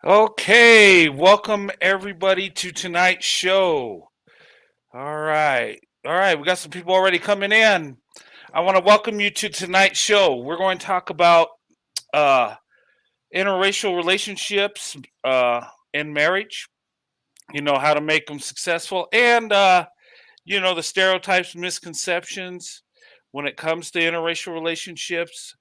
Okay, welcome everybody to tonight's show. All right. All right, we got some people already coming in. I want to welcome you to tonight's show. We're going to talk about uh, interracial relationships in marriage, how to make them successful, and, the stereotypes, misconceptions when it comes to interracial relationships,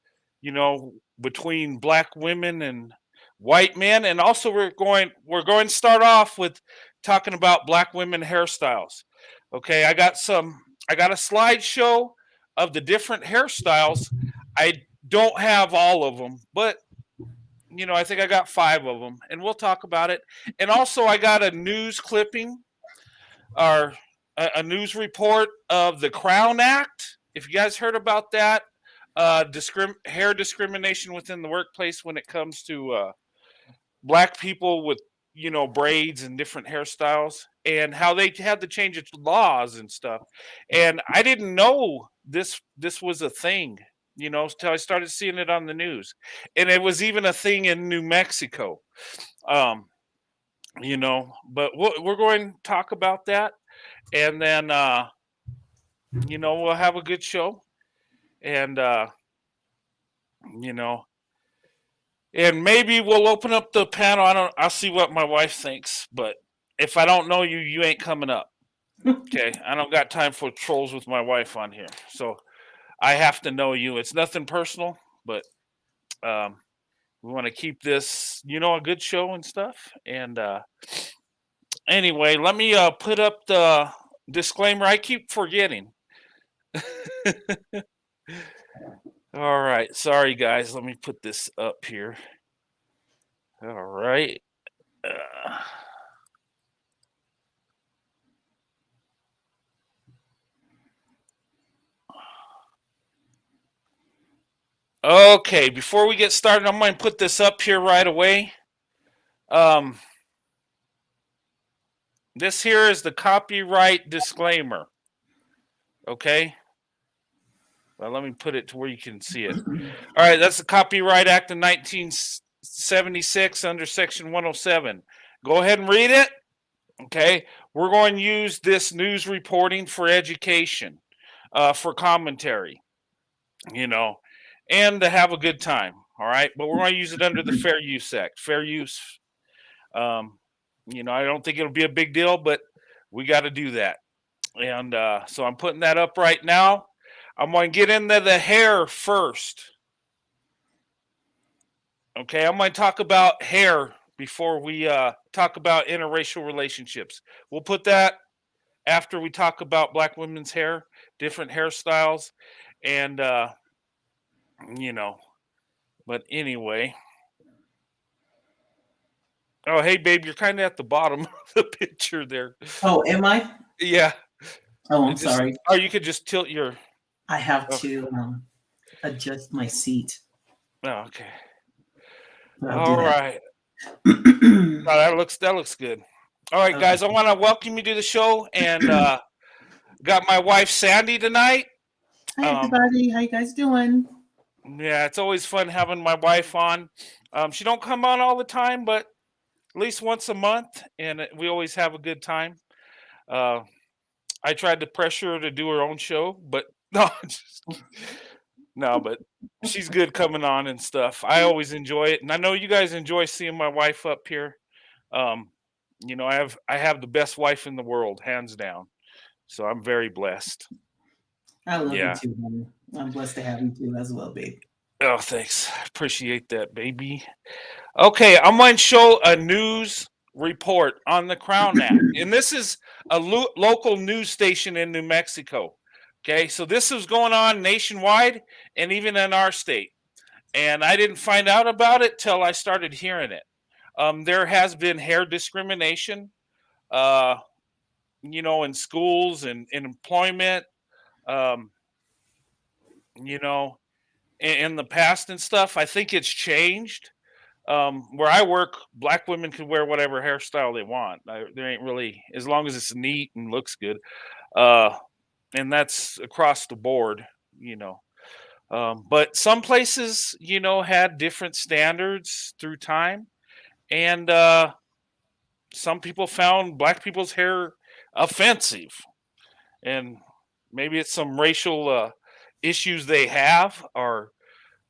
between black women and white men. And also we're going to start off with talking about black women hairstyles. Okay, I got a slideshow of the different hairstyles. I don't have all of them, but I think I got 5 of them, and we'll talk about it. And also, I got a news clipping or a news report of the Crown Act. If you guys heard about that, hair discrimination within the workplace when it comes to black people with braids and different hairstyles, and how they had to change its laws and stuff. And I didn't know this was a thing, until I started seeing it on the news, and it was even a thing in New Mexico. Um, but we're going to talk about that, and then we'll have a good show, and you know and maybe we'll open up the panel. I'll see what my wife thinks, but if I don't know you, you ain't coming up. Okay, I don't got time for trolls with my wife on here, so I have to know you. It's nothing personal, but um, we want to keep this, a good show and stuff. And anyway, let me put up the disclaimer. I keep forgetting. All right, sorry guys. Let me put this up here. All right. Uh, okay, before we get started, I'm going to put this up here right away. Um, this here is the copyright disclaimer. Okay. Well, let me put it to where you can see it. All right, that's the Copyright Act of 1976 under Section 107. Go ahead and read it. Okay, we're going to use this news reporting for education, for commentary, and to have a good time. All right, but we're going to use it under the Fair Use Act. Fair use. I don't think it'll be a big deal, but we got to do that. And so I'm putting that up right now. I'm going to get into the hair first. Okay, I'm going to talk about hair before we talk about interracial relationships. We'll put that after we talk about black women's hair, different hairstyles, and, but anyway. Oh, hey, babe, you're kind of at the bottom of the picture there. Oh, am I? Yeah. Oh, I'm sorry. Or you could just tilt your... I have to adjust my seat. Oh, okay. All right. Oh, that looks good. All right, guys, I want to welcome you to the show, and got my wife Sandy tonight. Hi, everybody. How you guys doing? Yeah, it's always fun having my wife on. She don't come on all the time, but at least once a month, and we always have a good time. I tried to pressure her to do her own show, but no, but she's good coming on and stuff. I always enjoy it, and I know you guys enjoy seeing my wife up here. I have the best wife in the world, hands down. So I'm very blessed. I love you too, honey. I'm blessed to have you too as well, babe. Oh, thanks. I appreciate that, baby. Okay, I'm going to show a news report on the Crown Act, and this is a local news station in New Mexico. Okay, so this is going on nationwide and even in our state. And I didn't find out about it till I started hearing it. There has been hair discrimination, in schools and in employment, in the past and stuff. I think it's changed. Where I work, black women can wear whatever hairstyle they want. There ain't really, as long as it's neat and looks good. And that's across the board, you know. But some places, you know, had different standards through time, and some people found black people's hair offensive, and maybe it's some racial issues they have, or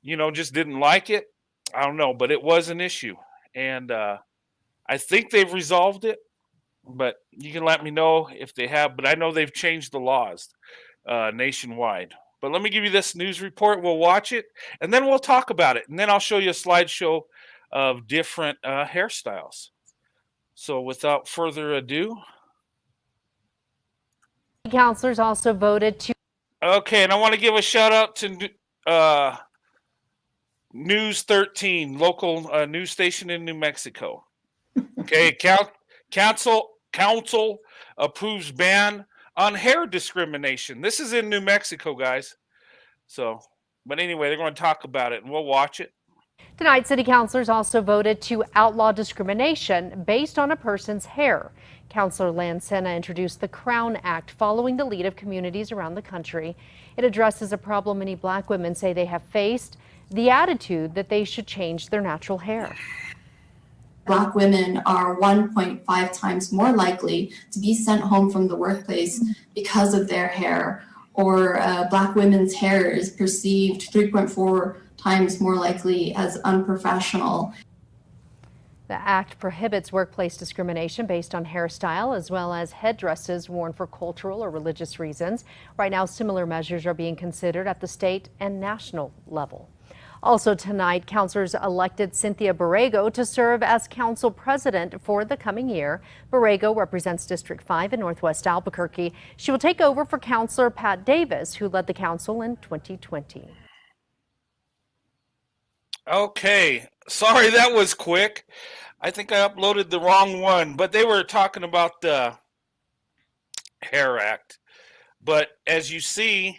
you know, just didn't like it. I don't know, but it was an issue, and I think they've resolved it. But you can let me know if they have. But I know they've changed the laws nationwide. But let me give you this news report. We'll watch it, and then we'll talk about it, and then I'll show you a slideshow of different hairstyles. So without further ado, counselors also voted to. Okay, and I want to give a shout out to News 13, local news station in New Mexico. Okay, council approves ban on hair discrimination. This is in New Mexico, guys. So, but anyway, they're going to talk about it, and we'll watch it. Tonight, city councilors also voted to outlaw discrimination based on a person's hair. Councilor Lancena introduced the Crown Act following the lead of communities around the country. It addresses a problem many black women say they have faced, the attitude that they should change their natural hair. Black women are 1.5 times more likely to be sent home from the workplace because of their hair, or Black women's hair is perceived 3.4 times more likely as unprofessional. The act prohibits workplace discrimination based on hairstyle as well as headdresses worn for cultural or religious reasons. Right now, similar measures are being considered at the state and national level. Also tonight, councilors elected Cynthia Borrego to serve as council president for the coming year. Borrego represents District 5 in Northwest Albuquerque. She will take over for Councilor Pat Davis, who led the council in 2020. Okay, sorry that was quick. I think I uploaded the wrong one, but they were talking about the Hair Act. But as you see,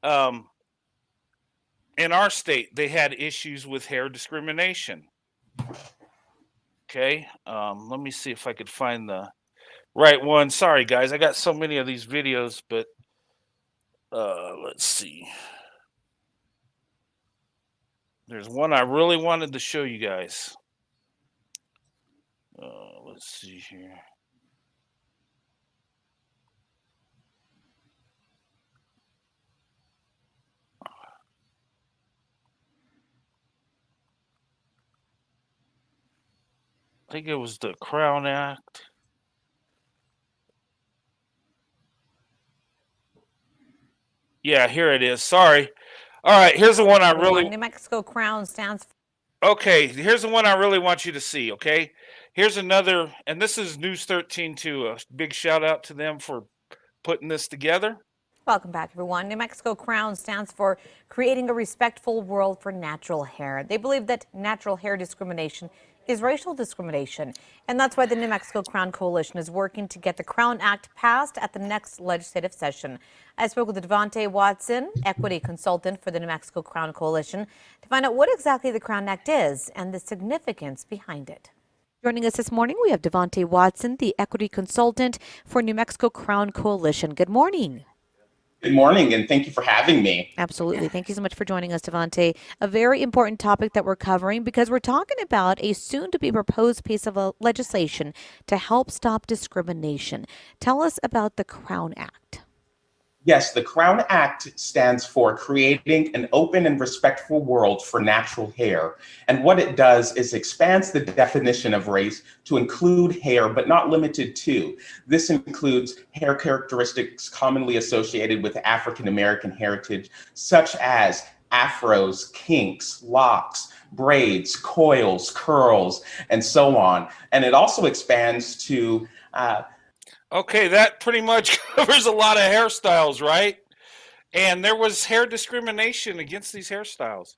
in our state, they had issues with hair discrimination. Okay, let me see if I could find the right one. Sorry, guys, I got so many of these videos, but let's see. There's one I really wanted to show you guys. Let's see here. I think it was the Crown Act. Yeah, here it is. Sorry. All right, here's the one I really. New Mexico Crown stands for. Okay, here's the one I really want you to see. Okay, here's another, and this is News 13 too. A big shout out to them for putting this together. Welcome back, everyone. New Mexico Crown stands for creating a respectful world for natural hair. They believe that natural hair discrimination is racial discrimination, and that's why the New Mexico Crown Coalition is working to get the Crown Act passed at the next legislative session. I spoke with Devontae Watson, equity consultant for the New Mexico Crown Coalition, to find out what exactly the Crown Act is and the significance behind it. Joining us this morning, we have Devontae Watson, the equity consultant for New Mexico Crown Coalition. Good morning. Good morning, and thank you for having me. Absolutely. Thank you so much for joining us, Devontae. A very important topic that we're covering because we're talking about a soon-to-be proposed piece of legislation to help stop discrimination. Tell us about the Crown Act. Yes, the Crown Act stands for creating an open and respectful world for natural hair. And what it does is expands the definition of race to include hair, but not limited to. This includes hair characteristics commonly associated with African American heritage, such as afros, kinks, locks, braids, coils, curls, and so on. And it also expands to okay, that pretty much covers a lot of hairstyles, right? And there was hair discrimination against these hairstyles,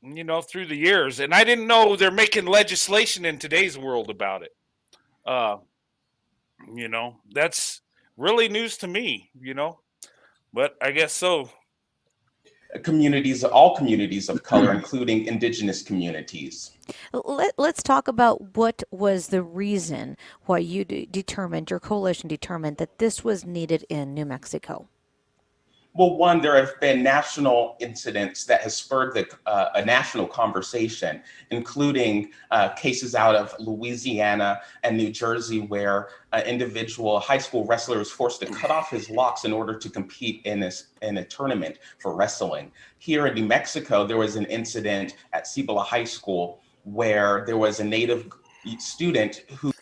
you know, through the years. And I didn't know they're making legislation in today's world about it. You know, that's really news to me, you know, but I guess so. communities, all communities of color, including indigenous communities. Let's talk about what was the reason why you determined, your coalition determined, that this was needed in New Mexico. Well, one, there have been national incidents that has spurred a national conversation, including cases out of Louisiana and New Jersey where an individual, a high school wrestler, was forced to cut off his locks in order to compete in a tournament for wrestling. Here in New Mexico, there was an incident at Cibola High School where there was a Native student who...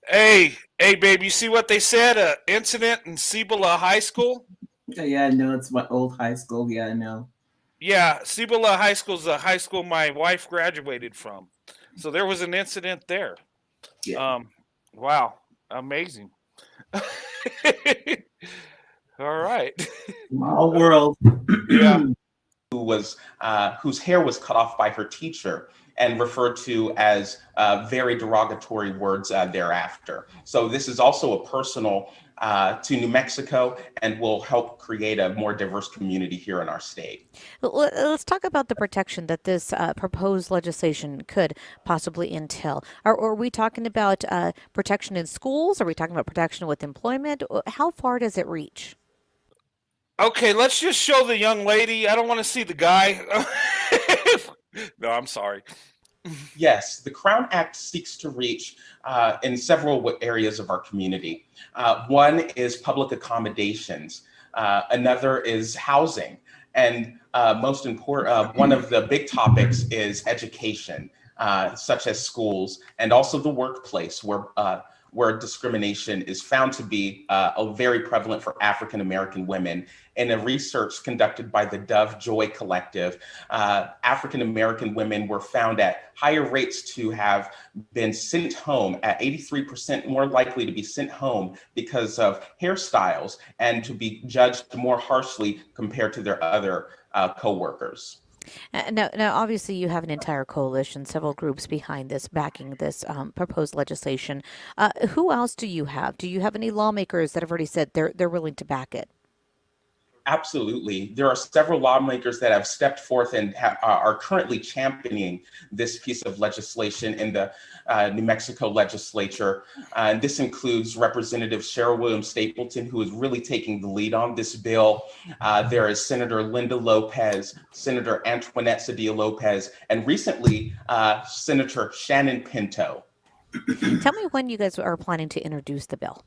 Hey, babe, you see what they said? An incident in Cibola High School? Yeah, I know. It's my old high school. Yeah, I know. Yeah, Cibola High School is a high school my wife graduated from. So there was an incident there. Yeah. Wow, amazing. All right. Small world. Yeah. Whose hair was cut off by her teacher and referred to as very derogatory words thereafter. So this is also a personal to New Mexico and will help create a more diverse community here in our state. Let's talk about the protection that this proposed legislation could possibly entail. Are we talking about protection in schools? Are we talking about protection with employment? How far does it reach? Okay, let's just show the young lady. I don't want to see the guy. No, I'm sorry. Yes, the Crown Act seeks to reach in several areas of our community. One is public accommodations. Another is housing. And most important, one of the big topics is education, such as schools, and also the workplace where discrimination is found to be very prevalent for African American women. In a research conducted by the Dove Joy Collective, African American women were found at higher rates to have been sent home, at 83% more likely to be sent home because of hairstyles and to be judged more harshly compared to their other co-workers. Now, obviously, you have an entire coalition, several groups behind this, backing this proposed legislation. Who else do you have? Do you have any lawmakers that have already said they're willing to back it? Absolutely. There are several lawmakers that have stepped forth and are currently championing this piece of legislation in the New Mexico legislature. And this includes Representative Cheryl Williams Stapleton, who is really taking the lead on this bill. There is Senator Linda Lopez, Senator Antoinette Sedillo Lopez, and recently Senator Shannon Pinto. Tell me when you guys are planning to introduce the bill.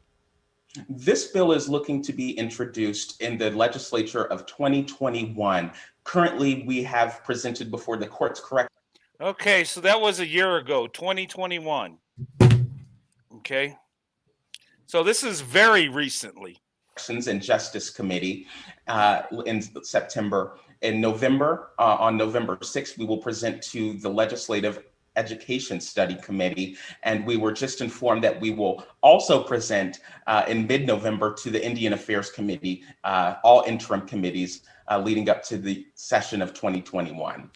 This bill is looking to be introduced in the legislature of 2021. Currently, we have presented before the courts correct. Okay, so that was a year ago, 2021. Okay. So this is very recently. And Justice Committee in September. In November, on November 6th, we will present to the Legislative Education Study Committee, and we were just informed that we will also present in mid-November to the Indian Affairs Committee, all interim committees leading up to the session of 2021.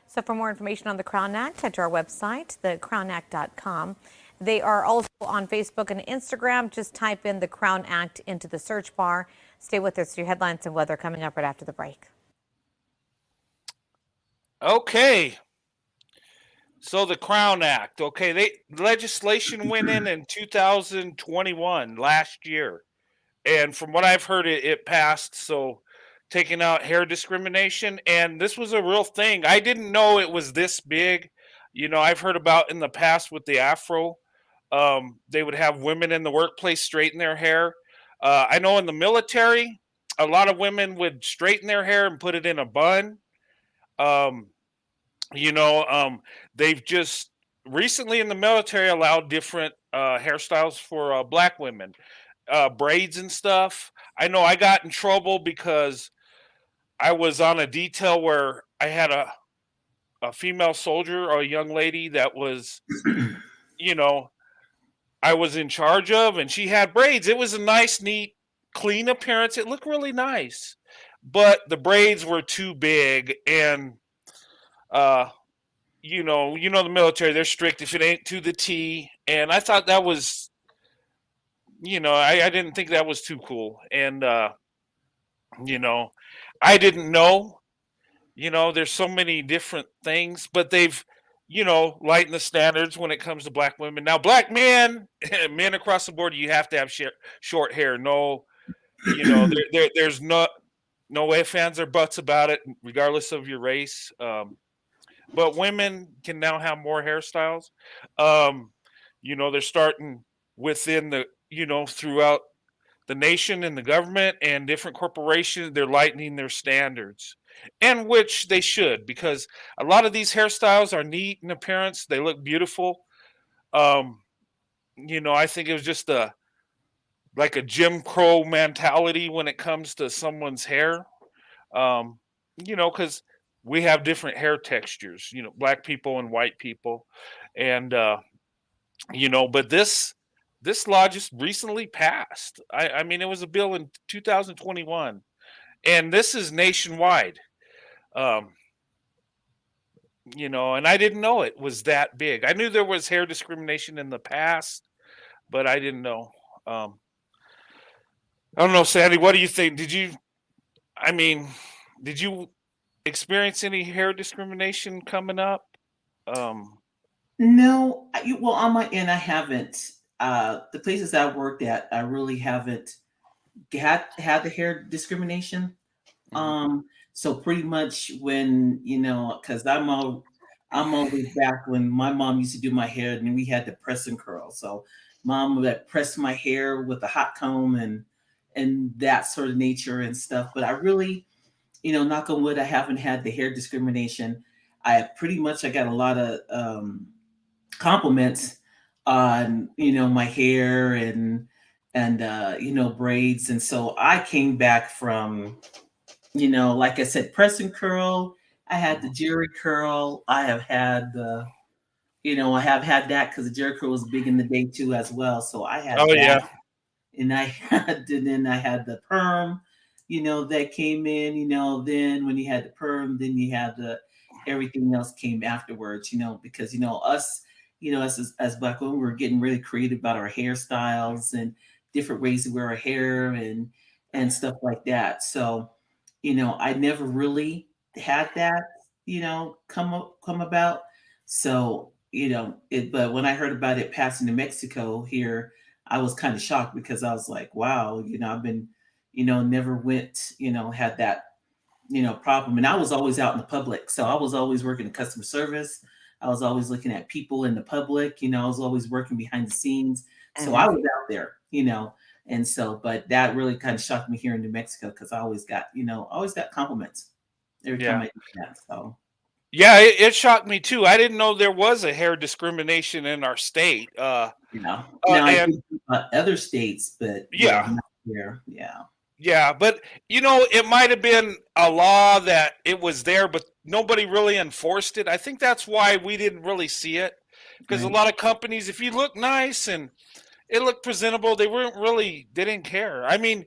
So for more information on the Crown Act, head to our website, thecrownact.com. They are also on Facebook and Instagram. Just type in the Crown Act into the search bar. Stay with us for your headlines and weather coming up right after the break. Okay. So the Crown Act. Okay, legislation went in 2021, last year. And from what I've heard, it passed. So taking out hair discrimination. And this was a real thing. I didn't know it was this big. You know, I've heard about in the past with the Afro, they would have women in the workplace straighten their hair. I know in the military, a lot of women would straighten their hair and put it in a bun. They've just recently in the military allowed different hairstyles for black women, braids and stuff. I know I got in trouble because I was on a detail where I had a female soldier or a young lady that was, I was in charge of, and she had braids. It was a nice, neat, clean appearance. It looked really nice, but the braids were too big, and the military, they're strict if it ain't to the T. And I thought that was, I didn't think that was too cool. And You know, I didn't know. There's so many different things, but they've, lightened the standards when it comes to black women. Now, black men, men across the board, you have to have short hair. No, there's no ifs, ands, or buts about it, regardless of your race. But women can now have more hairstyles. Um, they're starting within throughout the nation and the government and different corporations. They're lightening their standards, and which they should, because a lot of these hairstyles are neat in appearance. They look beautiful. Um, I think it was just like a Jim Crow mentality when it comes to someone's hair. Um, because we have different hair textures, black people and white people. And but this law just recently passed. I mean, it was a bill in 2021, and this is nationwide. Um, and I didn't know it was that big. I knew there was hair discrimination in the past, but I didn't know. I don't know, Sandy, what do you think? I mean, did you experience any hair discrimination coming up? No, well, on my end, I haven't. The places I worked at, I really haven't had the hair discrimination. So pretty much when because I'm always back when my mom used to do my hair, and we had the press and curl. So mom would press my hair with a hot comb and that sort of nature and stuff. But I really, knock on wood, I haven't had the hair discrimination. I got a lot of compliments on my hair and braids. And so I came back from like I said, press and curl. I had the jerry curl. I have had that because the jerry curl was big in the day too as well. So I had Oh that. yeah. And then I had the perm, that came in, then when you had the perm, then you had everything else came afterwards, because, us, as Black women, we're getting really creative about our hairstyles and different ways to wear our hair and stuff like that. So, I never really had that, come about. So, but when I heard about it passing to Mexico here, I was kind of shocked because I was like, wow, I've been, never went, had that, problem. And I was always out in the public. So I was always working in customer service. I was always looking at people in the public, I was always working behind the scenes. So I was out there, and so, but that really kind of shocked me here in New Mexico because I always got compliments every time I did that. So yeah, it shocked me too. I didn't know there was a hair discrimination in our state. I think other states, but not here. Yeah, but it might have been a law that it was there, but nobody really enforced it. I think that's why we didn't really see it, because a lot of companies, if you look nice and it looked presentable, they didn't care. I mean,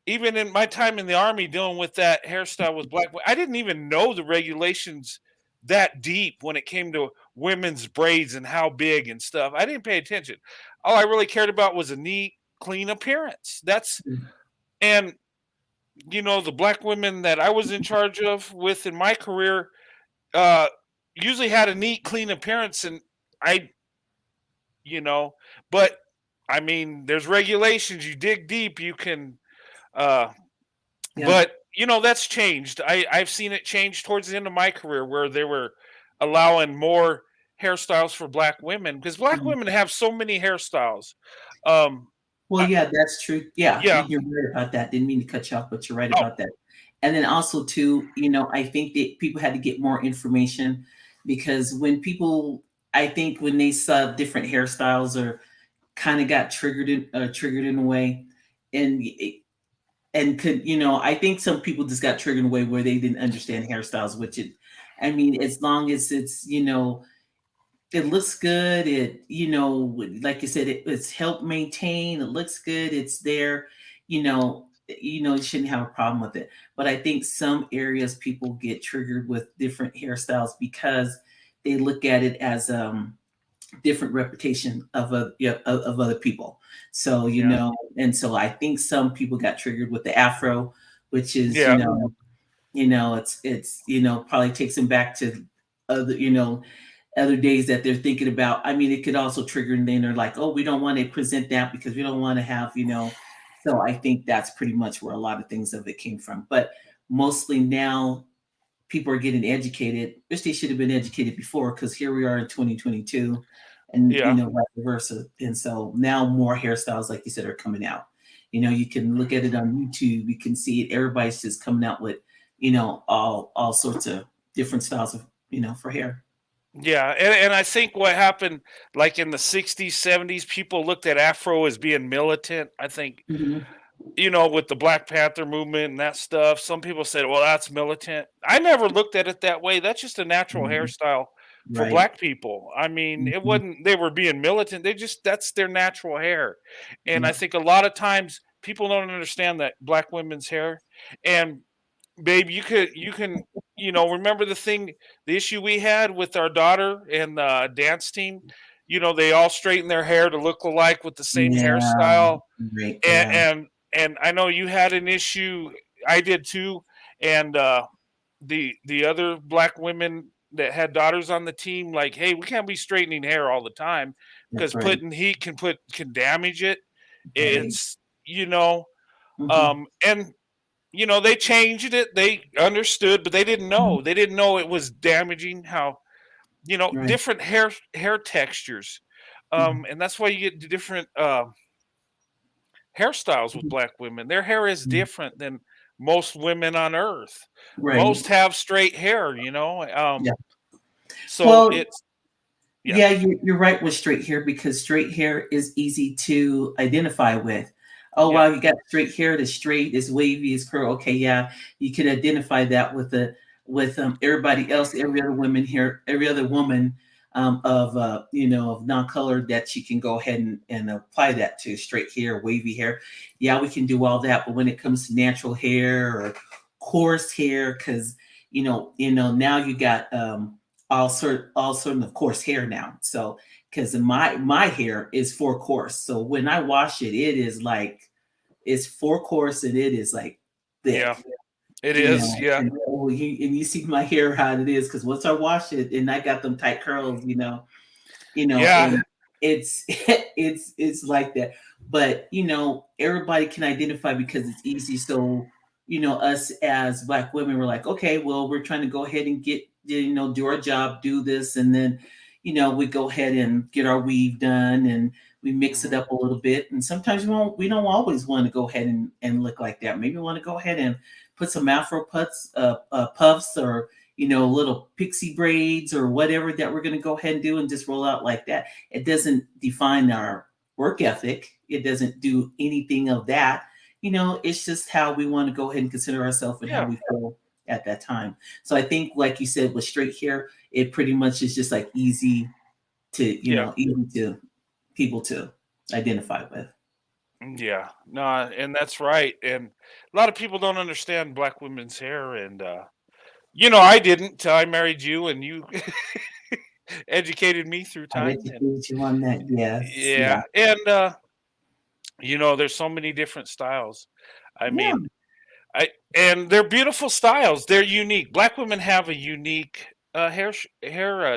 even in my time in the Army dealing with that hairstyle with black, I didn't even know the regulations that deep when it came to women's braids and how big and stuff. I didn't pay attention. All I really cared about was a neat, clean appearance. And the black women that I was in charge of with in my career usually had a neat, clean appearance, and but I mean, there's regulations. You dig deep, you can. But that's changed. I've seen it change towards the end of my career, where they were allowing more hairstyles for black women, because black women have so many hairstyles. Well, yeah, that's true. Yeah, Yeah. you're right about that. Didn't mean to cut you off, but you're right about that. And then also too, I think that people had to get more information, because when they saw different hairstyles or kind of got triggered in a way, and could, I think some people just got triggered in a way where they didn't understand hairstyles, as long as it's, it looks good. It, like you said, it's helped maintain. It looks good. It's there. You shouldn't have a problem with it. But I think some areas people get triggered with different hairstyles because they look at it as different reputation of other people. So and so I think some people got triggered with the afro, which is, Yeah. It's probably takes them back to other, other days that they're thinking about. I mean, it could also trigger, and then they're like, oh, we don't want to present that because we don't want to have, So I think that's pretty much where a lot of things of it came from. But mostly now people are getting educated, which they should have been educated before, because here we are in 2022 and, Yeah. vice versa. And so now more hairstyles, like you said, are coming out. You can look at it on YouTube. You can see it. Everybody's just coming out with, all sorts of different styles of, for hair. Yeah, and I think what happened, like in the 60s, 70s, people looked at Afro as being militant. I think, Mhm. with the Black Panther movement and that stuff, some people said, well, that's militant. I never looked at it that way. That's just a natural Mhm. hairstyle for Right. Black people. I mean, it Mhm. wasn't they were being militant. That's their natural hair. And I Yeah. think a lot of times people don't understand that Black women's hair. And babe, you can remember the issue we had with our daughter and the dance team. They all straighten their hair to look alike with the same Yeah. hairstyle, Right. and Yeah. and I know you had an issue. I did too, and the other Black women that had daughters on the team, like, hey, we can't be straightening hair all the time because That's right. putting heat can damage it. Right. It's Mhm. and they changed it. They understood, but they didn't Mhm. know. They didn't know it was damaging how, Right. different hair textures. Mhm. And that's why you get the different hairstyles with Mhm. Black women. Their hair is Mhm. different than most women on earth. Right. Most have straight hair, Yeah. so Well, it's yeah. yeah, you're right with straight hair, because straight hair is easy to identify with. Oh, Yeah. wow, you got straight hair. It's straight, it's wavy, it's curl. Okay, yeah, you can identify that with everybody else, every other woman of non-colored, that you can go ahead and apply that to straight hair, wavy hair. Yeah, we can do all that, but when it comes to natural hair or coarse hair, because now you got all sort of coarse hair now. So because my hair is four course, so when I wash it, it is like it's four course, and it is like Yeah. thick, It is. Yeah. and you see my hair how it is, because once I wash it and I got them tight curls, Yeah. and it's it's like that. But everybody can identify because it's easy. So us as Black women, we're like, okay, well, we're trying to go ahead and get do our job, do this, and then we go ahead and get our weave done, and we mix it Mhm. up a little bit. And sometimes we don't always want to go ahead and look like that. Maybe we want to go ahead and put some Afro puffs, or little pixie braids, or whatever that we're going to go ahead and do, and just roll out like that. It doesn't define our work ethic. It doesn't do anything of that. It's just how we want to go ahead and consider ourselves and how Yeah. we feel at that time. So I think, like you said, with straight hair, it pretty much is just like easy to, Yeah. easy to people to identify with. Yeah. No, and that's right. And a lot of people don't understand Black women's hair, and I didn't till I married you, and you educated me through I time. And educated you on that. Yes. Yeah. yeah, and there's so many different styles. I Yeah. mean, I and they're beautiful styles. They're unique. Black women have a unique hair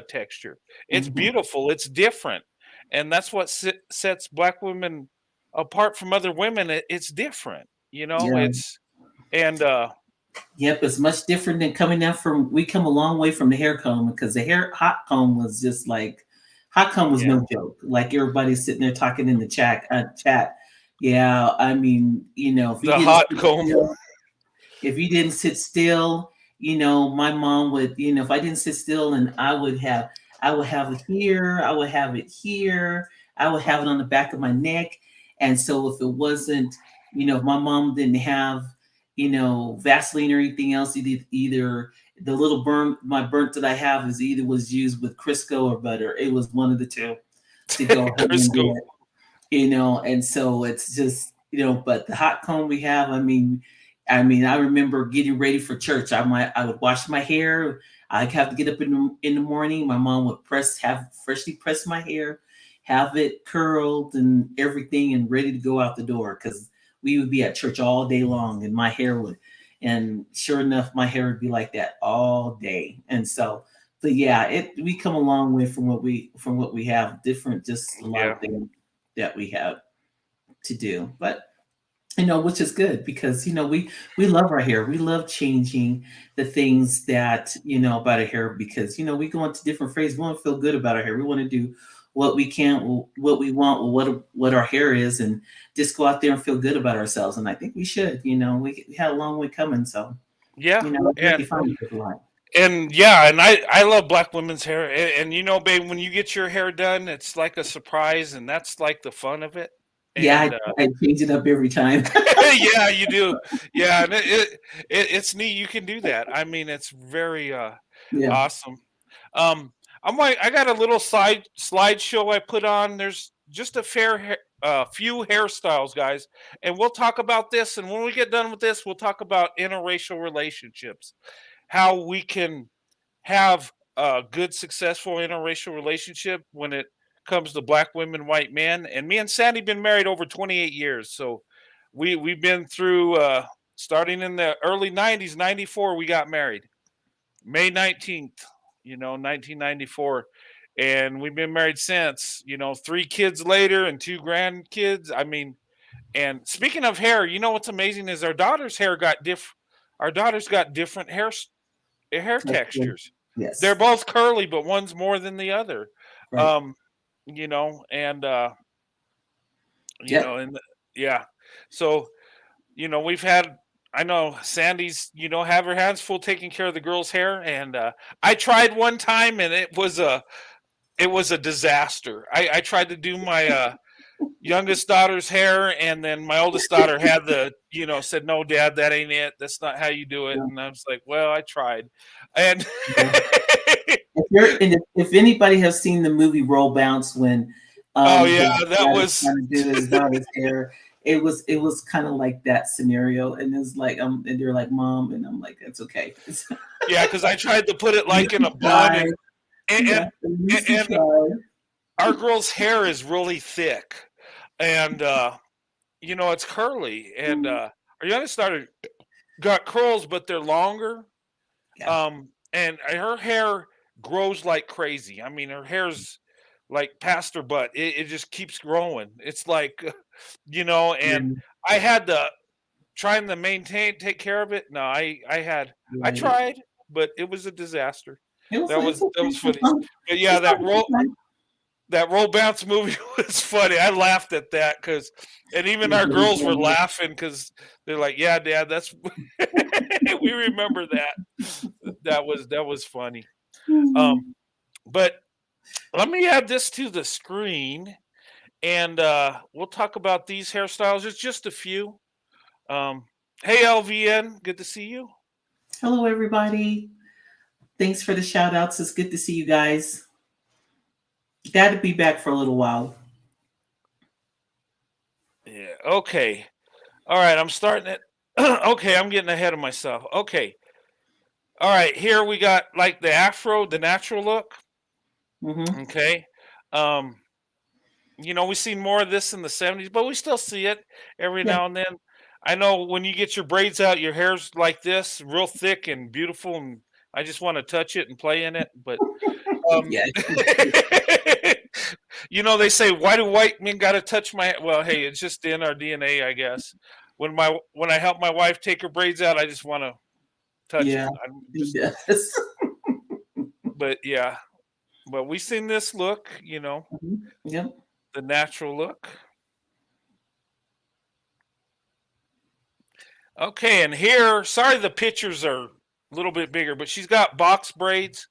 texture. It's Mhm. beautiful. It's different, and that's what sets Black women apart from other women. It's different. Yeah. It's and Yep, it's much different than coming out from. We come a long way from the hair comb, because the hair hot comb was just like hot comb was yeah, no joke. Like everybody's sitting there talking in the chat. Yeah, I mean, if you the didn't hot sit comb. still, if you didn't sit still, my mom would, if I didn't sit still, and I would have it here, I would have it here, I would have it on the back of my neck. And so if it wasn't, if my mom didn't have, Vaseline or anything else, either the little burnt that I have is either was used with Crisco or butter. It was one of the two to go ahead and do Crisco. it. And so it's just, but the hot comb we have, I remember getting ready for church. I would wash my hair. I'd have to get up in the morning. My mom would have freshly pressed my hair, have it curled and everything, and ready to go out the door, because we would be at church all day long, and my hair would, And sure enough, my hair would be like that all day. And so, but yeah, we come a long way from what we have. Different, just a lot Yeah. of things that we have to do. But which is good because we love our hair. We love changing the things that about our hair because we go into different phases. We want to feel good about our hair. We want to do what we can, what we want, what our hair is, and just go out there and feel good about ourselves. And I think we should. We had a long way coming, so Yeah. you find it a lot. And yeah, and I love black women's hair. And babe, when you get your hair done, it's like a surprise, and that's like the fun of it. Yeah, And I change it up every time. yeah, you do. Yeah, and it's neat. You can do that. I mean, it's very Yeah. awesome. I got a little slideshow I put on. There's just a few hairstyles, guys, and we'll talk about this. And when we get done with this, we'll talk about interracial relationships, how we can have a good, successful interracial relationship when it comes to black women, white men. And me and Sandy been married over 28 years, so we've been through starting in the early 90s. 94 we got married, May 19th, 1994, and we've been married since. 3 kids later and 2 grandkids. I mean, and speaking of hair, what's amazing is our daughter's hair got our daughter's got different hair textures. Yes. They're both curly, but one's more than the other. Right. And Yep. and yeah. So, we've had, I know Sandy's, have her hands full taking care of the girls' hair, and I tried one time, and it was a disaster. I tried to do my youngest daughter's hair, and then my oldest daughter had said, "No, Dad, that ain't it. That's not how you do it." And I was like, "Well, I tried." And if anybody has seen the movie Roll Bounce, when oh yeah, that was trying to do his daughter's hair, it was kind of like that scenario, and it's like and they're like, "Mom," and I'm like, "It's okay." Yeah, because I tried to put it like in a bun, and our girl's hair is really thick, and it's curly, and our youngest daughter got curls, but they're longer. Yeah. And her hair grows like crazy. I mean, her hair's like past her butt. It just keeps growing. It's like, and I had to trying to take care of it. No, I tried, but it was a disaster. That was funny. But yeah, that roll bounce movie was funny. I laughed at that and even our girls were laughing because they're like, "Yeah, Dad, that's." We remember that. That was funny. But let me add this to the screen, and we'll talk about these hairstyles. It's just a few. Hey, LVN, good to see you. Hello, everybody. Thanks for the shout outs. It's good to see you guys. Got to be back for a little while. Yeah. Okay. All right. I'm starting it. Okay. I'm getting ahead of myself. Okay. All right. Here we got like the afro, the natural look. Mm-hmm. Okay. We've seen more of this in the 70s, but we still see it every now and then. I know when you get your braids out, your hair's like this, real thick and beautiful, and I just want to touch it and play in it. But they say, why do white men got to touch my? Well, hey, it's just in our DNA, I guess. When I help my wife take her braids out, I just want to touch it. Yes. But yeah, but we've seen this look, Mm-hmm. Yep. The natural look. Okay, and here, sorry the pictures are a little bit bigger, but she's got box braids.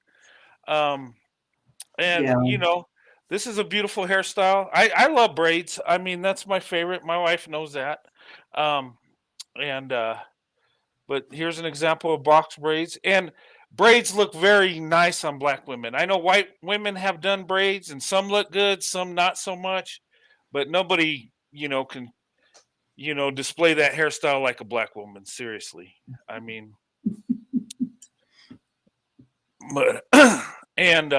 This is a beautiful hairstyle. I love braids. I mean, that's my favorite. My wife knows that. But here's an example of box braids. And braids look very nice on black women. I know white women have done braids, and some look good, some not so much. But nobody, can display that hairstyle like a black woman. Seriously. I mean, but and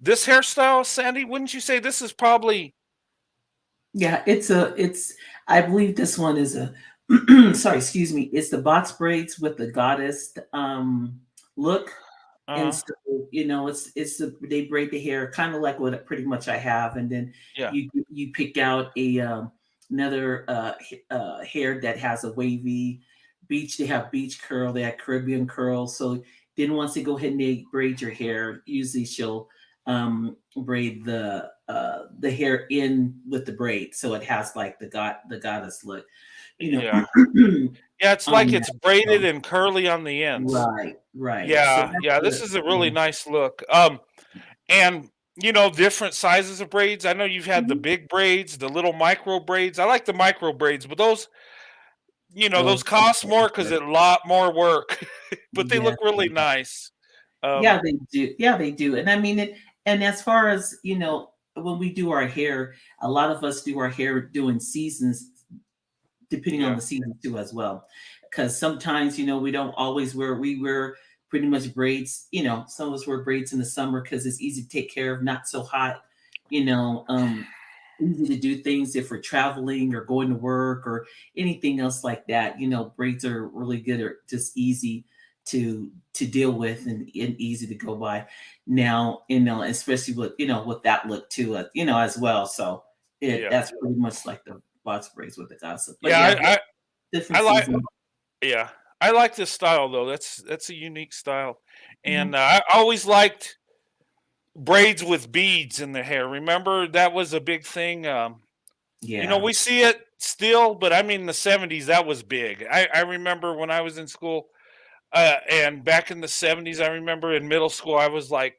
this hairstyle, Sandy, wouldn't you say this is probably? Yeah, I believe this one is a sorry, excuse me, it's the box braids with the goddess look. And Uh-huh. so, they braid the hair kind of like what pretty much I have, and then Yeah. you pick out another hair that has a wavy beach. They have beach curl, they have Caribbean curl. So then once they go ahead and they braid your hair, usually she'll braid the hair in with the braid, so it has like the goddess look, you Yeah. know. Yeah, it's on like that. it's braided So, and curly on the ends. right, right. So Yeah, that's yeah, this the is a really yeah. nice look. And different sizes of braids. I know you've had the Mhm. big braids, the little micro braids. I like the micro braids, but those Those cost more because it's a lot more work, but they yeah, look really nice. yeah, Um, they do. Yeah, they do. And I mean it. And as far as when we do our hair, a lot of us do our hair doing seasons, depending on yeah, the season too as well. Because sometimes we don't always we wear pretty much braids. Some of us wear braids in the summer because it's easy to take care of, not so hot. You know, um, Easy to do things if we're traveling or going to work or anything else like that. Braids are really good or just easy to deal with and easy to go by. Now, especially with that look too, as well. So yeah, that's pretty much like the box braids with the gossip. But yeah. yeah, I different like. seasons. Yeah, I like this style though. That's a unique style, Mhm. and I always liked braids with beads in the hair. Remember that was a big thing. Yeah. We see it still, but I mean, the '70s that was big. I remember when I was in school, and back in the '70s, I remember in middle school, I was like,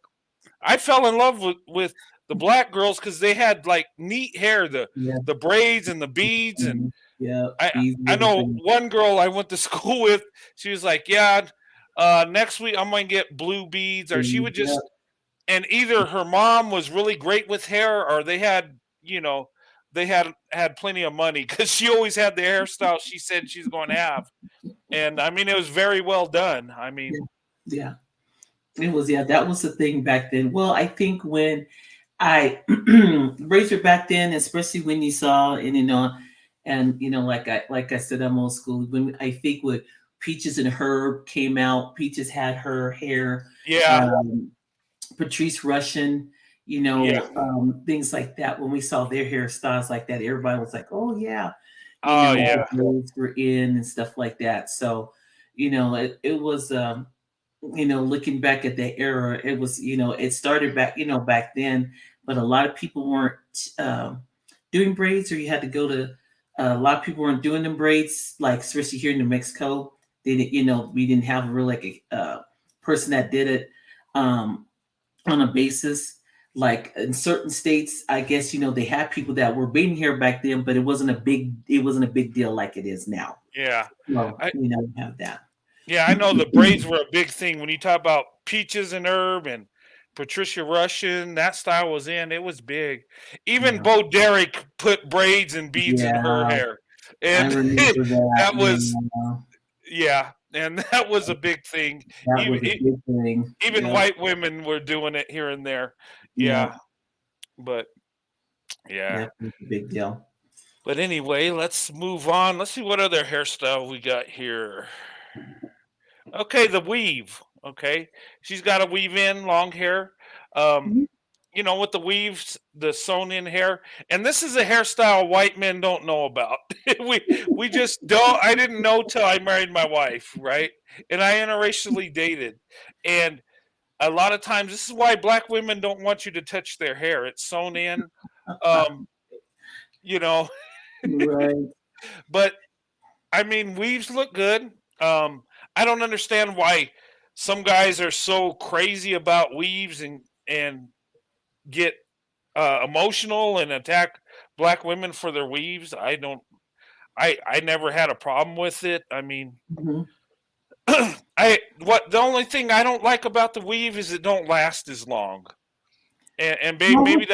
I fell in love with the black girls because they had like neat hair, the Yeah. the braids and the beads, and Mhm. Yeah. I Bees and I know everything. one girl I went to school with. She was like, "Yeah, next week I'm gonna get blue beads," or she would Yeah. just. And either her mom was really great with hair, or they had plenty of money because she always had the hairstyle she said she's going to have. And I mean, it was very well done. I Yeah. mean, Yeah. It was, yeah, that was the thing back then. Well, I think when I razor back then, especially when you saw and like I said, I'm old school. When I think when Peaches and Herb came out, Peaches had her hair, yeah, um, Patrice Rushen, yeah, things like that. When we saw their hairstyles like that, everybody was like, "Oh yeah," oh the yeah, braids were in and stuff like that. So, it was. Looking back at that era, it was, it started back, back then, but a lot of people weren't doing braids, or you had to go to, a lot of people weren't doing them braids, like, especially here in New Mexico. They didn't, we didn't have a real, like, person that did it on a basis. Like in certain states, I guess, they had people that were braiding hair back then, but it wasn't a big deal like it is now. yeah. So, I you have that. yeah, I know the braids were a big thing when you talk about Peaches and Herb and Patricia Rushin. That style was in. It was big. Even Yeah. Bo Derek put braids and beads in her Yeah. hair, I and remember that. that was. Yeah, Yeah, and that was a big thing. that Even was a big thing. even Yeah, white women were doing it here and there. yeah, Yeah, but yeah. that was a big deal. But anyway, let's move on. Let's see what other hairstyle we got here. Okay, the weave. Okay, she's got a weave in long hair. Um, Mhm. with the weaves, the sewn in hair, and this is a hairstyle white men don't know about. we just don't. I didn't know till I married my wife, right? And I interracially dated, and a lot of times this is why black women don't want you to touch their hair. It's sewn in, um, you know. Right. But I mean, weaves look good. I don't understand why some guys are so crazy about weaves and get emotional and attack black women for their weaves. I don't. I never had a problem with it. I mean, Mhm. the only thing I don't like about the weave is it don't last as long. And Well, maybe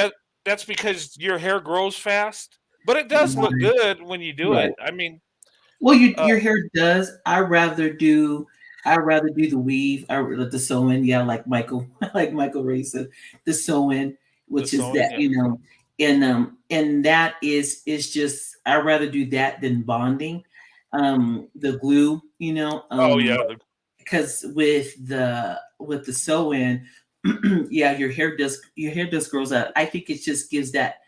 that's because your hair grows fast, but it does look right, good when you do it. right. I mean, Well, uh, your hair does. I rather do the weave. The sew in. Yeah, like Michael, like Michael Ray said, the sew in, the which is sewing, that, yeah, and that is just I rather do that than bonding. the glue, Oh yeah, because with the sew-in, yeah, your hair does grows out. I think it just gives that,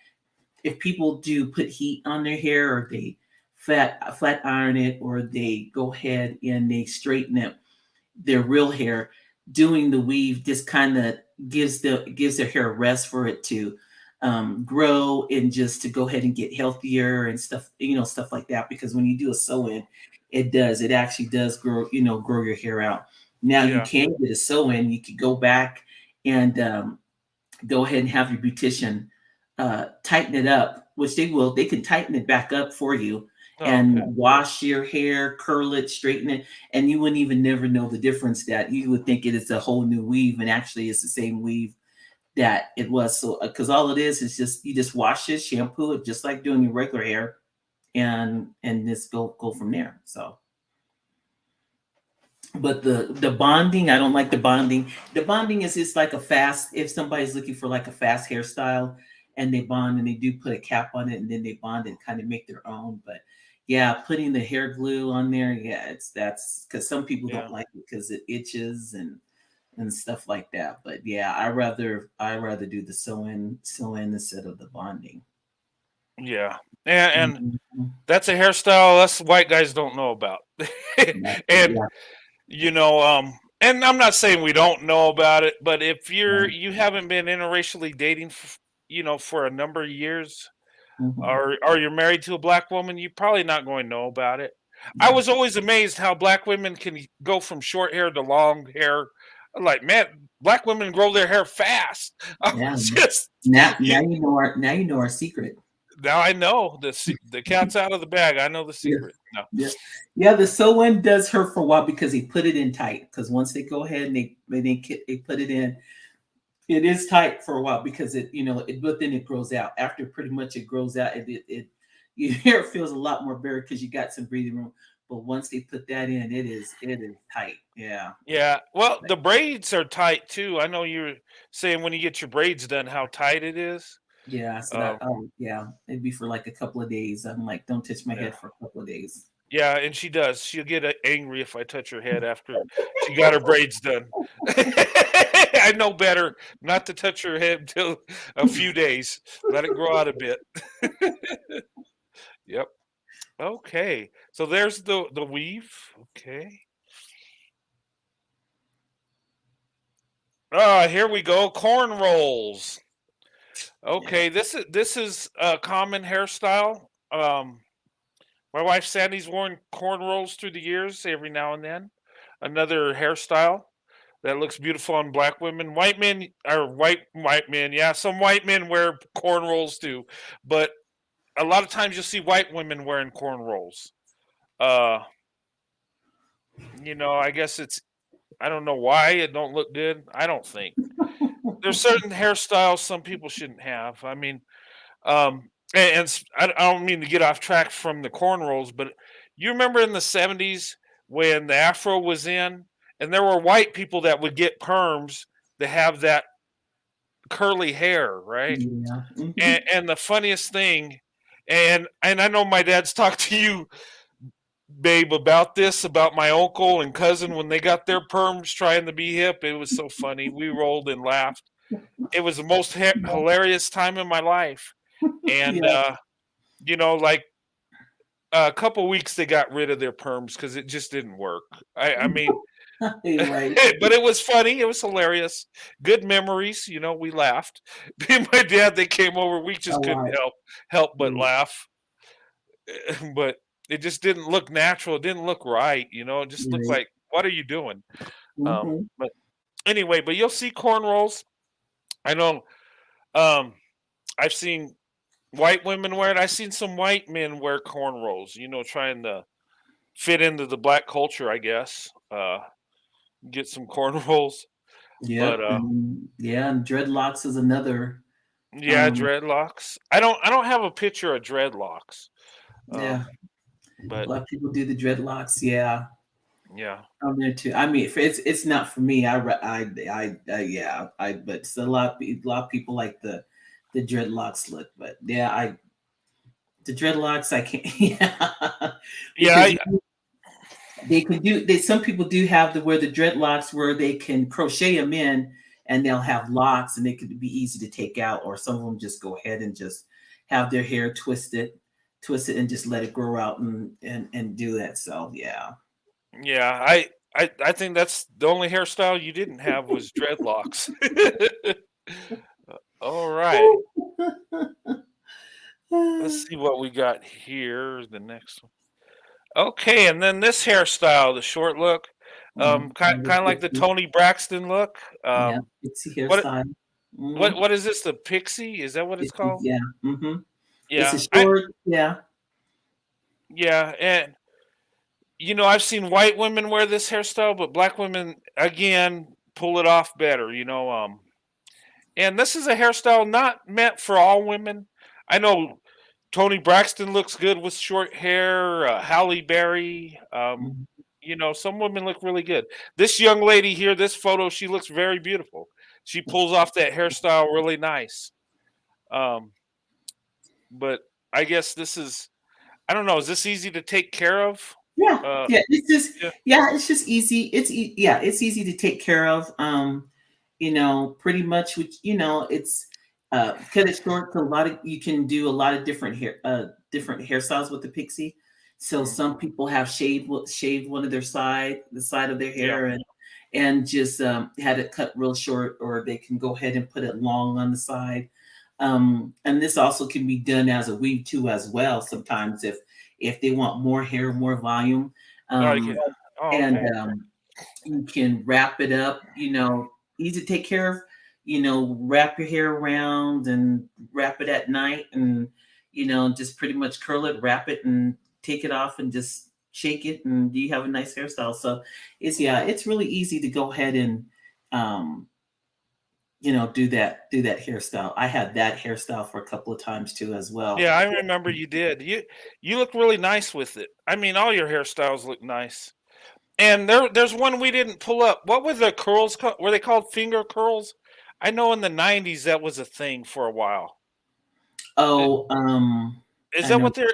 if people do put heat on their hair, or they flat iron it, or they go ahead and they straighten it, their real hair, doing the weave just kind of gives their hair a rest for it to grow, and just to go ahead and get healthier and stuff, stuff like that. Because when you do a sew-in, it actually does grow your hair out. Now you yeah, can get a sew-in. You could go back and go ahead and have your beautician tighten it up, which they will. They can tighten it back up for you, oh, and okay, wash your hair, curl it, straighten it, and you wouldn't even never know the difference. That you would think it is a whole new weave, and actually it's the same weave that it was. So because all it is just, you just wash it, shampoo it, just like doing your regular hair, and just go from there. So, but the bonding, I don't like the bonding. The bonding is just like a fast, if somebody's looking for like a fast hairstyle, and they bond, and they do put a cap on it, and then they bond and kind of make their own. But yeah, putting the hair glue on there, yeah, that's because some people yeah, don't like it because it itches and stuff like that. But yeah, I rather do the sew in instead of the bonding. yeah, and Mhm. that's a hairstyle us white guys don't know about, and Yeah, you know, and I'm not saying we don't know about it, but if yeah. you haven't been interracially dating, for a number of years, Mhm. or you're married to a black woman, you're probably not going to know about it. I was always amazed how black women can go from short hair to long hair. I'm like, man, black women grow their hair fast. I Yeah. was just, Now you, you know our secret. now I know the cat's out of the bag. I know the Yeah. secret. No, Yeah. Yeah, the sew-in does hurt for a while because they put it in tight. Because once they go ahead and they put it in, it is tight for a while because but then it grows out. After pretty much it grows out, your hair feels a lot more bare because you got some breathing room. But once they put that in, it is tight. Yeah. yeah. Well, the braids are tight too. I know you're saying when you get your braids done, how tight it is. Yeah. So Um, yeah, it'd be for like a couple of days. I'm like, don't touch my yeah. head for a couple of days. Yeah, and she does. She'll get angry if I touch her head after she got her braids done. I know better not to touch her head until a few days. Let it grow out a bit. Yep. Okay. So there's the weave. Okay. Here we go. Corn rolls. Yeah. Okay, this is a common hairstyle. My wife Sandy's worn cornrows through the years every now and then. Another hairstyle that looks beautiful on black women. White men or white men, yeah, some white men wear cornrows too, but a lot of times you'll see white women wearing cornrows. Uh, I guess I don't know why it don't look good. I don't think there's certain hairstyles some people shouldn't have. I mean, I don't mean to get off track from the cornrows, but you remember in the '70s when the afro was in, and there were white people that would get perms to have that curly hair, right? Yeah. And the funniest thing, and I know my dad's talked to you, babe, about this, about my uncle and cousin when they got their perms trying to be hip. It was so funny. We rolled and laughed. It was the most hilarious time in my life. And Yeah. like a couple weeks they got rid of their perms because it just didn't work. I mean, You're right. but it was funny. It was hilarious. Good memories. We laughed. Me and my dad, they came over. We A just couldn't lot. help but laugh. But it just didn't look natural. It didn't look right. It just looked Right. like, what are you doing? Mhm. But anyway, but you'll see cornrows. I know. Um, I've seen white women wear it. I've seen some white men wear cornrows. Trying to fit into the black culture, I guess. Get some cornrows, but Yep. And dreadlocks is another. yeah, Um, dreadlocks. I don't have a picture of dreadlocks. yeah, a But lot of people do the dreadlocks. Yeah, yeah, I'm there too. I mean, it's not for me. Yeah, but it's a lot of people like the dreadlocks look. But yeah, The dreadlocks, I can't. Yeah, Yeah, because they can do. They some people do have the dreadlocks where they can crochet them in, and they'll have locks, and they could be easy to take out. Or some of them just go ahead and just have their hair twist it, and just let it grow out and do that. So yeah. yeah. I think that's the only hairstyle you didn't have was dreadlocks. All right. Let's see what we got here. The next one. Okay, and then this hairstyle, the short look, kind of like the Tony Braxton look. Yeah, pixie What hairstyle. what is this? The pixie? Is that what it's called? Yeah. It's a Yeah, short. Yeah. yeah, and I've seen white women wear this hairstyle, but black women again pull it off better. And this is a hairstyle not meant for all women. I know Tony Braxton looks good with short hair. Halle Berry. Mhm. Some women look really good. This young lady here, this photo, she looks very beautiful. She pulls off that hairstyle really nice. Um, but I guess this is, I don't know, is this easy to take care of? Yeah. Uh, Yeah. It's just yeah, yeah. It's just easy. Yeah. It's easy to take care of. Pretty much. Which it's cut it short. A lot of you can do a lot of different hairstyles with the pixie. So mm, some people have shaved one of the side of their yeah, hair, and just had it cut real short, or they can go ahead and put it long on the side. And this also can be done as a weave too, as well. Sometimes if they want more hair, more volume, oh, you can, oh, and okay, you can wrap it up. Easy to take care of. Wrap your hair around and wrap it at night, and just pretty much curl it, wrap it, and take it off, and just shake it, and you have a nice hairstyle. So it's really easy to go ahead and um, do that hairstyle. I had that hairstyle for a couple of times too, as well. yeah, I remember you did. You look really nice with it. I mean, all your hairstyles look nice. And there's one we didn't pull up. What were the curls? Were they called finger curls? I know in the '90s that was a thing for a while. I- Oh, Is I that know. what they're?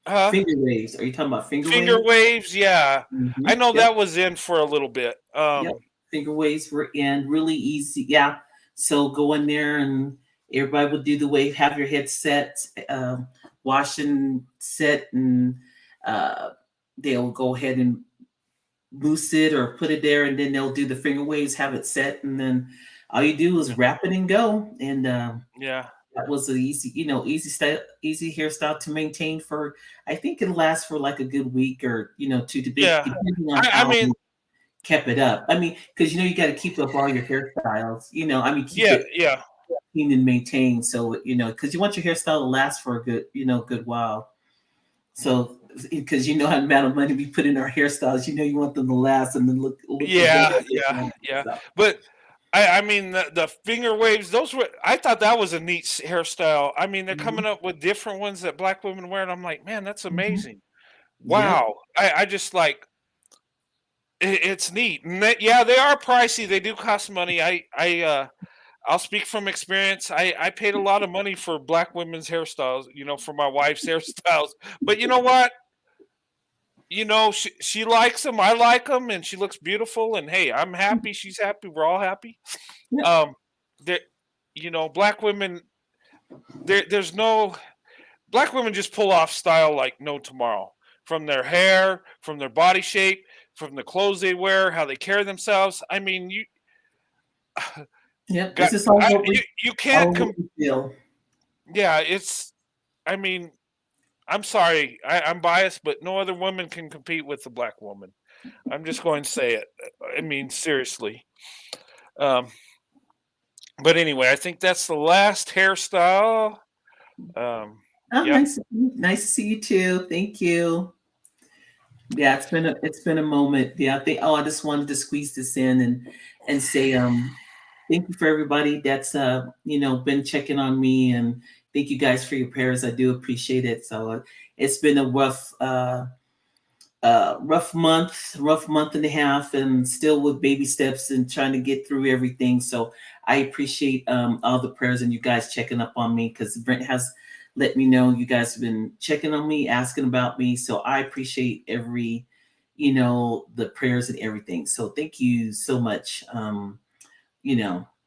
Huh? Finger waves. Are you talking about finger Finger waves? waves? Yeah, I know Yep. that was in for a little bit. Yep. Finger waves were in really easy. Yeah. So go in there, and everybody would do the wave, have your head set, wash and set, and uh, they'll go ahead and loose it or put it there, and then they'll do the finger waves, have it set, and then all you do is Yeah, wrap it and go. And yeah, that was an easy style, easy hairstyle to maintain for. I think it lasts for like a good week or two, yeah. depending on I how mean, kept it up. I mean, because you got to keep up all your hairstyles. Keep yeah, it yeah, clean and maintained. So because you want your hairstyle to last for a good while. So because the amount of money we put in our hairstyles, you want them to last and then look the yeah, best. yeah, yeah. So, But I mean the finger waves. Those were. I thought that was a neat hairstyle. I mean, they're mhm, coming up with different ones that black women wear, and I'm like, man, that's mhm. amazing. Yep. Wow. I just like it's neat. And yeah, they are pricey. They do cost money. I'll speak from experience. I paid a lot of money for black women's hairstyles, for my wife's hairstyles. But you know what? She likes them. I like them, and she looks beautiful. And hey, I'm happy. She's happy. We're all happy. Yep. There, black women. There's no black women just pull off style like no tomorrow. From their hair, from their body shape, from the clothes they wear, how they carry themselves. I mean, you Yep. It's got just all I, what we you all can't what we feel. yeah, it's I mean, I'm sorry, I'm biased, but no other woman can compete with the black woman. I'm just going to say it. I mean, seriously. Um, but anyway, I think that's the last hairstyle. Um, Oh, yep. nice to see you too. Thank you. Yeah, it's been a moment. Yeah, I just wanted to squeeze this in and say thank you for everybody that's been checking on me, and thank you guys for your prayers. I do appreciate it. So it's been a rough month and a half, and still with baby steps and trying to get through everything. So I appreciate all the prayers and you guys checking up on me, because Brent has let me know. You guys have been checking on me, asking about me. So I appreciate every, the prayers and everything. So thank you so much,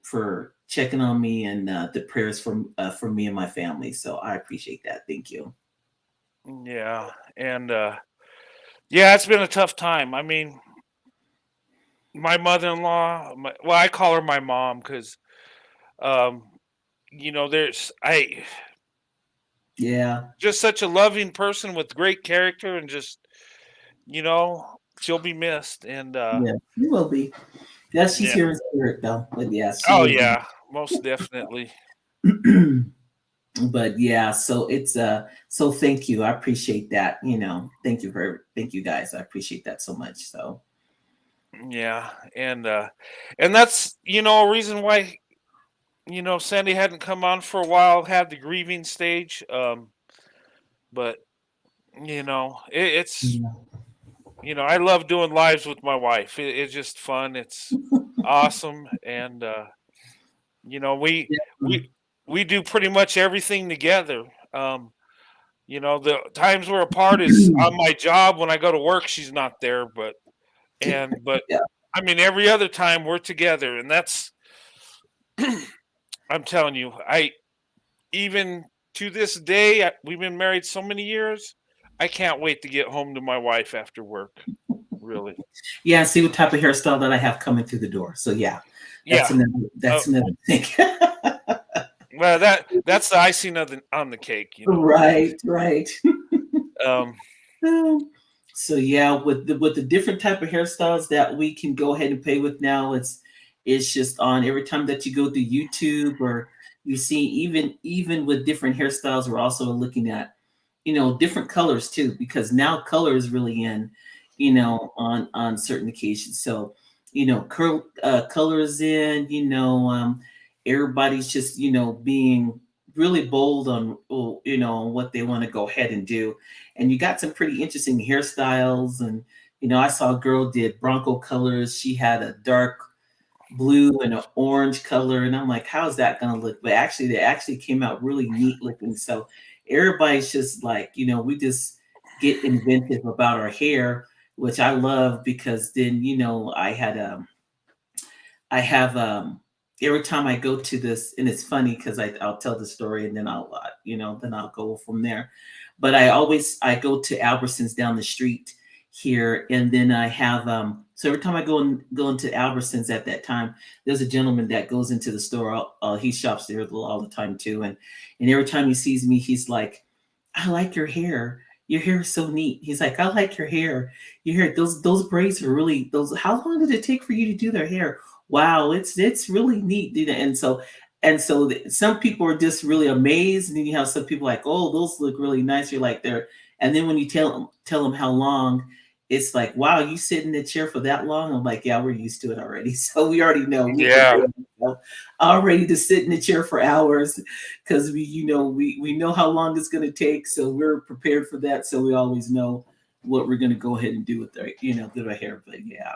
for checking on me and the prayers for me and my family. So I appreciate that. Thank you. Yeah, and yeah, it's been a tough time. I mean, my mother-in-law, well, I call her my mom because um, there's I Yeah. just such a loving person with great character and just, you know, she'll be missed. And Yeah. You will be. Yes, she's yeah. here in spirit though. But yeah, she Oh will be. yeah, most definitely. But yeah, so it's so thank you. I appreciate that. Thank you guys. I appreciate that so much. So Yeah, and that's, a reason why, Sandy hadn't come on for a while, had the grieving stage. But it's yeah. I love doing lives with my wife. It's just fun. It's awesome, and Yeah. we we do pretty much everything together. The times we're apart is on my job. When I go to work, she's not there, but Yeah. I mean every other time we're together, and that's I'm telling you, I even to this day we've been married so many years. I can't wait to get home to my wife after work. Really. Yeah, see what type of hairstyle that I have coming through the door. So yeah, that's Yeah. another Uh, that's another thing. well, that's the icing on the cake. Right, right. Um, So yeah, with the different type of hairstyles that we can go ahead and pay with now, it's just on every time that you go to YouTube or you see even with different hairstyles, we're also looking at different colors too, because now color is really in, on certain occasions. So color is in, everybody's just being really bold on what they want to go ahead and do. And you got some pretty interesting hairstyles. And I saw a girl did Bronco colors. She had a dark blue and an orange color, and I'm like, how's that gonna look? But actually they actually came out really neat looking. So everybody's just like, we just get inventive about our hair, which I love, because then I have every time I go to this, and it's funny because I'll tell the story and then I'll go from there. But I go to Albertsons down the street here, and then I have so every time I go into Albertsons at that time, there's a gentleman that goes into the store. He shops there all the time too, and every time he sees me, he's like, "I like your hair. Your hair is so neat." He's like, "I like your hair. Your hair, those braids are really those. How long did it take for you to do their hair? Wow, it's really neat." Some people are just really amazed, and then you have some people like, "Oh, those look really nice." You're like, "They're," and then when you tell them how long, it's like, "Wow, you sit in the chair for that long?" I'm like, "Yeah, we're used to it already." So we already know we yeah. prepare ourselves already to sit in the chair for hours, because we know how long it's going to take, so we're prepared for that. So we always know what we're going to go ahead and do with our hair. But yeah,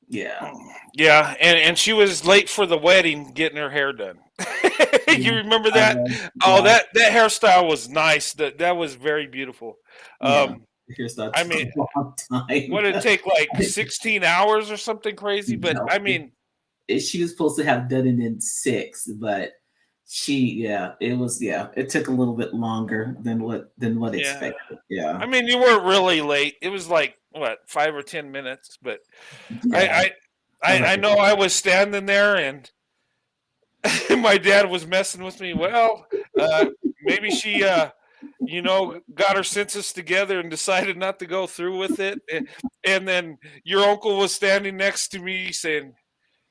yeah. Yeah, and she was late for the wedding getting her hair done. Yeah, You remember I that? know. Oh, Yeah, that hairstyle was nice. That was very beautiful. yeah. Um, Here's that I took mean, a long time. what did it take, like 16 hours or something crazy? But No, I mean, she was supposed to have done it in 6, but it took a little bit longer than what yeah. expected. Yeah, I mean, you weren't really late. It was like what, 5 or 10 minutes. But I yeah. I I I, like I it. know I was standing there and my dad was messing with me. Well, maybe she got her senses together and decided not to go through with it. And then your uncle was standing next to me saying,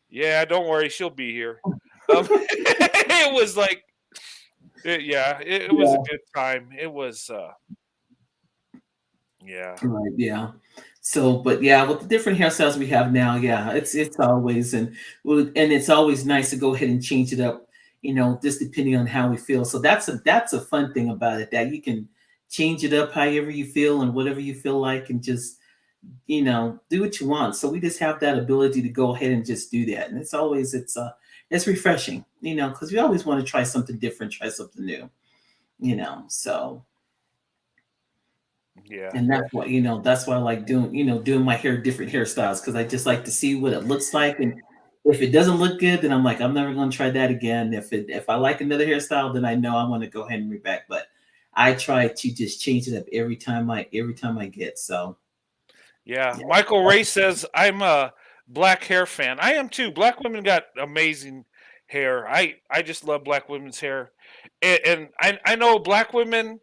"Yeah, don't worry, she'll be here." It was like, yeah, it was a Yeah, good time. It was, yeah, right. Yeah. So, but yeah, with the different hairstyles we have now, yeah, it's always and it's always nice to go ahead and change it up, just depending on how we feel. So that's a fun thing about it, that you can change it up however you feel and whatever you feel like, and just do what you want. So we just have that ability to go ahead and just do that, and it's refreshing, because we always want to try something different, try something new. So, Yeah. and that's why I like doing my hair, different hairstyles, because I just like to see what it looks like. And if it doesn't look good, then I'm like, I'm never going to try that again. If I like another hairstyle, then I know I want to go ahead and bring back. But I try to just change it up every time I get. So Yeah. yeah. Michael Ray says, I'm a black hair fan. I am too. Black women got amazing hair. I just love black women's hair. And I know black women,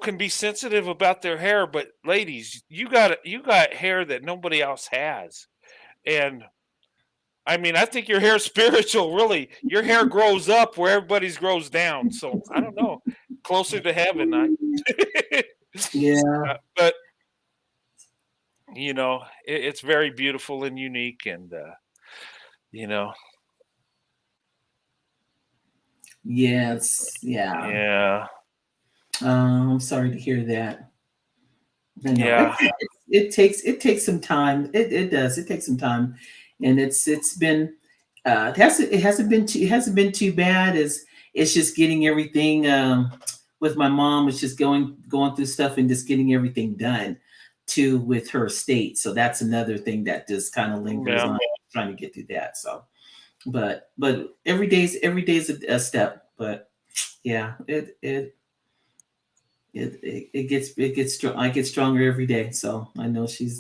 can be sensitive about their hair, but ladies, you got hair that nobody else has. And I mean, I think your hair spiritual, really. Your hair grows up where everybody's grows down. So I don't know. Closer to heaven, Yeah. but it's very beautiful and unique, and you know, Yes. Yeah. yeah, I'm sorry to hear that. I know yeah, it takes some time. It does. It takes some time, and it's been it hasn't been too bad. It's just getting everything with my mom. It's just going through stuff and just getting everything done too with her estate. So that's another thing that just kind of lingers yeah, on, trying to get through that. So, but every day's a step. But yeah, it gets strong. I get stronger every day, so yeah. I know she's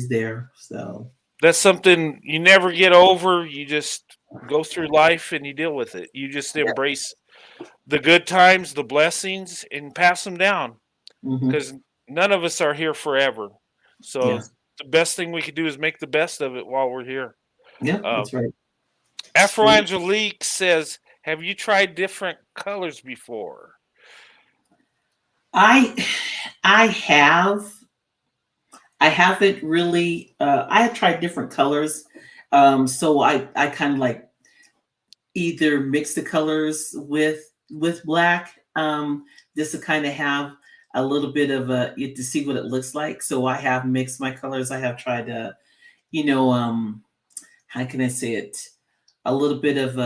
there. So That's something you never get over. You just go through life and you deal with it. You just yeah. embrace the good times, the blessings, and pass them down, Hmm. because none of us are here forever. So Yes. the best thing we can do is make the best of it while we're here. Yeah, Uh, that's right. Afro Yeah. Angelique says, "Have you tried different colors before?" I I have I haven't really I have tried different colors. So I kind of like either mix the colors with black, just to kind of have a little bit of to see what it looks like. So I have mixed my colors. I have tried to, you know, how can I say it? A little bit of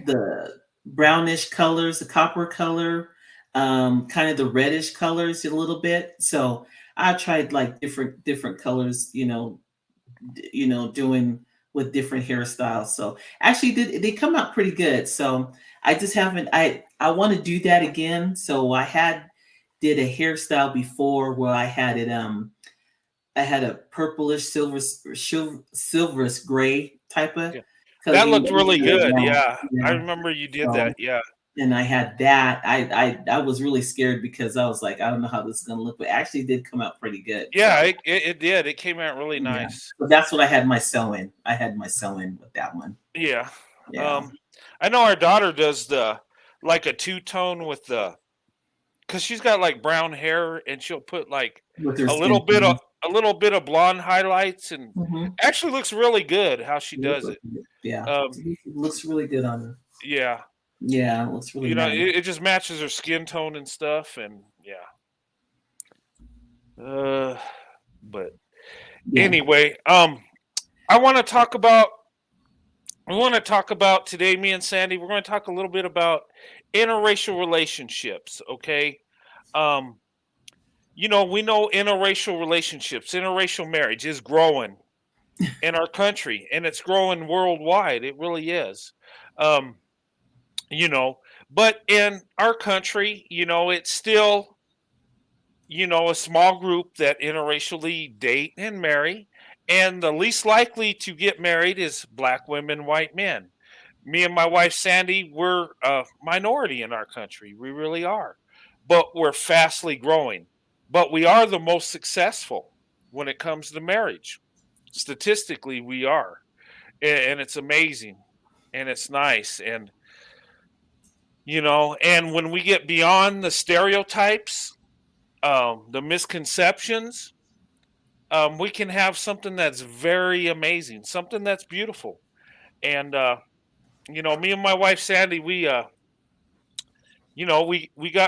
the brownish colors, the copper color, kind of the reddish colors a little bit. So I tried like different colors, doing with different hairstyles. So actually, they come out pretty good. So I just haven't. I want to do that again. So I did a hairstyle before where I had it. I had a purplish silverish gray type of Yeah, color. that looked really good. Yeah, I Yeah. remember you did So that. Yeah, and I had that. I was really scared because I was like, I don't know how this is gonna look, but it actually did come out pretty good. yeah, So it did. It came out really yeah. nice. So that's what I had my sew in. I had my sew in with that one. Yeah. Yeah. Um, I know our daughter does the like a two tone with because she's got like brown hair, and she'll put like With her a skin little bit of tone. a little bit of blonde highlights, and Mhm. actually looks really good how she It does it. Yeah. Um, It looks really good on her. yeah, Yeah, it looks really nice. it just matches her skin tone and stuff, and yeah. Uh, but Yeah. anyway, I want to talk about we want to talk about today, me and Sandy. We're going to talk a little bit about interracial relationships. Okay, um, we know interracial relationships, interracial marriage is growing in our country, and it's growing worldwide. It really is. Um, you know, but in our country, it's still, a small group that interracially date and marry, and the least likely to get married is black women, white men. Me and my wife Sandy, we're a minority in our country. We really are, but we're fastly growing. But we are the most successful when it comes to marriage. Statistically, we are, and it's amazing, and it's nice, and and when we get beyond the stereotypes, the misconceptions, we can have something that's very amazing, something that's beautiful. And me and my wife Sandy, we got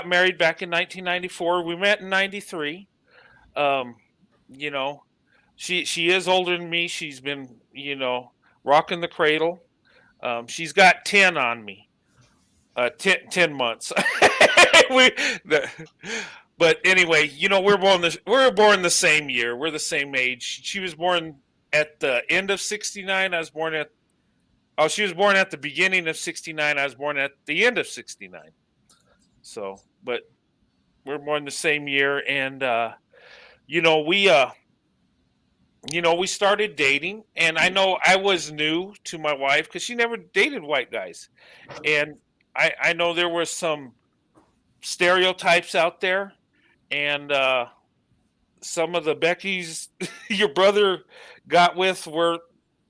married back in 1994. We met in 93. Um, you know, she is older than me. She's been, rocking the cradle. She's got 10 on me. 10 months. we, the, but anyway, we're born the same year. We're the same age. She was born at the end of '69. She was born at the beginning of '69. I was born at the end of '69. So, but we're born the same year, and you know, we we started dating, and I know I was new to my wife because she never dated white guys, and I know there were some stereotypes out there, and some of the Beckys your brother got with were,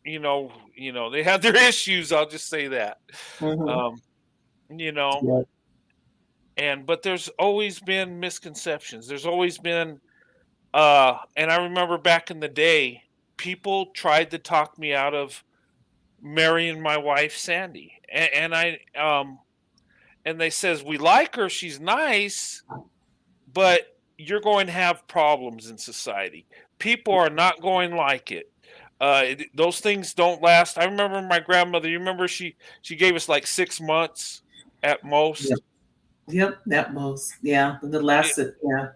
they had their issues. I'll just say that, Mm-hmm. you know, Yeah. but there's always been misconceptions. There's always been, and I remember back in the day, people tried to talk me out of marrying my wife, Sandy, and they says we like her, she's nice, but you're going to have problems in society. People are not going to like it. Those things don't last. I remember my grandmother. You remember she gave us like 6 months at most. Yep, that most. Yeah, the last. Yeah.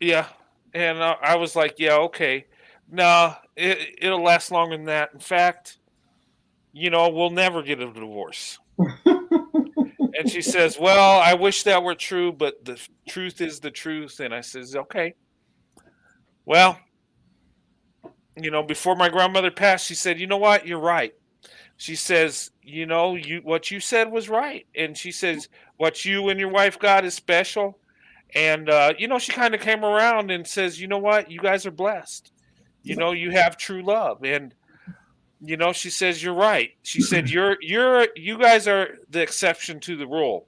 Yeah, and I was like, yeah, okay. No, it'll last longer than that. In fact, we'll never get a divorce. And she says, well, I wish that were true, but the truth is the truth. And I says, okay. Well, before my grandmother passed, she said, you know what? You're right. She says, what you said was right. And she says, what you and your wife got is special. And, she kind of came around and says, you know what? You guys are blessed. You have true love. And, she says, you're right. She said, you guys are the exception to the rule.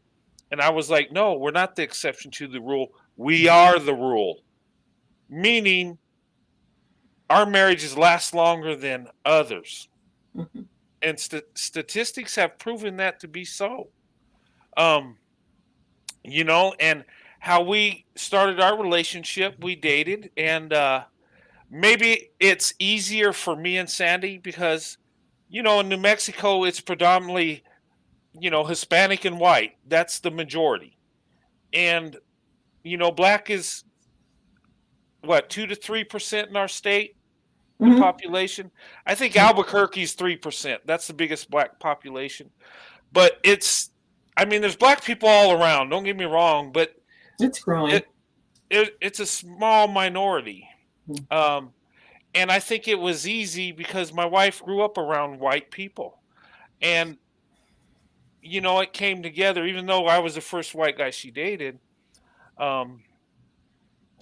And I was like, no, we're not the exception to the rule. We are the rule. Meaning our marriages last longer than others. Mm-hmm. And statistics have proven that to be so. And how we started our relationship, we dated, and maybe it's easier for me and Sandy because, in New Mexico, it's predominantly, Hispanic and white. That's the majority. And, black is what, 2 to 3% in our state, the Mm-hmm. population. I think Albuquerque's 3%. That's the biggest black population. But there's black people all around. Don't get me wrong, but It's growing. it's a small minority. Mm-hmm. And I think it was easy because my wife grew up around white people. And, it came together, even though I was the first white guy she dated. And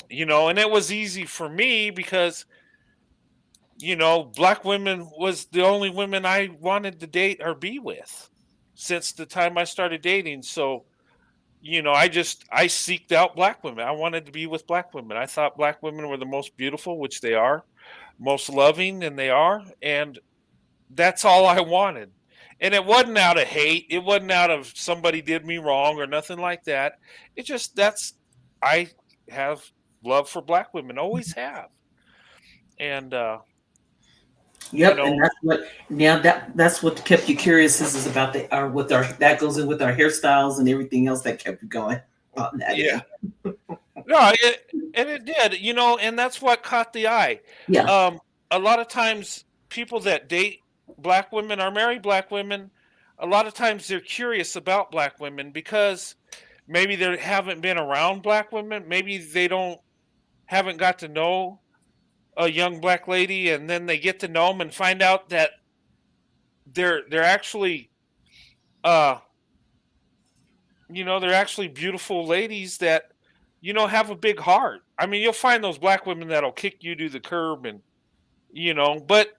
it was easy for me because, black women was the only women I wanted to date or be with since the time I started dating. So, I seeked out black women. I wanted to be with black women. I thought black women were the most beautiful, which they are, most loving, and they are. And that's all I wanted. And it wasn't out of hate. It wasn't out of somebody did me wrong or nothing like that. It just, I have love for black women, always have. And, Yep, and that's what kept you curious. This is about that goes in with our hairstyles and everything else that kept you going. Yeah. No, it did, and that's what caught the eye. Yeah. A lot of times people that date black women or marry black women, a lot of times they're curious about black women because maybe they haven't been around black women. Maybe they haven't got to know a young black lady, and then they get to know them and find out that they're actually, they're actually beautiful ladies that, have a big heart. I mean, you'll find those black women that'll kick you to the curb and, but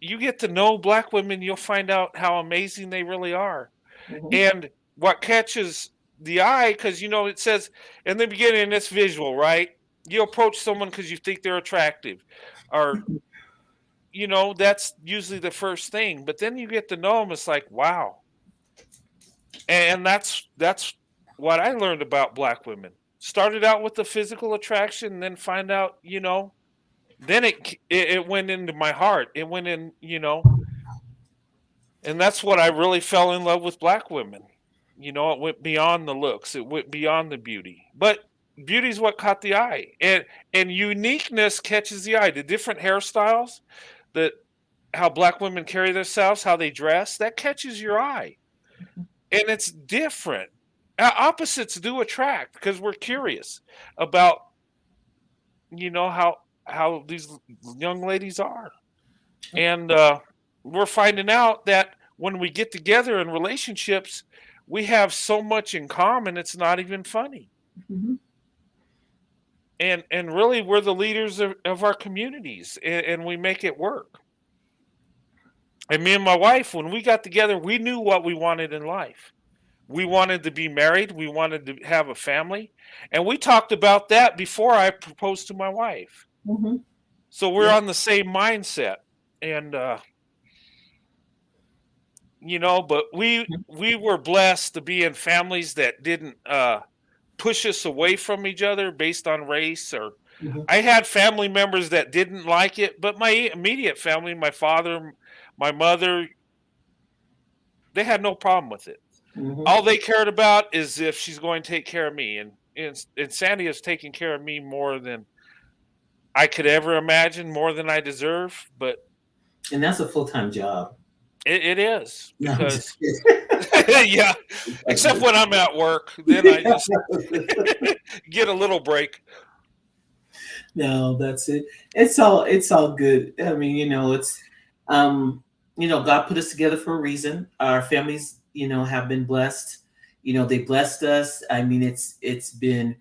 you get to know black women, you'll find out how amazing they really are. Mm-hmm. And what catches the eye, because, it says in the beginning, it's visual, right? You approach someone because you think they're attractive, or, that's usually the first thing. But then you get to know them. It's like, wow. And that's what I learned about black women. Started out with the physical attraction, and then find out, then it went into my heart. It went in, and that's what I really fell in love with black women. You know, it went beyond the looks. It went beyond the beauty. But beauty is what caught the eye, and uniqueness catches the eye. The different hairstyles, that how black women carry themselves, how they dress, that catches your eye, and it's different. Opposites do attract because we're curious about, how these young ladies are, and we're finding out that when we get together in relationships, we have so much in common. It's not even funny. Mhm. And really, we're the leaders of our communities, and we make it work. And me and my wife, when we got together, we knew what we wanted in life. We wanted to be married, we wanted to have a family, and we talked about that before I proposed to my wife. Mhm. So we're Yeah. on the same mindset. And but we were blessed to be in families that didn't push us away from each other based on race. Or Mhm. I had family members that didn't like it, but my immediate family, my father, my mother, they had no problem with it. Mhm. All they cared about is if she's going to take care of me, and Sandy is taking care of me more than I could ever imagine, more than I deserve. But And that's a full-time job. it is, No, I'm because just kidding. yeah, except when I'm at work, then I just get a little break. No, that's it. It's all good. I mean, it's God put us together for a reason. Our families, have been blessed. They blessed us. I mean, it's been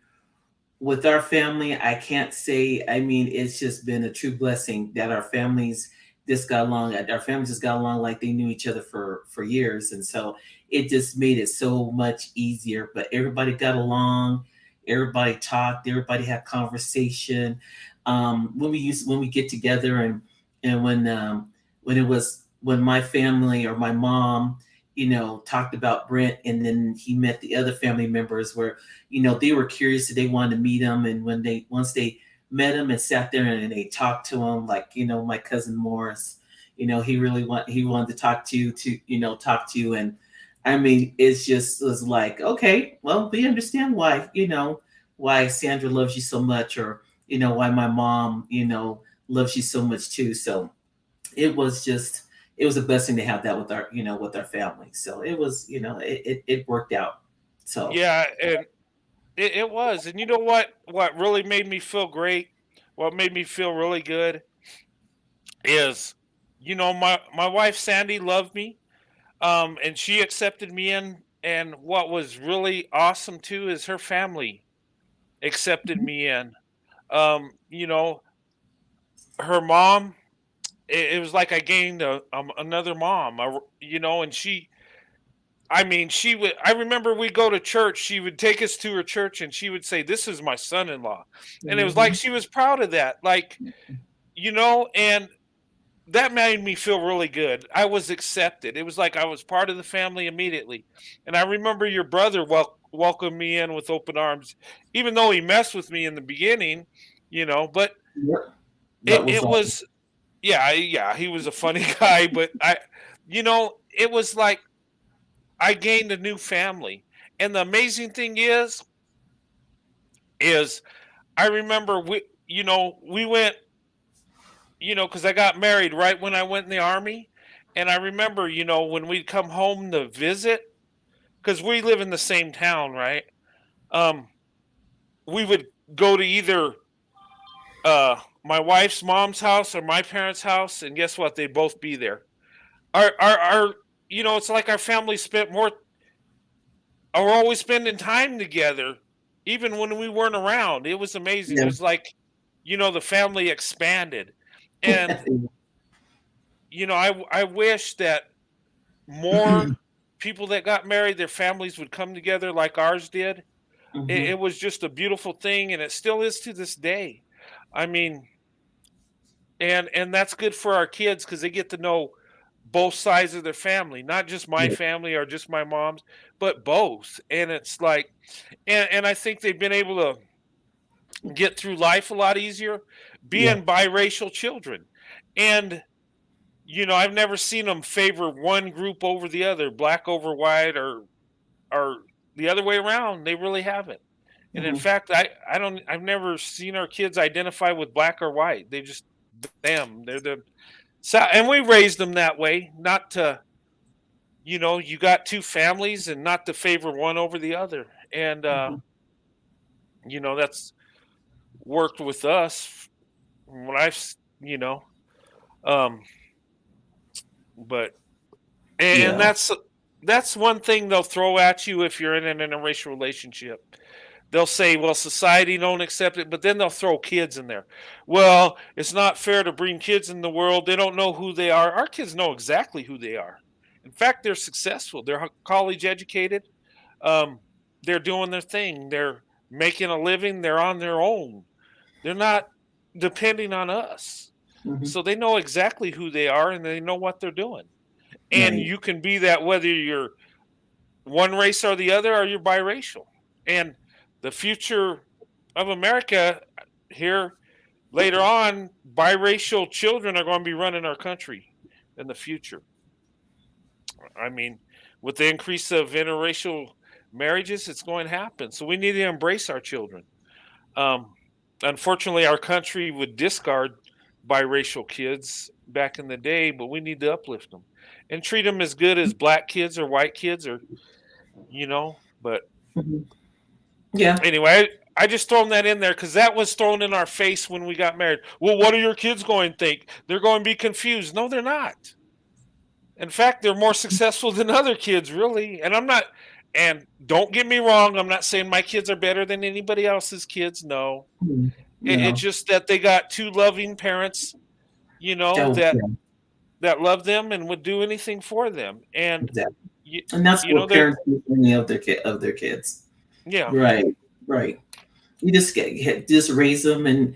with our family. I can't say, I mean, it's just been a true blessing that our families just got along. Our families just got along like they knew each other for years. And so it just made it so much easier. But everybody got along, everybody talked, everybody had conversation. When we get together, and when it was when my family or my mom, talked about Brent, and then he met the other family members, where they were curious, that they wanted to meet him. And once they met him and sat there and they talked to him, like, my cousin Morris, he wanted to talk to you, talk to you. And I mean, it's just was like, okay, well, we understand why, why Sandra loves you so much, or why my mom, loves you so much too. So it was a blessing to have that with our family. So it was, it worked out. So Yeah, and it was. And you know what really made me feel great, what made me feel really good is, my wife Sandy loved me, and she accepted me in. And what was really awesome too is her family accepted me in. Um, you know, her mom, it was like I gained another mom. And I mean, she would. I remember we go to church. She would take us to her church, and she would say, "This is my son-in-law," and it was like mhm. she was proud of that. Like, and that made me feel really good. I was accepted. It was like I was part of the family immediately. And I remember your brother welcomed me in with open arms, even though he messed with me in the beginning. But Yep. That it was was, yeah, yeah, he was a funny guy. But it was like I gained a new family. And the amazing thing is I remember we went, because I got married right when I went in the army. And I remember, when we'd come home to visit, because we live in the same town, right? Um, we would go to either my wife's mom's house or my parents' house, and guess what? They'd both be there. It's like our family spent more, are always spending time together, even when we weren't around. It was amazing. It yeah. was like, the family expanded. And, I wish that more people that got married, their families would come together like ours did. It Mhm. was just a beautiful thing, and it still is to this day. I mean, and that's good for our kids because they get to know both sides of their family, not just my Yeah. family or just my mom's, but both. And it's like, and I think they've been able to get through life a lot easier Yeah. being biracial children. And I've never seen them favor one group over the other, black over white, or are the other way around. They really haven't. And in Mhm. fact, I've never seen our kids identify with black or white. They just them. They're the so, and we raised them that way, not to, you got two families and not to favor one over the other. And Mhm. that's worked with us when um but and Yeah. that's one thing they'll throw at you if you're in an interracial relationship. They'll say, well, society don't accept it, but then they'll throw kids in there. Well, it's not fair to bring kids in the world. They don't know who they are. Our kids know exactly who they are. In fact, they're successful. They're college educated. Um, they're doing their thing. They're making a living. They're on their own. They're not depending on us. Mhm. So they know exactly who they are and they know what they're doing. And Right. you can be that whether you're one race or the other, or you're biracial. And the future of America here later on, biracial children are going to be running our country in the future. I mean, with the increase of interracial marriages, it's going to happen. So we need to embrace our children. Um, Unfortunately, our country would discard biracial kids back in the day, but we need to uplift them and treat them as good as black kids or white kids but Mhm. Yeah. anyway, I just thrown that in there because that was thrown in our face when we got married. Well, what are your kids going to think? They're going to be confused. No, they're not. In fact, they're more successful than other kids, really. And don't get me wrong, I'm not saying my kids are better than anybody else's kids. No. Mhm. It's No. just that they got two loving parents, Oh, that yeah. love them and would do anything for them. And Exactly. you, And that's what they're parents do for any of their kids. yeah. Right. Right. You just raise them and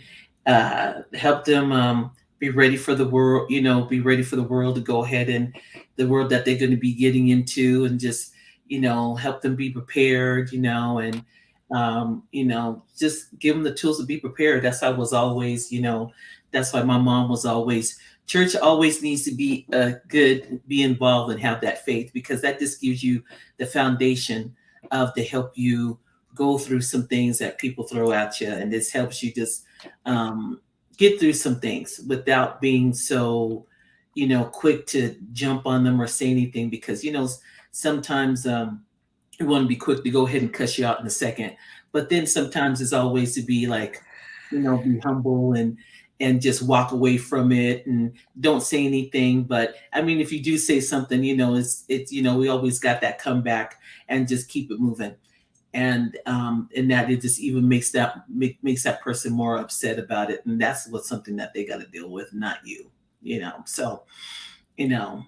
help them be ready for the world. Be ready for the world to go ahead and the world that they're going to be getting into, and just help them be prepared. And just give them the tools to be prepared. That's how I was always. That's why my mom was always. Church always needs to be be involved and have that faith, because that just gives you the foundation to help you go through some things that people throw at you, and this helps you just get through some things without being so quick to jump on them or say anything, because sometimes we want to be quick to go ahead and cuss you out in a second, but then sometimes it's always to be like be humble and just walk away from it and don't say anything. But I mean, if you do say something, it's we always got that comeback and just keep it moving. And that it just even makes that person more upset about it, and that's something that they got to deal with, not you. So you know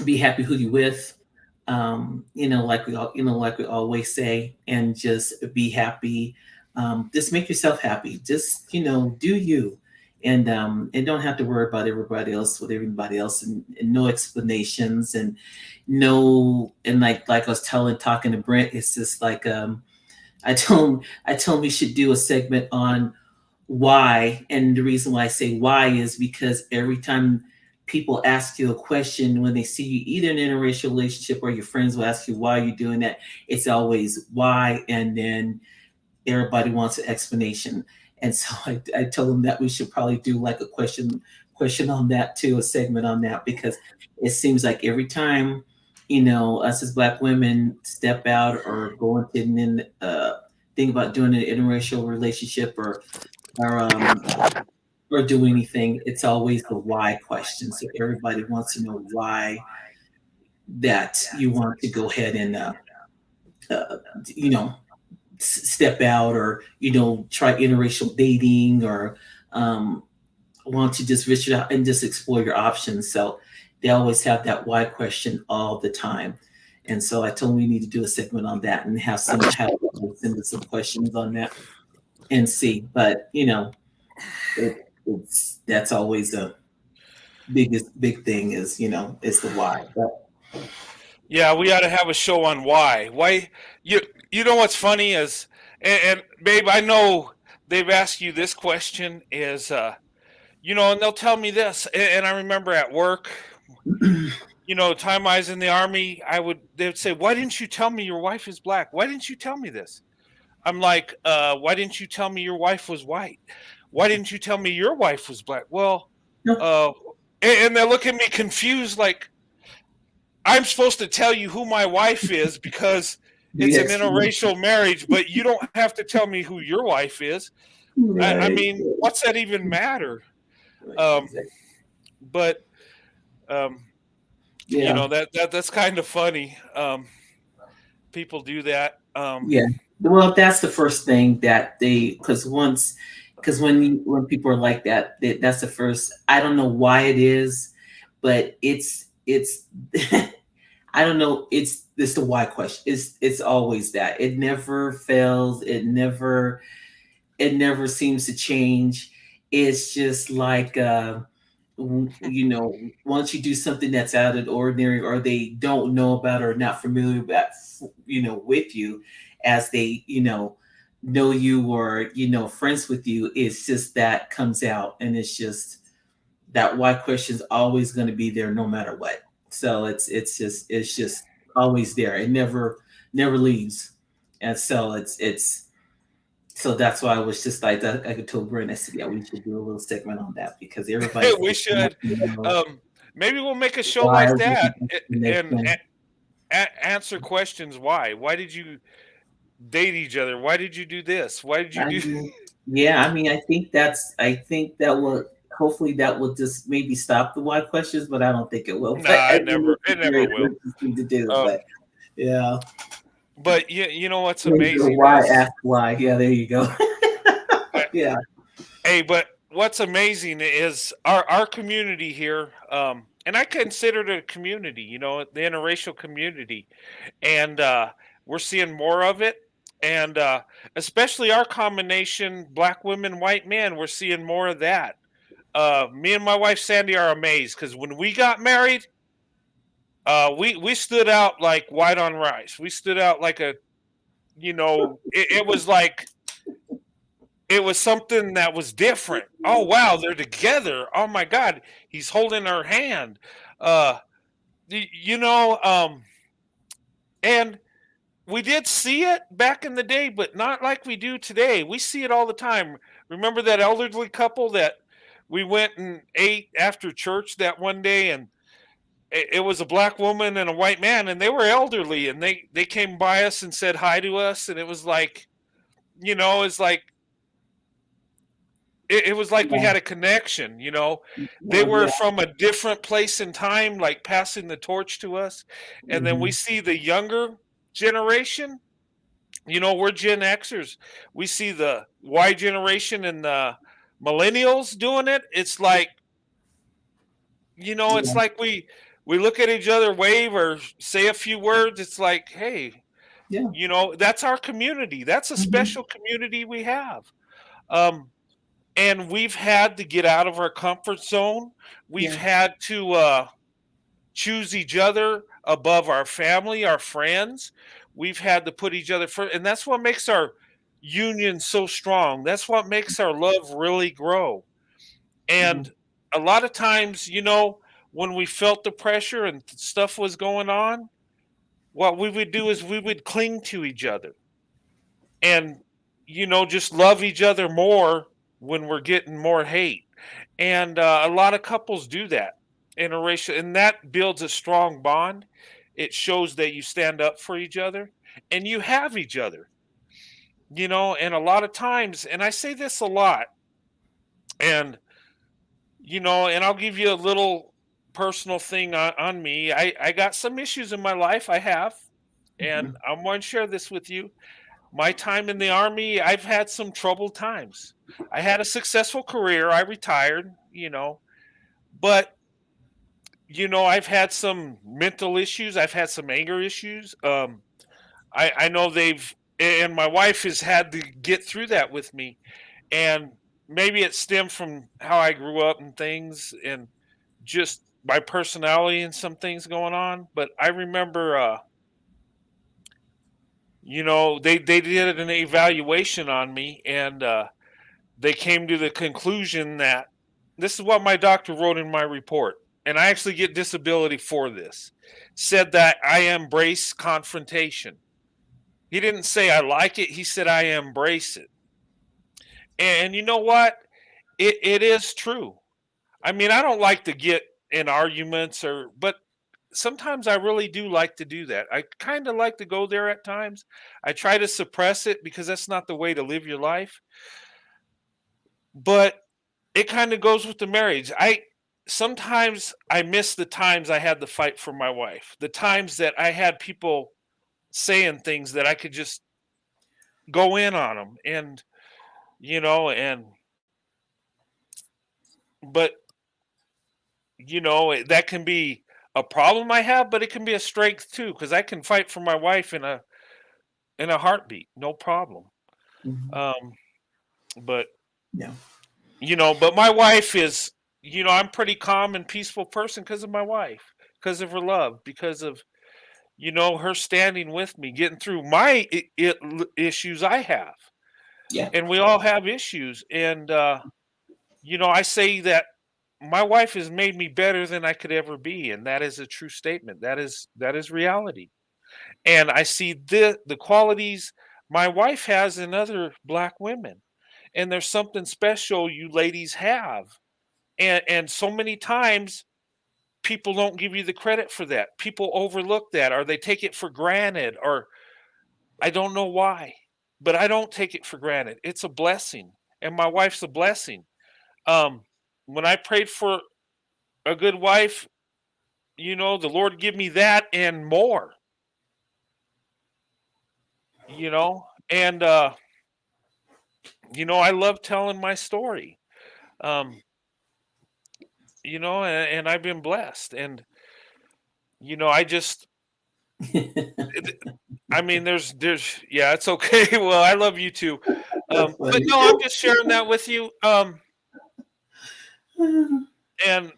be happy who you with, like we always say, and just be happy. Just make yourself happy. Just do you, and don't have to worry about everybody else, and no explanations, and no, and like I was talking to Brent, it's just like I told him we should do a segment on why, and the reason why I say why is because every time people ask you a question when they see you either in an interracial relationship or your friends will ask you why you're doing that, it's always why, and then everybody wants an explanation. And so I told them that we should probably do like a question on that too, a segment on that, because it seems like every time us as Black women step out or go into and think about doing an interracial relationship or or do anything, it's always the why question. So everybody wants to know why that you want to go ahead and uh, you know step out, or try interracial dating, or want to just reach out and just explore your options. So they always have that why question all the time. And so I told them we need to do a segment on that and have send us some questions on that and see. But that's always the big thing is is the why. But, Yeah, we ought to have a show on why. Why you know what's funny is, and babe, I know they've asked you this question is and they'll tell me this, and I remember at work time I was in the Army, they would say, "Why didn't you tell me your wife is black? Why didn't you tell me this?" I'm like, "Why didn't you tell me your wife was white? Why didn't you tell me your wife was black?" Well, No. uh, and they look at me confused, like I'm supposed to tell you who my wife is because it's an Yes. interracial marriage, but you don't have to tell me who your wife is. I Right. mean, what's that even matter? Right. Um, Exactly. but um, Yeah. that's kind of funny. People do that. Yeah. Well, that's the first thing that because when people are like that, that's the first. I don't know why it is, but it's I don't know. It's the why question. It's always that. It never fails. It never seems to change. It's just like once you do something that's out of the ordinary, or they don't know about or not familiar about, with you, as they know you, or friends with you, it's just that comes out, and it's just that why question is always going to be there no matter what. So it's just always there. It never leaves. And so so that's why I was just like that. I could tell Brent, I said, yeah, we should do a little segment on that, because everybody's We like, "Yeah, should. Maybe we'll make a show why like are we that and connection?" answer questions. Why did you date each other? Why did you do this? Why did you I do? mean, yeah, I mean, I think that will hopefully that will just maybe stop the why questions, but I don't think it will. But Nah, I it mean, never. It it's never very will. interesting to do. Um, But yeah, but you know what's the amazing why is, ask why. Yeah, there you go. uh, Yeah. hey, but what's amazing is our community here. And I consider it a community. The interracial community, and we're seeing more of it. And especially our combination, black women, white men, we're seeing more of that. Me and my wife Sandy are amazed because when we got married, we stood out like white on rice. We stood out like it was like it was something that was different. Oh wow, they're together. Oh my God, he's holding her hand. Uh, y- you know, and we did see it back in the day, but not like we do today. We see it all the time. Remember that elderly couple that we went and ate after church that one day, and it was a black woman and a white man, and they were elderly, and they came by us and said hi to us, and it was like, it's like it was like we Yeah. had a connection. They Oh, were yeah. from a different place in time, like passing the torch to us, and then we Mhm. see the younger generation. We're Gen Xers. We see the Y generation and the millennials doing it. It's like, it's Yeah. like we look at each other, wave or say a few words. It's like, hey, Yeah. that's our community. That's a Mhm. special community we have. Um, and we've had to get out of our comfort zone. We've Yeah. had to choose each other above our family, our friends. We've had to put each other first, and that's what makes our union so strong. That's what makes our love really grow. Mhm. And a lot of times, when we felt the pressure and stuff was going on, what we would do is we would cling to each other and, just love each other more when we're getting more hate. And a lot of couples do that interracial, and that builds a strong bond. It shows that you stand up for each other and you have each other, and a lot of times, and I say this a lot, and and I'll give you a little personal thing on me. I got some issues in my life. I have, and Mhm. I'm going to share this with you. My time in the army, I've had some troubled times. I had a successful career. I retired, but I've had some mental issues. I've had some anger issues. I know and my wife has had to get through that with me, and maybe it stemmed from how I grew up and things, and just my personality and some things going on. But I remember, they did an evaluation on me, and they came to the conclusion that this is what my doctor wrote in my report. and I actually get disability for this, said that I embrace confrontation. He didn't say I like it. He said I embrace it. And you know what? It is true. I mean, I don't like to get in arguments but sometimes I really do like to do that. I kind of like to go there at times. I try to suppress it because that's not the way to live your life. But it kind of goes with the marriage. Sometimes I miss the times I had to fight for my wife. The times that I had people saying things that I could just go in on them and but that can be a problem I have, but it can be a strength too because I can fight for my wife in a heartbeat, no problem. Mhm. But Yeah. but my wife is, I'm pretty calm and peaceful person because of my wife, because of her love, because of her standing with me, getting through my issues I have, Yeah. and we all have issues, and I say that my wife has made me better than I could ever be, and that is a true statement. That is reality. And I see the qualities my wife has in other black women. And there's something special you ladies have. And so many times people don't give you the credit for that. People overlook that or they take it for granted or I don't know why. But I don't take it for granted. It's a blessing. And my wife's a blessing. Um when I prayed for a good wife, the Lord give me that and more, and I love telling my story. Um, and I've been blessed. And I just it- I mean there's yeah, it's okay. Well, I love you too. That's But funny. no, I'm just sharing that with you. And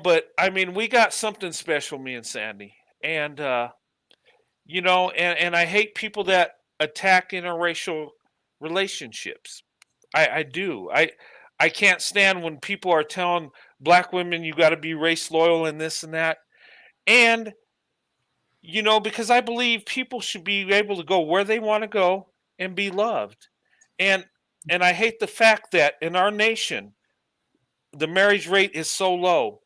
but I mean we got something special, me and Sandy. And and I hate people that attack interracial relationships. I do. I can't stand when people are telling black women you got to be race loyal and this and that. And because I believe people should be able to go where they want to go and be loved. And I hate the fact that in our nation the marriage rate is so low.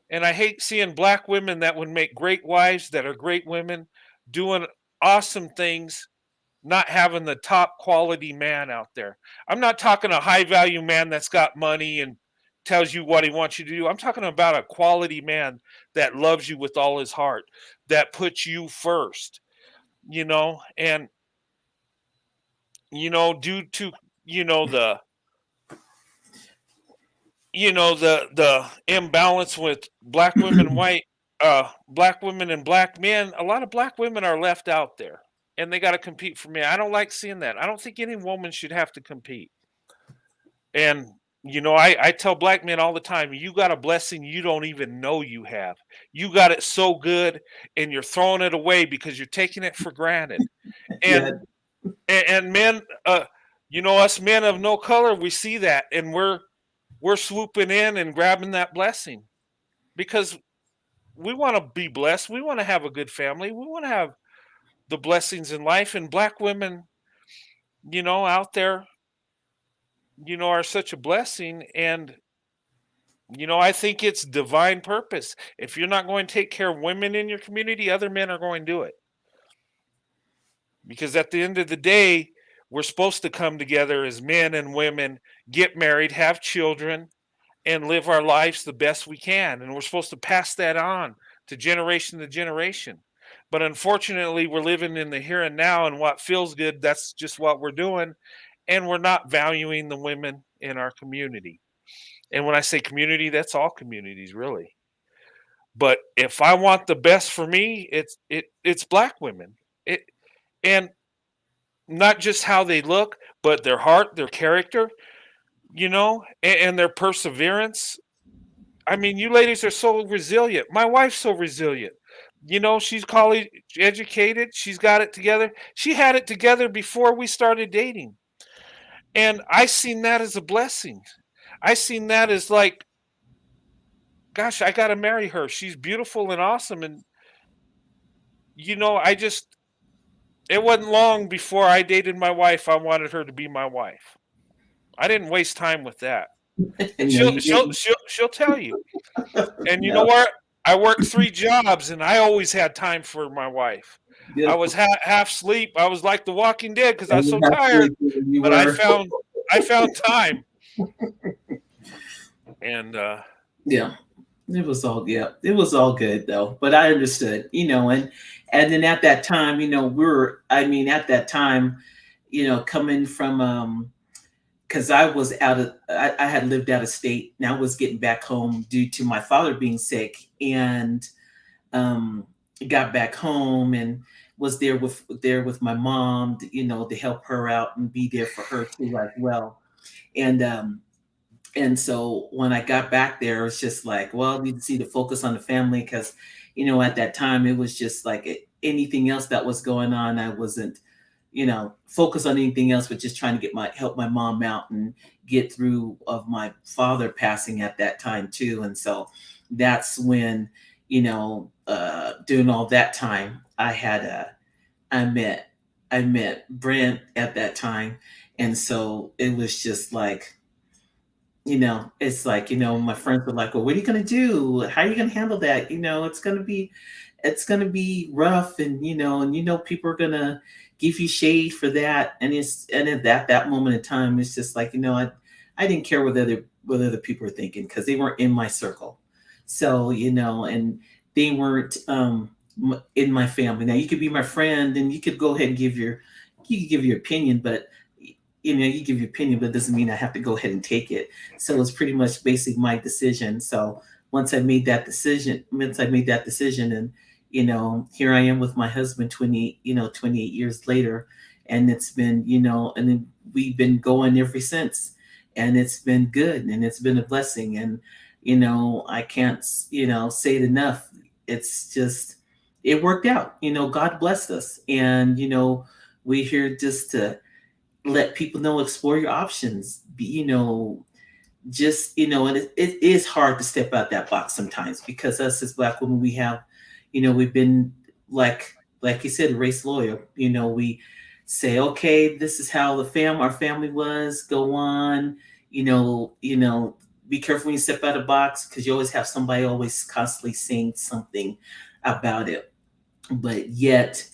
And I hate seeing black women that would make great wives, that are great women, doing awesome things, not having the top quality man out there. I'm not talking a high value man that's got money and tells you what he wants you to do. I'm talking about a quality man that loves you with all his heart, that puts you first, and due to the the imbalance with black women and black men, a lot of black women are left out there and they got to compete for me. I don't like seeing that. I don't think any woman should have to compete. And I tell black men all the time, you got a blessing you don't even know you have. You got it so good and you're throwing it away because you're taking it for granted. And Yeah. and men, us men of no color, we see that and we're swooping in and grabbing that blessing because we want to be blessed. We want to have a good family. We want to have the blessings in life. And black women, out there, are such a blessing. And, I think it's divine purpose. If you're not going to take care of women in your community, other men are going to do it. Because at the end of the day, we're supposed to come together as men and women, get married, have children, and live our lives the best we can. And we're supposed to pass that on to generation. But unfortunately, we're living in the here and now, and what feels good, that's just what we're doing. And we're not valuing the women in our community. And when I say community, that's all communities, really. But if I want the best for me, it's black women. It and not just how they look, but their heart, their character, and their perseverance. I mean, you ladies are so resilient. My wife's so resilient. She's college educated. She's got it together. She had it together before we started dating. And I seen that as a blessing. I seen that as like gosh, I got to marry her. She's beautiful and awesome. And, I just, it wasn't long before I dated my wife. I wanted her to be my wife. I didn't waste time with that. And No, she'll, you she'll, didn't. she'll, she'll tell you. And you know No, what? I worked 3 jobs and I always had time for my wife. I was beautiful. half sleep. I was like the Walking Dead because I was And so you have tired, to, you but I were, found, I found time. And, yeah. It was all yeah, it was all good though. But I understood, and then at that time, at that time, coming from because I was I had lived out of state and I was getting back home due to my father being sick and um got back home and was there with my mom, to help her out and be there for her too as well. And so when I got back there, it's just like, well, you see the focus on the family because, at that time it was just like anything else that was going on. I wasn't, focused on anything else, but just trying to help my mom out and get through of my father passing at that time too. And so that's when, during all that time, I met Brent at that time, and so it was just like it's like, my friends were like, well, what are you going to do? How are you going to handle that? It's going to be rough. And, people are going to give you shade for that. And at that moment in time, it's just like, I didn't care what other people were thinking because they weren't in my circle. So, and they weren't, in my family. Now you could be my friend and you could go ahead and you could give your opinion, but you give your opinion, but it doesn't mean I have to go ahead and take it. So it's pretty much basically my decision. So once I made that decision, and here I am with my husband 28 years later, and it's been, and then we've been going ever since, and it's been good and it's been a blessing. And I can't, say it enough. It's just it worked out. God blessed us, and we're here just to let people know, explore your options. And it is hard to step out that box sometimes because us as Black women, we have, we've been like you said, race loyal. We say, okay, this is how our family was. Go on. Be careful when you step out of the box because you always have somebody always constantly saying something about it. But yet,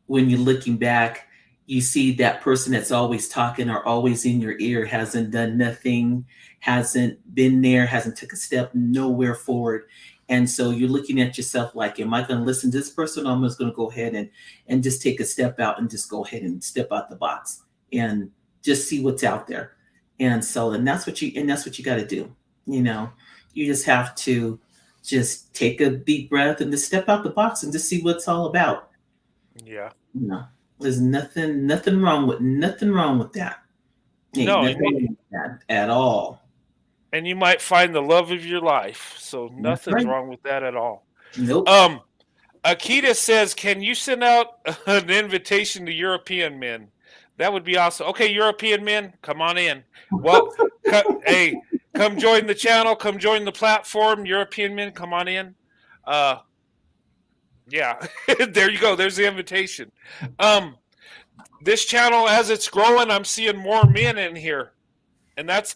when you're looking back, you see that person that's always talking or always in your ear hasn't done nothing, hasn't been there, hasn't took a step nowhere forward. And so you're looking at yourself like, am I going to listen to this person, or am I just going to go ahead and just take a step out and just go ahead and step out the box and just see what's out there. And so, and that's what you got to do. You just have to just take a deep breath and just step out the box and just see what it's all about. yeah. No, there's nothing wrong with that. Ain't No, nothing wrong with that at all. and you might find the love of your life. So That's nothing's right. wrong with that at all. Nope. Akita says, can you send out an invitation to European men? That would be awesome. Okay, European men, come on in. Well, hey, come join the channel. Come join the platform. European men, come on in. Yeah, there you go. There's the invitation. This channel, as it's growing, I'm seeing more men in here, and that's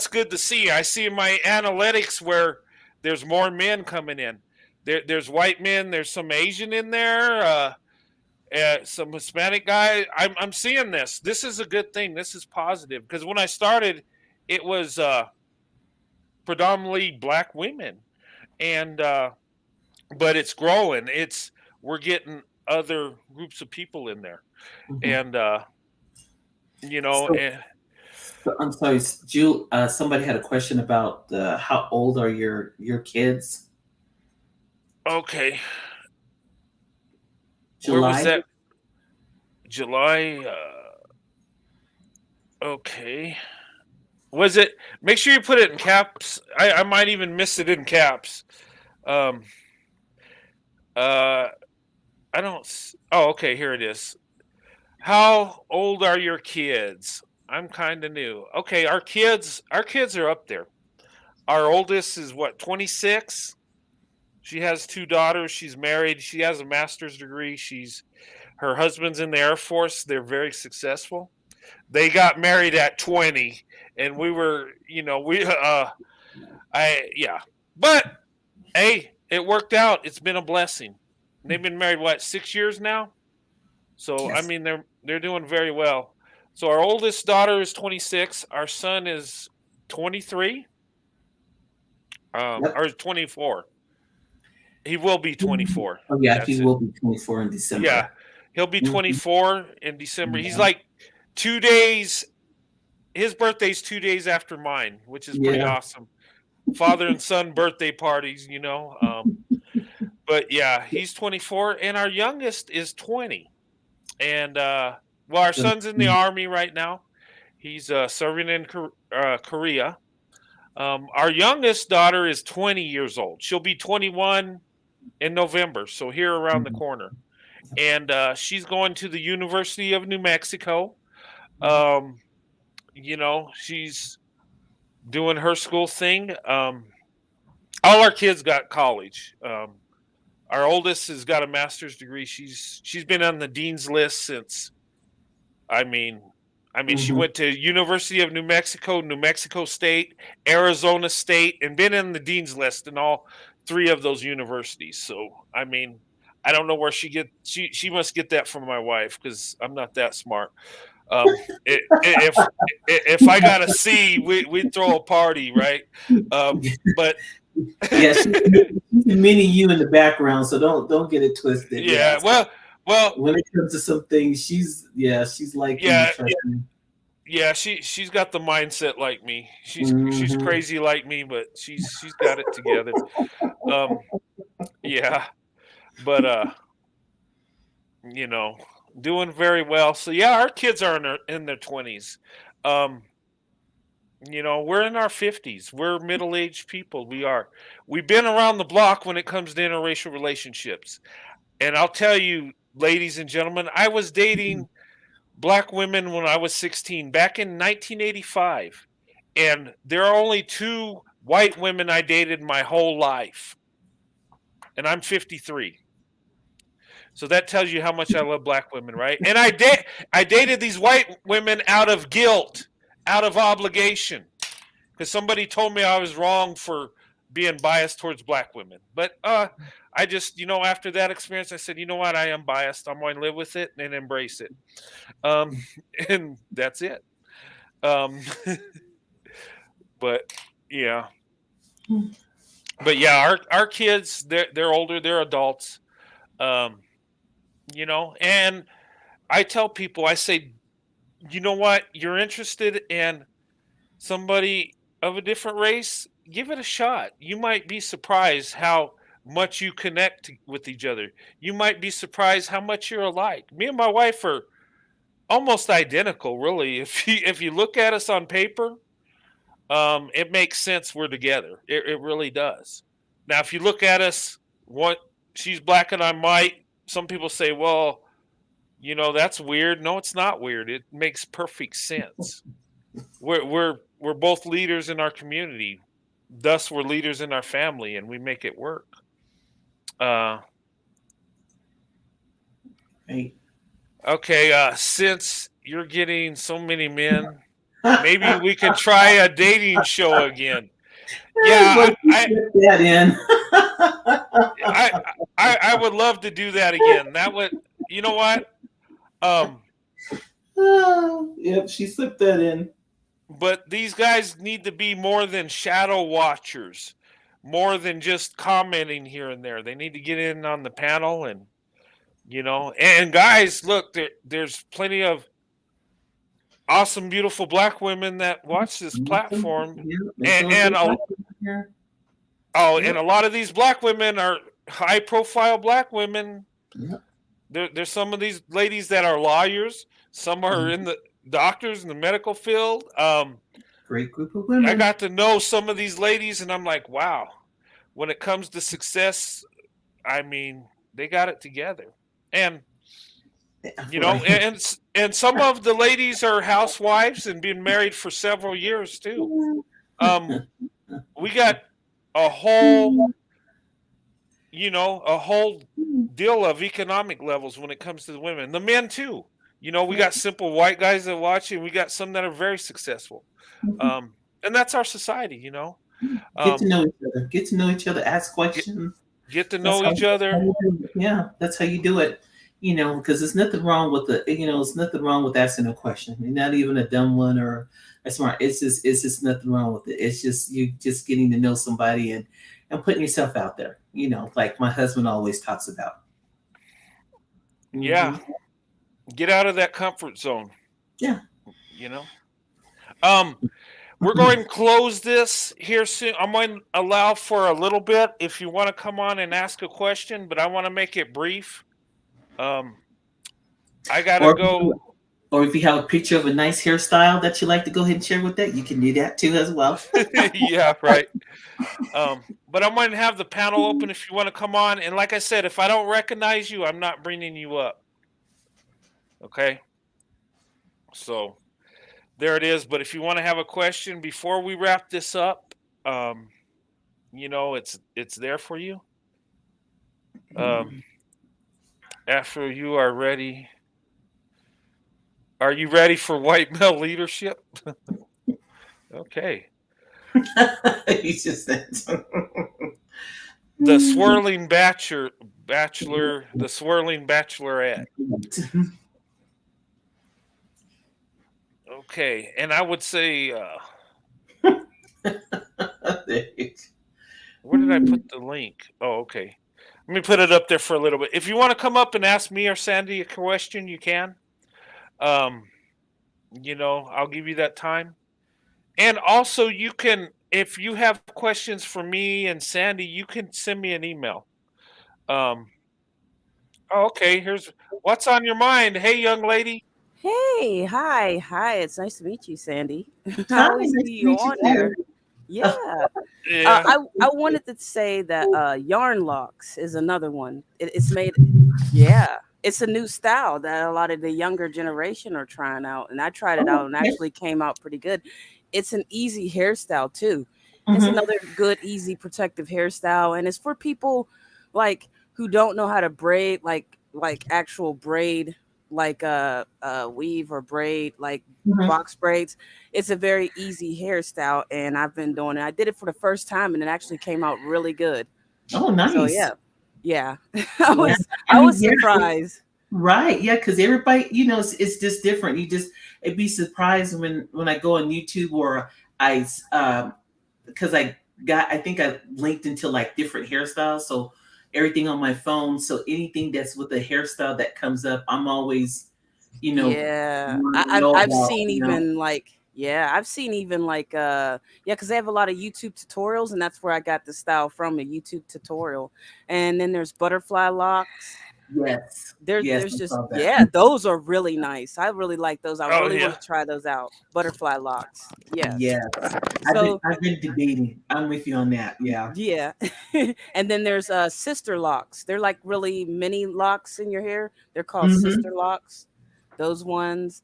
good to see. I see in my analytics where there's more men coming in. There's white men. There's some Asian in there. Some Hispanic guy. I'm seeing this. This is a good thing. This is positive because when I started, it was predominantly Black women, and but it's growing. We're getting other groups of people in there, Mhm. and So, and I'm sorry, somebody had a question about how old are your kids? okay, where was July? that? July. Okay, was it? Make sure you put it in caps. I might even miss it in caps. Um. Uh. I don't. Oh, okay. Here it is. How old are your kids? I'm kind of new. Okay, our kids are up there. Our oldest is what, 26? She has 2 daughters. She's married. She has a master's degree. Her husband's in the Air Force. They're very successful. They got married at 20, and we were, yeah. But hey, it worked out. It's been a blessing. They've been married what, 6 years now? So I Yes. mean, they're doing very well. So our oldest daughter is 26. Our son is 23, Yep. or 24. He will be 24. Oh yeah, That's he it. will be 24 in December. Yeah, he'll be Mhm. 24 in December. He's Yeah. like 2 days. His birthday's 2 days after mine, which is pretty Yeah. awesome. Father and son birthday parties, you know. But yeah, he's 24, and our youngest is 20. And well, our son's in the army right now. He's serving in Korea. Our youngest daughter is 20 years old. She'll be 21 in November, so here around the corner. And she's going to the University of New Mexico. She's doing her school thing. All our kids got college. Our oldest has got a master's degree. She's been on the dean's list since. I mean, she went to University of New Mexico, New Mexico State, Arizona State, and been in the dean's list in all 3 of those universities. So I mean, I don't know where she must get that from my wife, because I'm not that smart. If I got a C, we'd throw a party, right? But Yeah, she's meaning you in the background, so don't get it twisted. yeah, well, when it comes to some things, she's like yeah, you, yeah, she's got the mindset like me. She's crazy like me, but she's got it together. Yeah, but doing very well. So yeah, our kids are in their 20s. We're in our 50s. We're middle-aged people. We've been around the block when it comes to interracial relationships. And I'll tell you, ladies and gentlemen, I was dating black women when I was 16, back in 1985. And there are only 2 white women I dated my whole life. And I'm 53. So that tells you how much I love black women, right? And I dated these white women out of guilt, out of obligation, because somebody told me I was wrong for being biased towards black women. But I just, after that experience, I said, you know what? I am biased. I'm going to live with it and embrace it. And that's it. But yeah. But yeah, our kids, they're older, they're adults. And I tell people, I say, you know what? You're interested in somebody of a different race, give it a shot. You might be surprised how much you connect with each other. You might be surprised how much you're alike. Me and my wife are almost identical, really. If you look at us on paper, it makes sense we're together. It really does. Now, if you look at us, she's black and I'm white, some people say, well, that's weird. No, it's not weird. It makes perfect sense. We're both leaders in our community. Thus, we're leaders in our family, and we make it work. Hey. Okay, since you're getting so many men, maybe we could try a dating show again. Yeah, that in. I would love to do that again. That would, you know what? Yep, she slipped that in. But these guys need to be more than shadow watchers, more than just commenting here and there. They need to get in on the panel, and and guys, look, there's plenty of awesome, beautiful black women that watch this platform, and a lot of these black women are high-profile black women. Yep. There's some of these ladies that are lawyers. Some are in the doctors in the medical field. Great group of women. I got to know some of these ladies, and I'm like, wow. When it comes to success, I mean, they got it together. And and some of the ladies are housewives and been married for several years too. we got a whole, a whole deal of economic levels when it comes to the women. The men too. We got simple white guys that watch it. We got some that are very successful. And that's our society. Get to know each other. Get to know each other. Ask questions. Get to know each other. Yeah, that's how you do it. Because there's nothing wrong with there's nothing wrong with asking a question. Not even a dumb one or a smart. It's just nothing wrong with it. It's just you just getting to know somebody and putting yourself out there. Like my husband always talks about. Yeah. Get out of that comfort zone. Yeah. We're going to close this here soon. I'm going to allow for a little bit if you want to come on and ask a question, but I want to make it brief. I gotta go. Or if you have a picture of a nice hairstyle that you like to go ahead and share with that, you can do that too as well. Yeah, right. But I'm going to have the panel open if you want to come on. And like I said, if I don't recognize you, I'm not bringing you up. Okay. So there it is. But if you want to have a question before we wrap this up, it's there for you. After you are ready. Are you ready for white male leadership? Okay. He just said the swirling bachelor, the swirling bachelorette. Okay, and I would say, where did I put the link? Oh, okay. Let me put it up there for a little bit. If you want to come up and ask me or Sandy a question, you can. I'll give you that time. And also you can, if you have questions for me and Sandy, you can send me an email. Okay, here's what's on your mind. Hey, young lady. Hey, hi. It's nice to meet you, Sandy. I always see you on there. Yeah. I wanted to say that yarn locks is another one. It's made, it's a new style that a lot of the younger generation are trying out. And I tried it out and actually came out pretty good. It's an easy hairstyle too. It's another good, easy, protective hairstyle. And it's for people like who don't know how to braid, like actual braid, like weave or braid, like box braids. It's a very easy hairstyle, and I've been doing it. I did it for the first time, and it actually came out really good. Oh, nice. So yeah. I was surprised. Right, yeah, because everybody, it's just different. It'd be surprised when I go on YouTube or because I think I linked into like different hairstyles, so everything on my phone. So anything that's with a hairstyle that comes up, I'm always, I've seen even like because they have a lot of YouTube tutorials, and that's where I got the style from, a YouTube tutorial. And then there's butterfly locks. Yes. There's just those are really nice. I really like those. I really want to try those out. Butterfly locks. Yeah. So I've been debating. I'm with you on that. Yeah. Yeah. And then there's sister locks. They're like really mini locks in your hair. They're called sister locks. Those ones.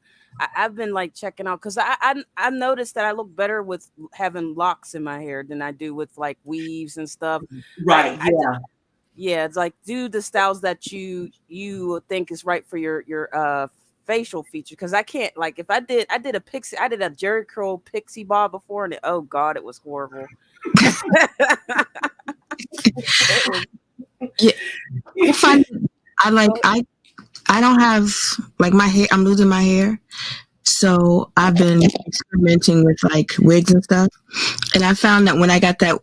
I've been like checking out because I noticed that I look better with having locks in my hair than I do with like weaves and stuff. Right. Yeah, it's like do the styles that you think is right for your facial feature. Because I can't, like, if I did a pixie, I did a Jerry curl pixie bob before, and oh god, it was horrible. I don't have like my hair. I'm losing my hair, so I've been experimenting with like wigs and stuff. And I found that when I got the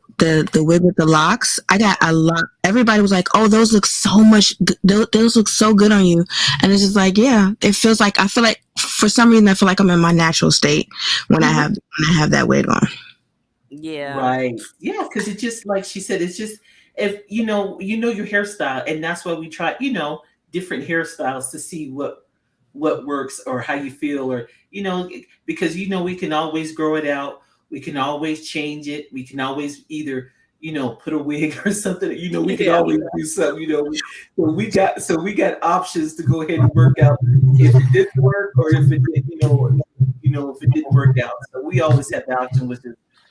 wig with the locks, I got a lot. Everybody was like, "Oh, those look so much. Those look so good on you." And it's just like, yeah, it feels like I feel like for some reason I feel like I'm in my natural state when I have that wig on. Yeah. Right. Yeah, because it's just like she said. It's just if you know your hairstyle, and that's why we try different hairstyles to see what works or how you feel, or because we can always grow it out. We can always change it. We can always either, put a wig or something. We can always do something. So we got options to go ahead and work out if it didn't work or if it did, if it didn't work out. So we always have the option, which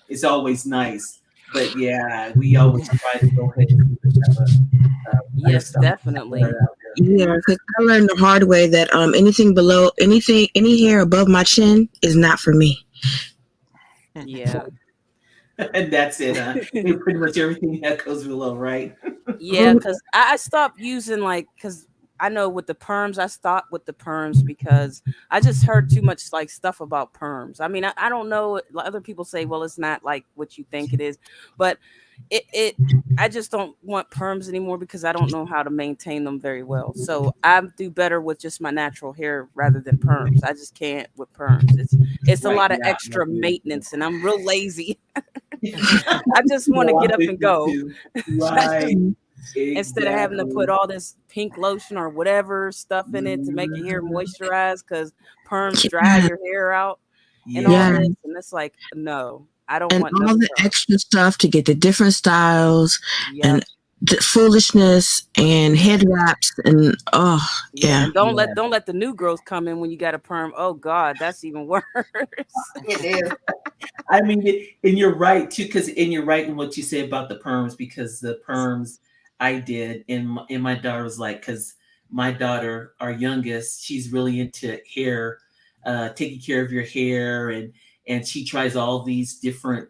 is always nice. But yeah, we always try to go ahead and have a Yes, hairstyle definitely. out there. Yeah, because I learned the hard way that any hair above my chin is not for me. Yeah. And that's it. Pretty much everything that goes below, right? Yeah, because I stopped using because I know with the perms, I stopped with the perms because I just heard too much stuff about perms. I mean, I don't know. Other people say, well, it's not like what you think it is, but I just don't want perms anymore because I don't know how to maintain them very well. So I do better with just my natural hair rather than perms. I just can't with perms. It's a lot of extra maintenance, and I'm real lazy. I just want to get up and go. Right. Instead of having to put all this pink lotion or whatever stuff in it to make your hair moisturize, because perms dry your hair out and all this. And it's like, no, I don't want all the extra stuff to get the different styles and the foolishness and head wraps and and don't let the new growth come in when you got a perm. Oh God, that's even worse. It is. I mean, and you're right too, and you're right in what you say about the perms, because the perms I did, and my daughter was like, because my daughter, our youngest, she's really into hair, taking care of your hair, and she tries all these different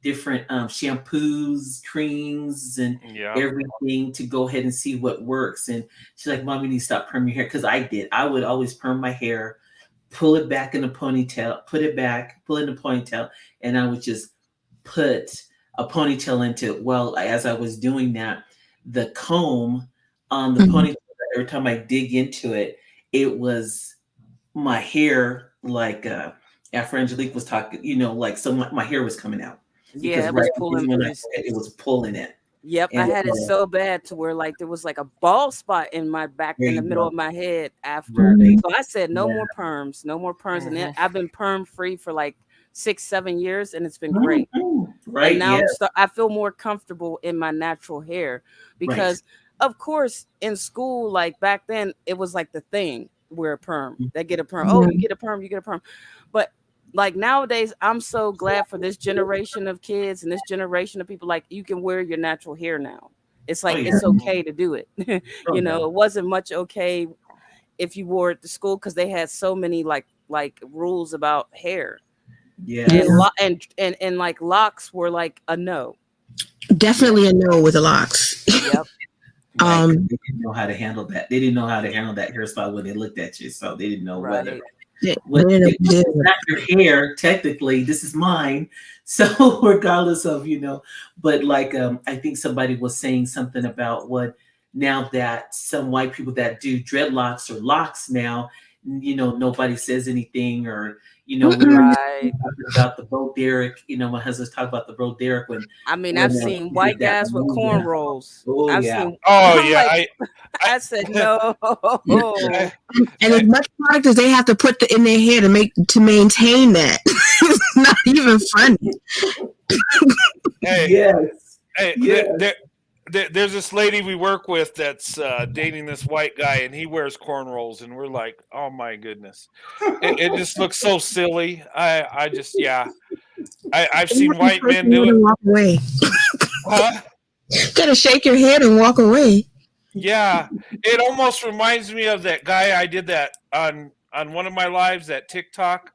shampoos, creams, and everything to go ahead and see what works. And she's like, "Mom, you need to stop perming your hair," because I would always perm my hair, pull it back in a ponytail, put it back, pull it in a ponytail, and I would just put a ponytail into it. Well, as I was doing that, the comb on the ponytail, every time I dig into it, it was my hair, like after Angelique was talking, so my hair was coming out. Yeah, it was pulling. It was pulling it. Yep, and I had it so bad to where there was a bald spot in my back in the middle of my head after. So I said, no more perms, no more perms. And then I've been perm free for 6-7 years, and it's been great. Right. And now I feel more comfortable in my natural hair because, of course, in school, back then, it was the thing, wear a perm. They get a perm. Oh, you get a perm, you get a perm. But nowadays, I'm so glad for this generation of kids and this generation of people. You can wear your natural hair now. It's it's okay to do it. It wasn't much okay if you wore it to school because they had so many rules about hair. Yeah, and locks were a no. Definitely a no with the locks. Yep. They didn't know how to handle that. They didn't know how to handle that hairstyle when they looked at you, so they didn't know whether. It's not your hair, technically. This is mine. So regardless of, but I think somebody was saying something about now that some white people that do dreadlocks or locks now, nobody says anything, or we were talking about the Bo Derek. My husband's talking about the Bo Derek when. I mean, I've seen white guys with cornrows. I said no. And as much product as they have to put in their hair to maintain that, it's not even funny. There's this lady we work with that's dating this white guy, and he wears cornrows, and we're like, oh my goodness, it just looks so silly. I've seen white men do it. Walk away. Huh? Gotta shake your head and walk away. Yeah, it almost reminds me of that guy I did that on one of my lives at TikTok.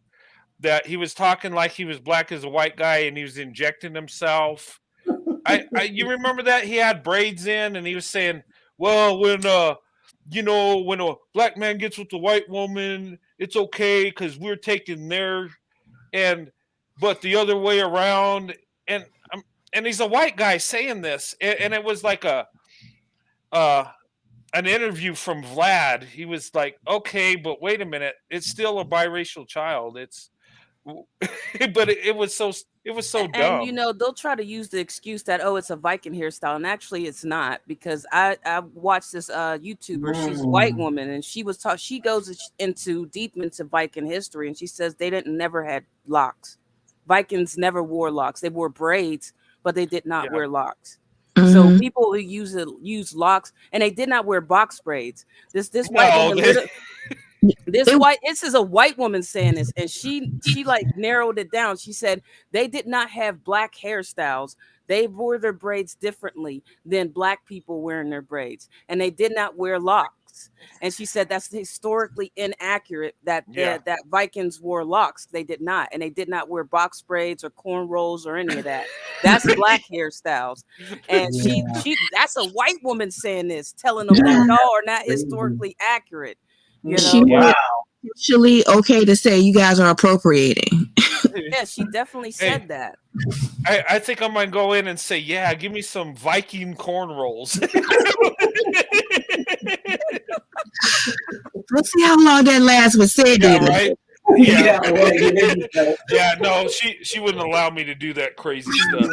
That he was talking like he was black as a white guy, and he was injecting himself. You remember that he had braids in, and he was saying, "Well, when a black man gets with a white woman, it's okay because we're taking their but the other way around." And he's a white guy saying this, and it was like an interview from Vlad. He was like, "Okay, but wait a minute, it's still a biracial child. It's." But it was so dumb. And they'll try to use the excuse that it's a Viking hairstyle, and actually it's not, because I watched this YouTuber. She's a white woman, and she goes deep into Viking history, and she says they never had locks. Vikings never wore locks. They wore braids, but they did not wear locks. So people who use locks, and they did not wear box braids. This white woman This is a white woman saying this, and she like narrowed it down. She said they did not have black hairstyles. They wore their braids differently than black people wearing their braids, and they did not wear locks. And she said that's historically inaccurate. That Vikings wore locks. They did not, and they did not wear box braids or cornrows or any of that. That's black hairstyles. And she that's a white woman saying this, telling them that y'all are not historically accurate. You know, actually okay to say you guys are appropriating. Yeah, she definitely said that. I think I might go in and say, yeah, give me some Viking cornrows. Let's see how long that lasts with Sandy. Yeah, right? Yeah, no, she wouldn't allow me to do that crazy stuff.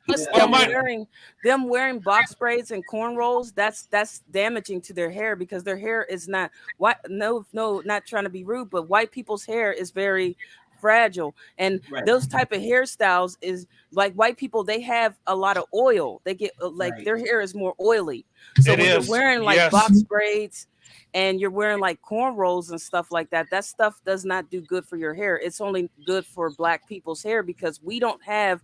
Plus, them wearing box braids and cornrows, that's damaging to their hair, because their hair is not white. No, not trying to be rude, but white people's hair is very fragile, and those type of hairstyles is like white people. They have a lot of oil. They get their hair is more oily. So when you're wearing box braids and you're wearing like cornrows and stuff like that, that stuff does not do good for your hair. It's only good for black people's hair because we don't have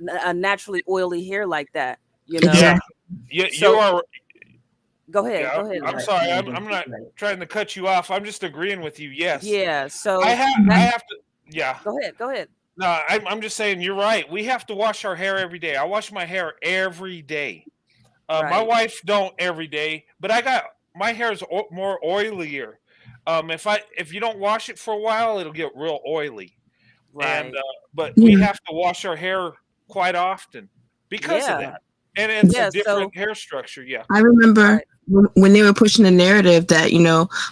a naturally oily hair like that. You know. Yeah. You are. Go ahead. Go ahead. I'm sorry. I'm not trying to cut you off. I'm just agreeing with you. Yes. Yeah. So I have to. Yeah. Go ahead. No, I'm just saying you're right. We have to wash our hair every day. I wash my hair every day. My wife don't every day, but my hair is more oilier. If you don't wash it for a while, it'll get real oily. Right. And but we have to wash our hair quite often because of that. And it's a different hair structure. Yeah. I remember when they were pushing the narrative that,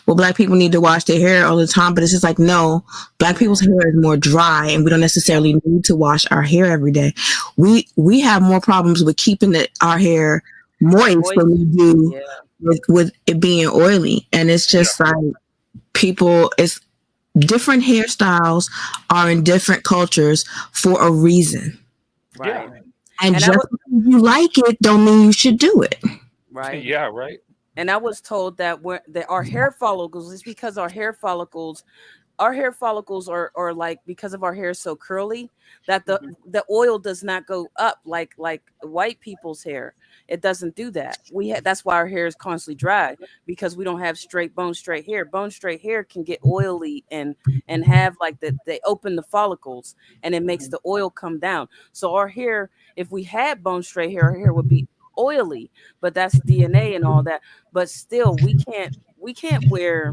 black people need to wash their hair all the time, but it's just like, no, black people's hair is more dry and we don't necessarily need to wash our hair every day. We have more problems with keeping our hair moist than we do with it being oily. And it's just like it's different hairstyles are in different cultures for a reason. Right. And just because you like it don't mean you should do it. Right. Yeah, right. And I was told that our hair follicles is because our hair follicles are like, because of our hair so curly, that the oil does not go up like white people's hair. It doesn't do that. That's why our hair is constantly dry, because we don't have bone straight hair. Bone straight hair can get oily and have they open the follicles and it makes the oil come down. So our hair, if we had bone straight hair, our hair would be oily, but that's DNA and all that. But still, they can't wear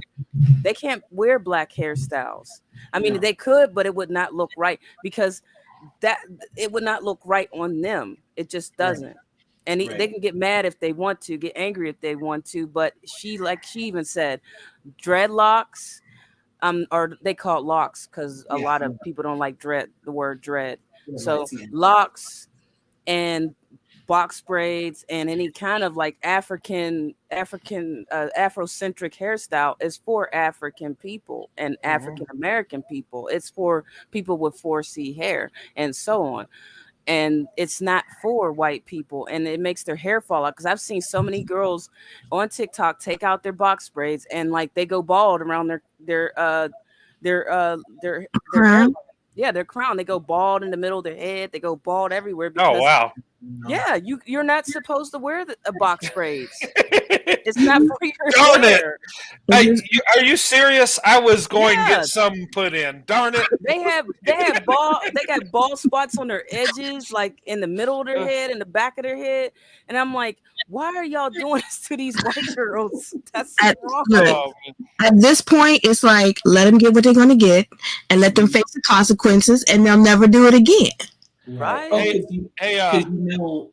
black hairstyles. I mean, they could, but it would not look right, because it would not look right on them. It just doesn't. And they can get mad if they want to, get angry if they want to. But she even said, dreadlocks, or they call it locks because a lot of people don't like the word dread. So locks and box braids and any kind of like Afrocentric hairstyle is for African people and African American people. It's for people with 4C hair and so on. And it's not for white people, and it makes their hair fall out. Because I've seen so many girls on TikTok take out their box braids and like they go bald around their crown. Their crown. They go bald in the middle of their head. They go bald everywhere. Because, oh wow! Yeah, you're not supposed to wear a box braids. It's not for your Darn hair. It! Are you serious? I was going to get some put in. Darn it! They got bald spots on their edges, like in the middle of their head, in the back of their head, and I'm like, why are y'all doing this to these white girls? That's wrong. At this point, it's like, let them get what they're going to get and let them face the consequences, and they'll never do it again. Right.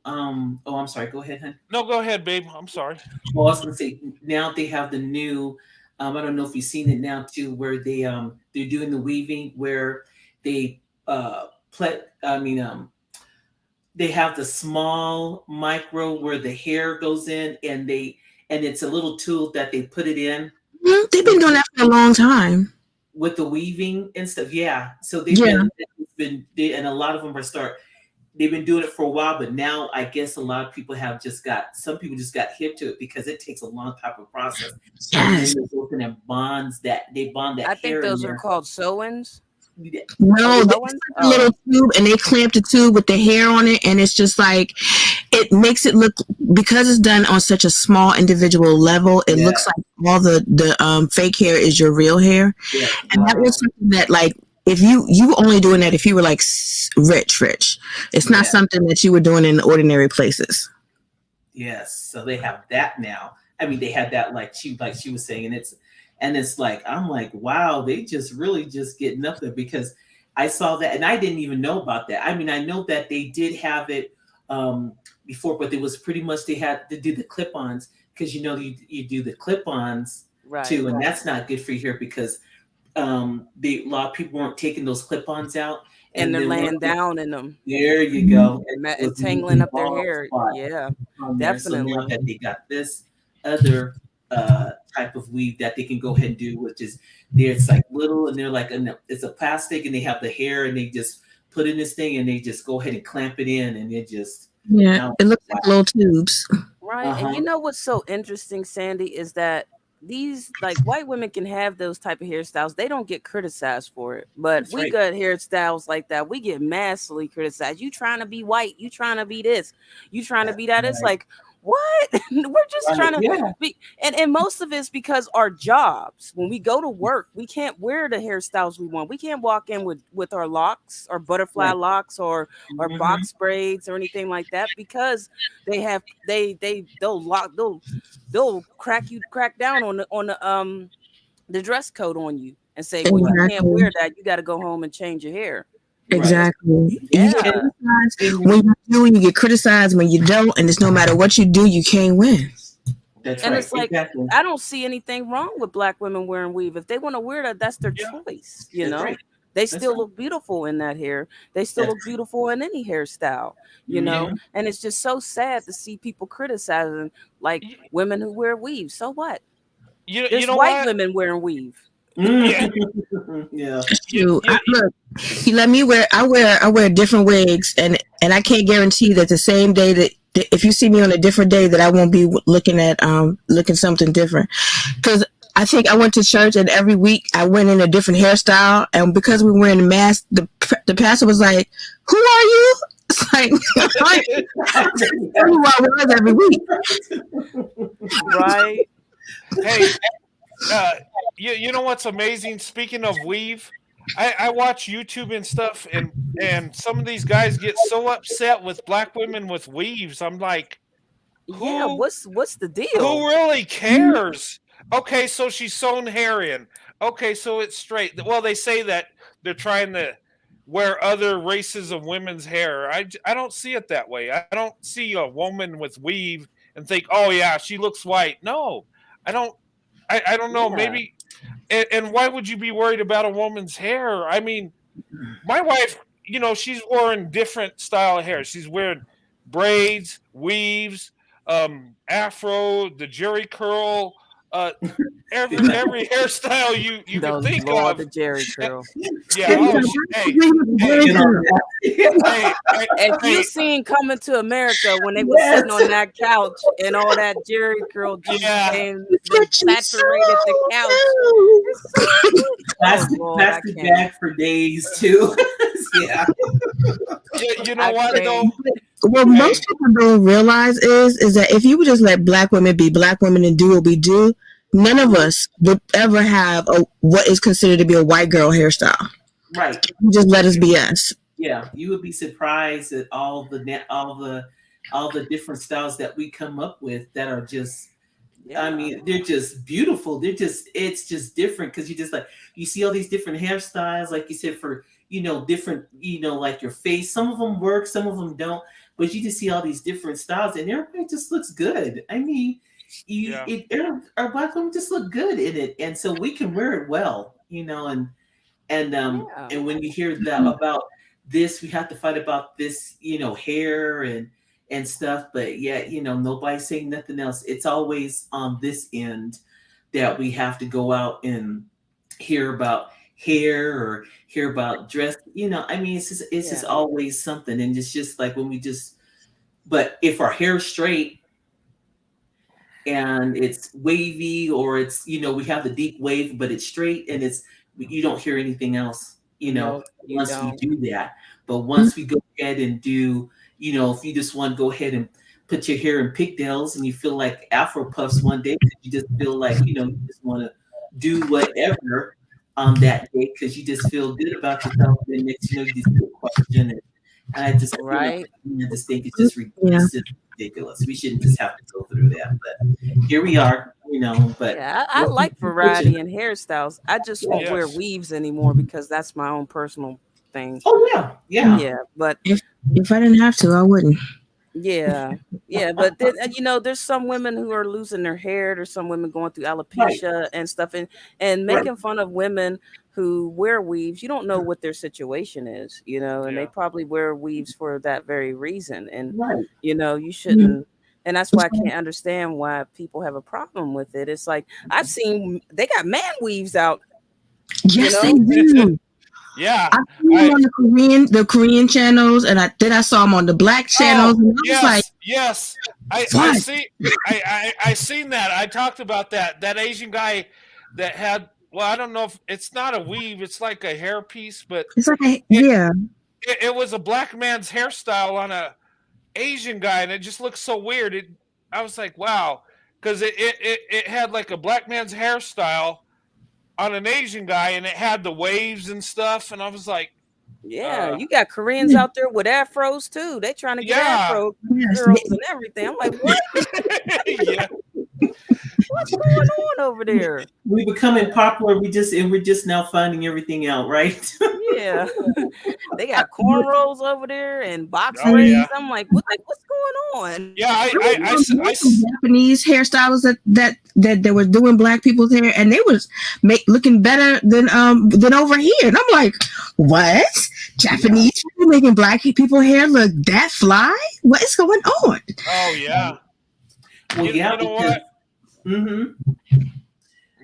I'm sorry. Go ahead, hon. No, go ahead, babe. I'm sorry. Well, I was gonna say, now they have the new. I don't know if you've seen it now too, where they're doing the weaving, where they they have the small micro where the hair goes in, and it's a little tool that they put it in. They've been doing that for a long time with the weaving and stuff. Yeah. So they've been and a lot of them are they've been doing it for a while, but now I guess a lot of people have some people just got hip to it because it takes a long type of process. And then they go and bond that I think hair in those are there. called sew-ins. No, Oh, they sew-ins? just put a little tube and they clamp the tube with the hair on it, and it's just like it makes it look, because it's done on such a small individual level. It looks like all the fake hair is your real hair, and that was something that, like, if you only doing that if you were like rich. It's not something that you were doing in ordinary places. Yes, so they have that now. I mean, they had that like she was saying, and it's like, I'm like, wow, they just really just getting up there, because I saw that and I didn't even know about that. I mean, I know that they did have it before, but it was pretty much they had to do the clip-ons, because you do the clip-ons too, and that's not good for your hair, because a lot of people weren't taking those clip-ons out, and they're laying down in them. There you go. And tangling up their hair. Yeah, definitely. So now that they got this other type of weave that they can go ahead and do, which is it's like little, and they're like, it's a plastic, and they have the hair, and they just put in this thing, and they just go ahead and clamp it in, and it just it looks like little tubes. Right. And you know what's so interesting, Sandy, is that these, like, white women can have those type of hairstyles. They don't get criticized for it, but we got hairstyles like that. We get massively criticized. You trying to be white? You trying to be this? You trying to be that? It's like, what? We're just trying to be, and most of it's because our jobs, when we go to work, we can't wear the hairstyles we want. We can't walk in with our locks or butterfly locks or box braids or anything like that, because they'll crack down on the dress code on you and say, well, you can't wear that. You got to go home and change your hair. Exactly. Yeah. When you do, you get criticized. When you don't, and it's no matter what you do, you can't win. It's like, I don't see anything wrong with black women wearing weave. If they want to wear that, that's their choice. You know, they still look beautiful in that hair. They still look beautiful in any hairstyle, you know, and it's just so sad to see people criticizing like women who wear weave. So what? There's white women wearing weave. Look, you let me wear. I wear different wigs, and I can't guarantee that the same day that if you see me on a different day that I won't be looking something different. Because I think I went to church, and every week I went in a different hairstyle, and because we were wearing a mask, the pastor was like, "Who are you?" It's like, who I was every week, right? Hey. You know what's amazing? Speaking of weave, I watch YouTube and stuff, and some of these guys get so upset with black women with weaves. I'm like, what's the deal? Who really cares? Okay, so she's sewn hair in. Okay, so it's straight. Well, they say that they're trying to wear other races of women's hair. I don't see it that way. I don't see a woman with weave and think, oh yeah, she looks white. No, I don't. I don't know. Maybe, and why would you be worried about a woman's hair? I mean, my wife, she's wearing different style of hair. She's wearing braids, weaves, afro, the jerry curl, every hairstyle you can think of. The jerry curl. If you seen Coming to America when they were sitting on that couch and all that jerry curl and saturated the couch. Plastic bag for days too. You know what though? What most people don't realize is that if you would just let black women be black women and do what we do, none of us would ever have what is considered to be a white girl hairstyle. Right. You just let us be us. Yeah, you would be surprised at all the different styles that we come up with that are just. I mean, they're just beautiful. It's just different because you see all these different hairstyles, like you said, for different, like your face. Some of them work, some of them don't. But you just see all these different styles, and everybody just looks good. I mean, our black women just look good in it, and so we can wear it well, and when you hear that about this, we have to fight about this, hair and stuff. But nobody's saying nothing else. It's always on this end that we have to go out and hear about hair or hear about dress. I mean, it's just always something, and it's just like when we just. But if our hair's straight and it's wavy, or it's we have the deep wave, but it's straight and you don't hear anything else. No, you Once we don't. do that, but once we go ahead and do, if you just want to go ahead and put your hair in pigtails and you feel like Afro puffs one day, you just feel like you just want to do whatever that day because you just feel good about yourself. And next you just get a question, and I just feel like, I just think it's just ridiculous. We shouldn't just have to go through that, but here we are. But I like variety in hairstyles. I just won't wear weaves anymore because that's my own personal thing. Oh yeah. But if I didn't have to, I wouldn't. Yeah, but then, there's some women who are losing their hair. There's some women going through alopecia and stuff, and making fun of women who wear weaves. You don't know what their situation is, and they probably wear weaves for that very reason. And you shouldn't. And that's why I can't understand why people have a problem with it. It's like I've seen they got man weaves out. Yes, they do. Yeah, I seen them on the Korean channels, and I saw them on the black channels. And I was I seen that. I talked about that Asian guy that had. Well, I don't know if it's not a weave; it's like a hair piece, but it's like it was a black man's hairstyle on a Asian guy, and it just looks so weird. I was like, wow, because it had like a black man's hairstyle on an Asian guy, and it had the waves and stuff, and I was like, you got Koreans out there with afros too. They trying to get afro girls and everything. I'm like, what? What's going on over there? We becoming popular. We're just now finding everything out, right? Yeah, they got cornrows over there and box braids. Yeah. I'm like, what's going on? Yeah, I Japanese hairstylists that were doing black people's hair, and they was looking better than over here. And I'm like, what? Japanese people making black people hair look that fly? What is going on? Oh yeah. Well, you know what? Mm-hmm.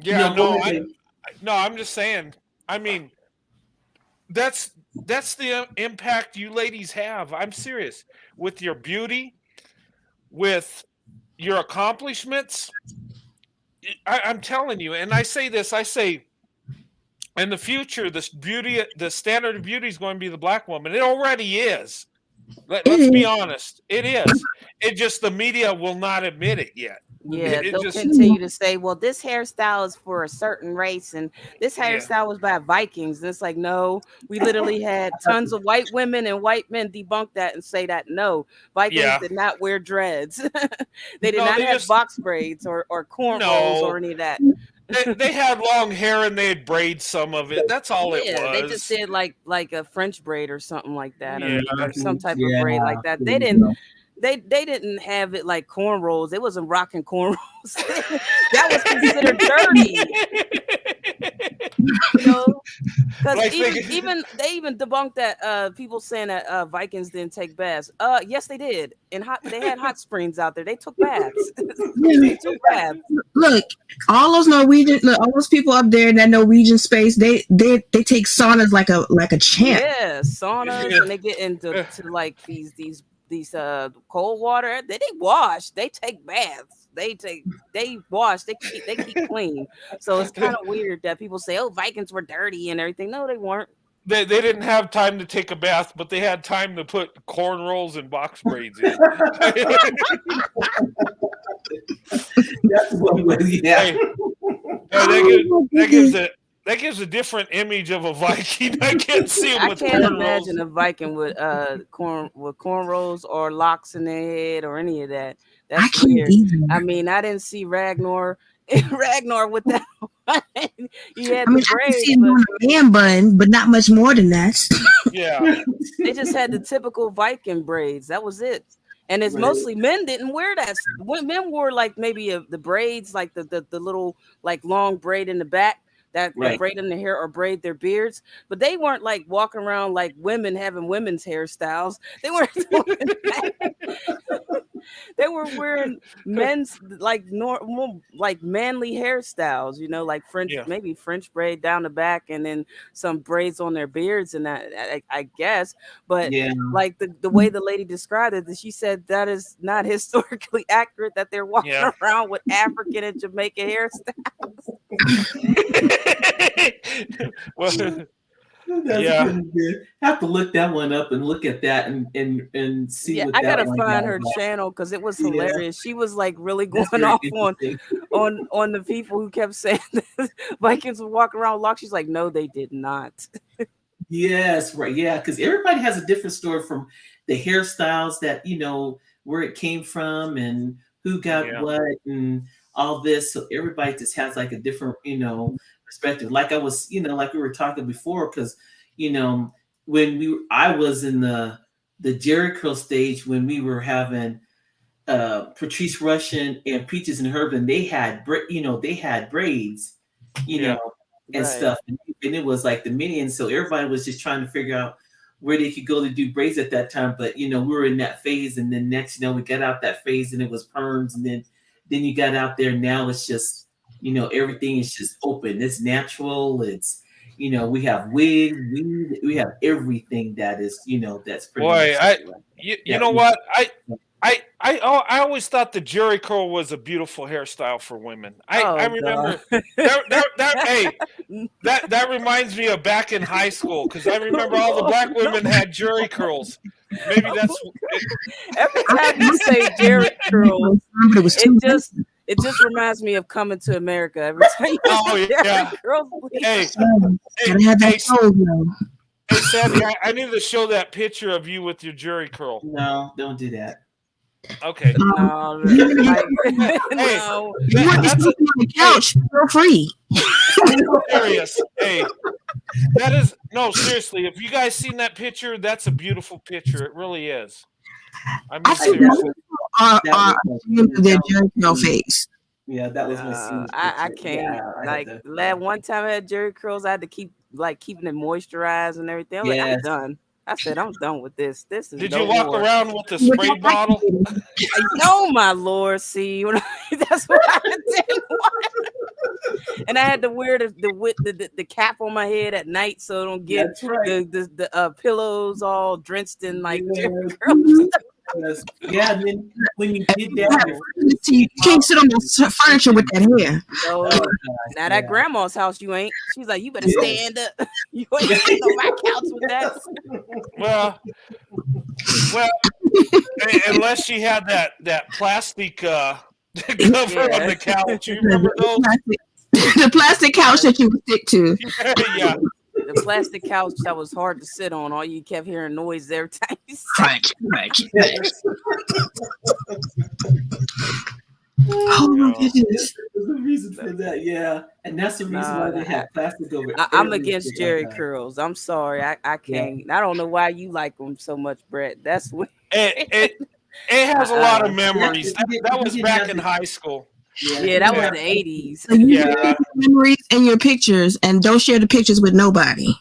Yeah, no, I'm just saying. I mean, that's the impact you ladies have. I'm serious. With your beauty, with your accomplishments, I'm telling you. And I say this. I say, in the future, the standard of beauty is going to be the black woman. It already is. Let's be honest. It is. It just the media will not admit it yet. Yeah, they'll continue to say, well, this hairstyle is for a certain race, and this hairstyle was by Vikings. And it's like, no, we literally had tons of white women and white men debunk that and say that, no, Vikings did not wear dreads. They did not have box braids or cornrows or any of that. They had long hair and they had braid some of it. That's all it was. They just did like a French braid or something like that, or some type of braid like that. They didn't. They didn't have it like cornrows. It wasn't rocking cornrows. That was considered dirty. Because even they even debunked that people saying that Vikings didn't take baths. Yes, they did. And they had hot springs out there. They took baths. They took baths. Look, all those people up there in that Norwegian space, they take saunas like a champ. Yeah, saunas, and they get into like these cold water. They wash. They take baths. They wash. They keep clean. So it's kind of weird that people say, "Oh, Vikings were dirty and everything." No, they weren't. They didn't have time to take a bath, but they had time to put cornrows and box braids in. That's one way. Yeah. That gives a different image of a Viking. I can't see him with can't imagine a Viking with cornrows or locks in their head or any of that. That's weird. I mean, I didn't see Ragnar with that. He had the braids. I see him doing a man bun, but not much more than that. Yeah. They just had the typical Viking braids. That was it. And it's mostly men didn't wear that. Men wore like maybe the braids, like the little like long braid in the back. That braid in their hair or braid their beards, but they weren't like walking around like women having women's hairstyles. They weren't doing that. They were wearing men's like normal, like manly hairstyles, like French, Yeah. maybe French braid down the back, and then some braids on their beards, and that I guess. But Yeah. like the way the lady described it, she said that is not historically accurate. That they're walking Yeah. around with African and Jamaican hairstyles. Well, That's yeah. pretty good. Have to look that one up and look at that and see Yeah, what I that gotta one find got her about. channel because it was Yeah. hilarious. She was like really That's going very off interesting. on the people who kept saying that Vikings would walk around locked. She's like, no, they did not. Yes, right. Yeah, because everybody has a different story from the hairstyles that where it came from and who got Yeah. what and all this. So everybody just has like a different perspective. Like I was, like we were talking before, because when I was in the Jerry curl stage when we were having Patrice Rushen and Peaches and Herb, and they had they had braids, Yeah. and Right. stuff, and it was like the minions. So everybody was just trying to figure out where they could go to do braids at that time. But we were in that phase, and then next, we got out that phase, and it was perms, and then you got out there. Now it's just everything is just open. It's natural. It's we have wigs, we have everything that is that's pretty Boy, much you know what? I always thought the Jerry curl was a beautiful hairstyle for women. I remember that reminds me of back in high school, because I remember all the black women had Jerry curls. Maybe that's every time you say Jerry curl, it just reminds me of Coming to America. Every time you say Jerry curls, hey, Sandy, I need to show that picture of you with your Jerry curl. No, don't do that. Okay. No, Hey, no. You want to sleep on the couch? Feel free. Serious. Hey, that is seriously. If you guys seen that picture, that's a beautiful picture. It really is. I mean, seriously. Their Jerry curl face. Yeah, that was my I can't. One time I had Jerry curls, I had to keep keeping it moisturized and everything. I was like, I'm done. I said, I'm done with this. This is Did you walk around with the spray bottle? No, my lord. See, that's what I did. And I had to wear the cap on my head at night so I don't get the pillows all drenched in Jerry curls. Yeah, and then when you did that, you can't sit on the furniture with that hair. So, now that grandma's house, you ain't. She's like, you better stand up. You ain't sitting on my couch with that. Well, unless she had that plastic cover on the couch. You remember those? The plastic couch that you would stick to. Yeah. The plastic couch that was hard to sit on. All you kept hearing noise every time you sat. Oh my goodness. There's a reason for that, yeah. And that's the reason why they have plastic over it. I'm against Jerry curls. I'm sorry. I can't. I don't know why you like them so much, Brett. That's what it has a lot of memories. That was back in high school. Yeah, that was the 80s. Yeah. Memories and your pictures, and don't share the pictures with nobody.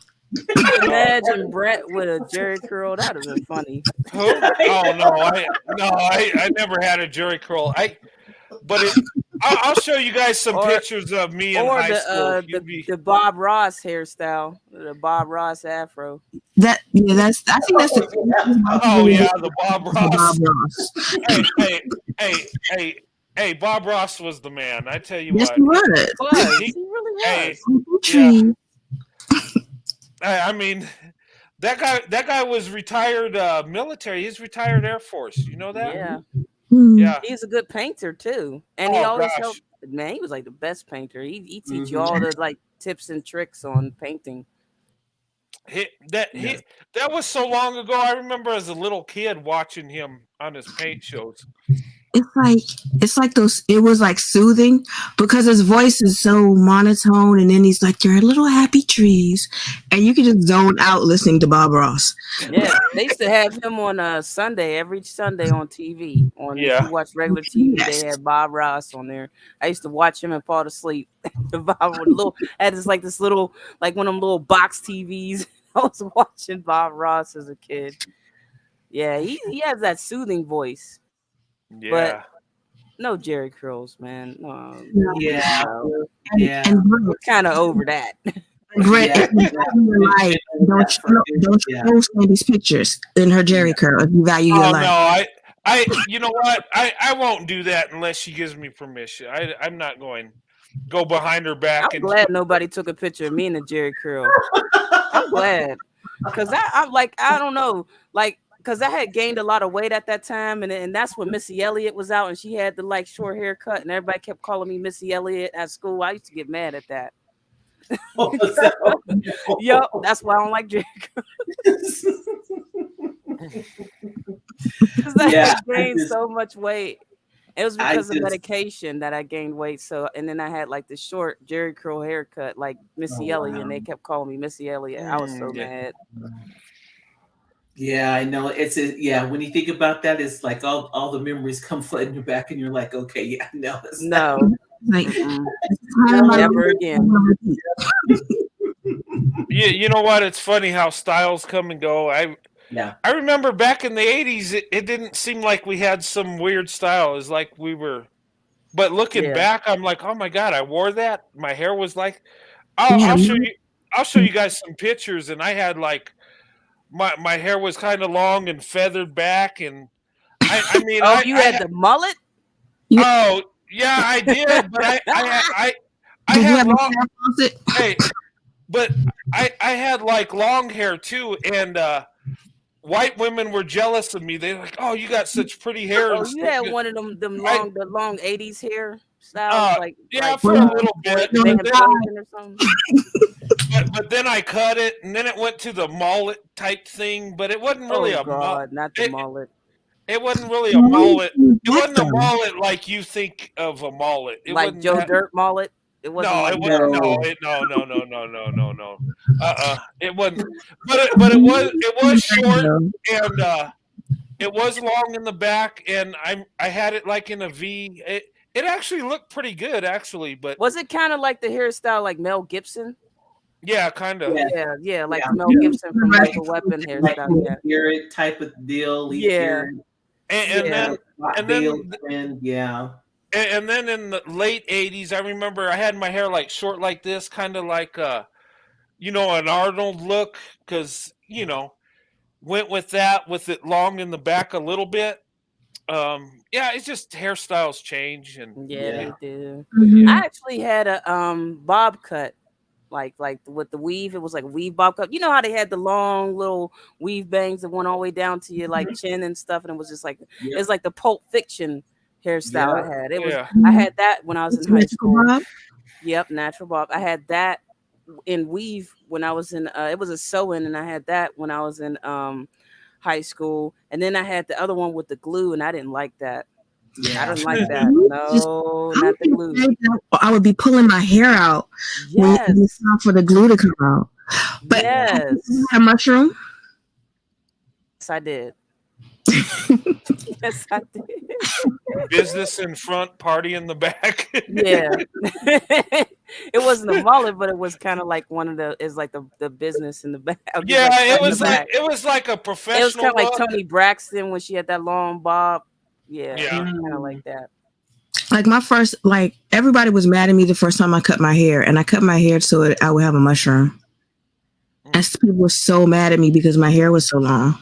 Imagine Brett with a Jerry curl. That would have been funny. Oh no, I never had a Jerry curl. I'll show you guys some pictures of me in high school. The Bob Ross hairstyle, the Bob Ross afro. I think that's the the Bob Ross. Hey, Bob Ross was the man. I tell you what. He was. He really was. I mean, that guy was retired military. He's retired Air Force. You know that? Yeah. Yeah. He's a good painter too, and he always helped. Man, he was like the best painter. He teach you all the tips and tricks on painting. That was so long ago. I remember as a little kid watching him on his paint shows. It's like those. It was like soothing because his voice is so monotone, and then he's like, "You're little happy trees," and you can just zone out listening to Bob Ross. Yeah, they used to have him on Sunday, every Sunday on TV. If you watch regular TV, they had Bob Ross on there. I used to watch him and fall asleep. Had this little one of them little box TVs. I was watching Bob Ross as a kid. Yeah, he has that soothing voice. Yeah. No Jerry curls, man. No, Yeah. no. Yeah. We're kind of over that. Brett, Yeah, if you value your life, don't show Sandy's pictures in her Jerry curl if you value your Oh life. no, you know what? I won't do that unless she gives me permission. I'm not going go behind her back. I'm glad nobody took a picture of me in a Jerry curl. I'm glad, because I'm like, I don't know, like, because I had gained a lot of weight at that time, and that's when Missy Elliott was out, and she had the like short haircut, and everybody kept calling me Missy Elliott at school. I used to get mad at that. Yup, that's why I don't like Jerry curls. Because I had gained so much weight. It was because of medication that I gained weight. So, and then I had like the short Jerry curl haircut, like Missy Elliott, and they kept calling me Missy Elliott. I was so mad. Yeah, I know. When you think about that, it's like all the memories come flooding back, and you're like, okay, yeah, no, like never again. Yeah, you know what? It's funny how styles come and go. I remember back in the 80s, it didn't seem like we had some weird style. It was like we were, but looking back, I'm like, oh my God, I wore that. My hair was like, I'll show you guys some pictures, and I had like my hair was kind of long and feathered back, and I mean, you had the mullet. Oh yeah, I did, but I had long. Hey, but I had like long hair too, and white women were jealous of me. They're like, "Oh, you got such pretty hair." Oh, you had one of them the long 80s hair styles, for a little bit. But then I cut it, and then it went to the mullet type thing. But it wasn't really mullet. Not the mullet. It wasn't really a mullet. It wasn't a mullet like you think of a mullet. It like Joe Dirt mullet. It wasn't. No, like it wasn't. No. It wasn't. But it was short, and it was long in the back, and I had it like in a V. It actually looked pretty good, actually. But was it kind of like the hairstyle like Mel Gibson? Yeah, kind of. Yeah, like Mel Gibson from Lethal Weapon hairstyle. Like spirit type of deal. And then in the late 80s, I remember I had my hair like short like this, kind of like an Arnold look, because went with that with it long in the back a little bit. It's just hairstyles change, and they do. I actually had a bob cut. Like with the weave, it was like a weave bob cut. You know how they had the long little weave bangs that went all the way down to your like chin and stuff, and it was just like it's like the Pulp Fiction hairstyle I had. It was I had that when I was in high school. Bob? Yep, natural bob. I had that in weave when I was in it was a sew-in, and I had that when I was in high school, and then I had the other one with the glue, and I didn't like that. I don't like that. No, not the glue. I would be pulling my hair out when it's time for the glue to come out. But a mushroom? Yes, I did. Yes, I did. Business in front, party in the back. Yeah. It wasn't a mullet, but it was kind of like one of the business in the back. Yeah, it was like a professional. It was kind of like Toni Braxton when she had that long bob. Yeah. Kind of like that. Like my first, everybody was mad at me the first time I cut my hair, and I cut my hair so I would have a mushroom. And people were so mad at me because my hair was so long.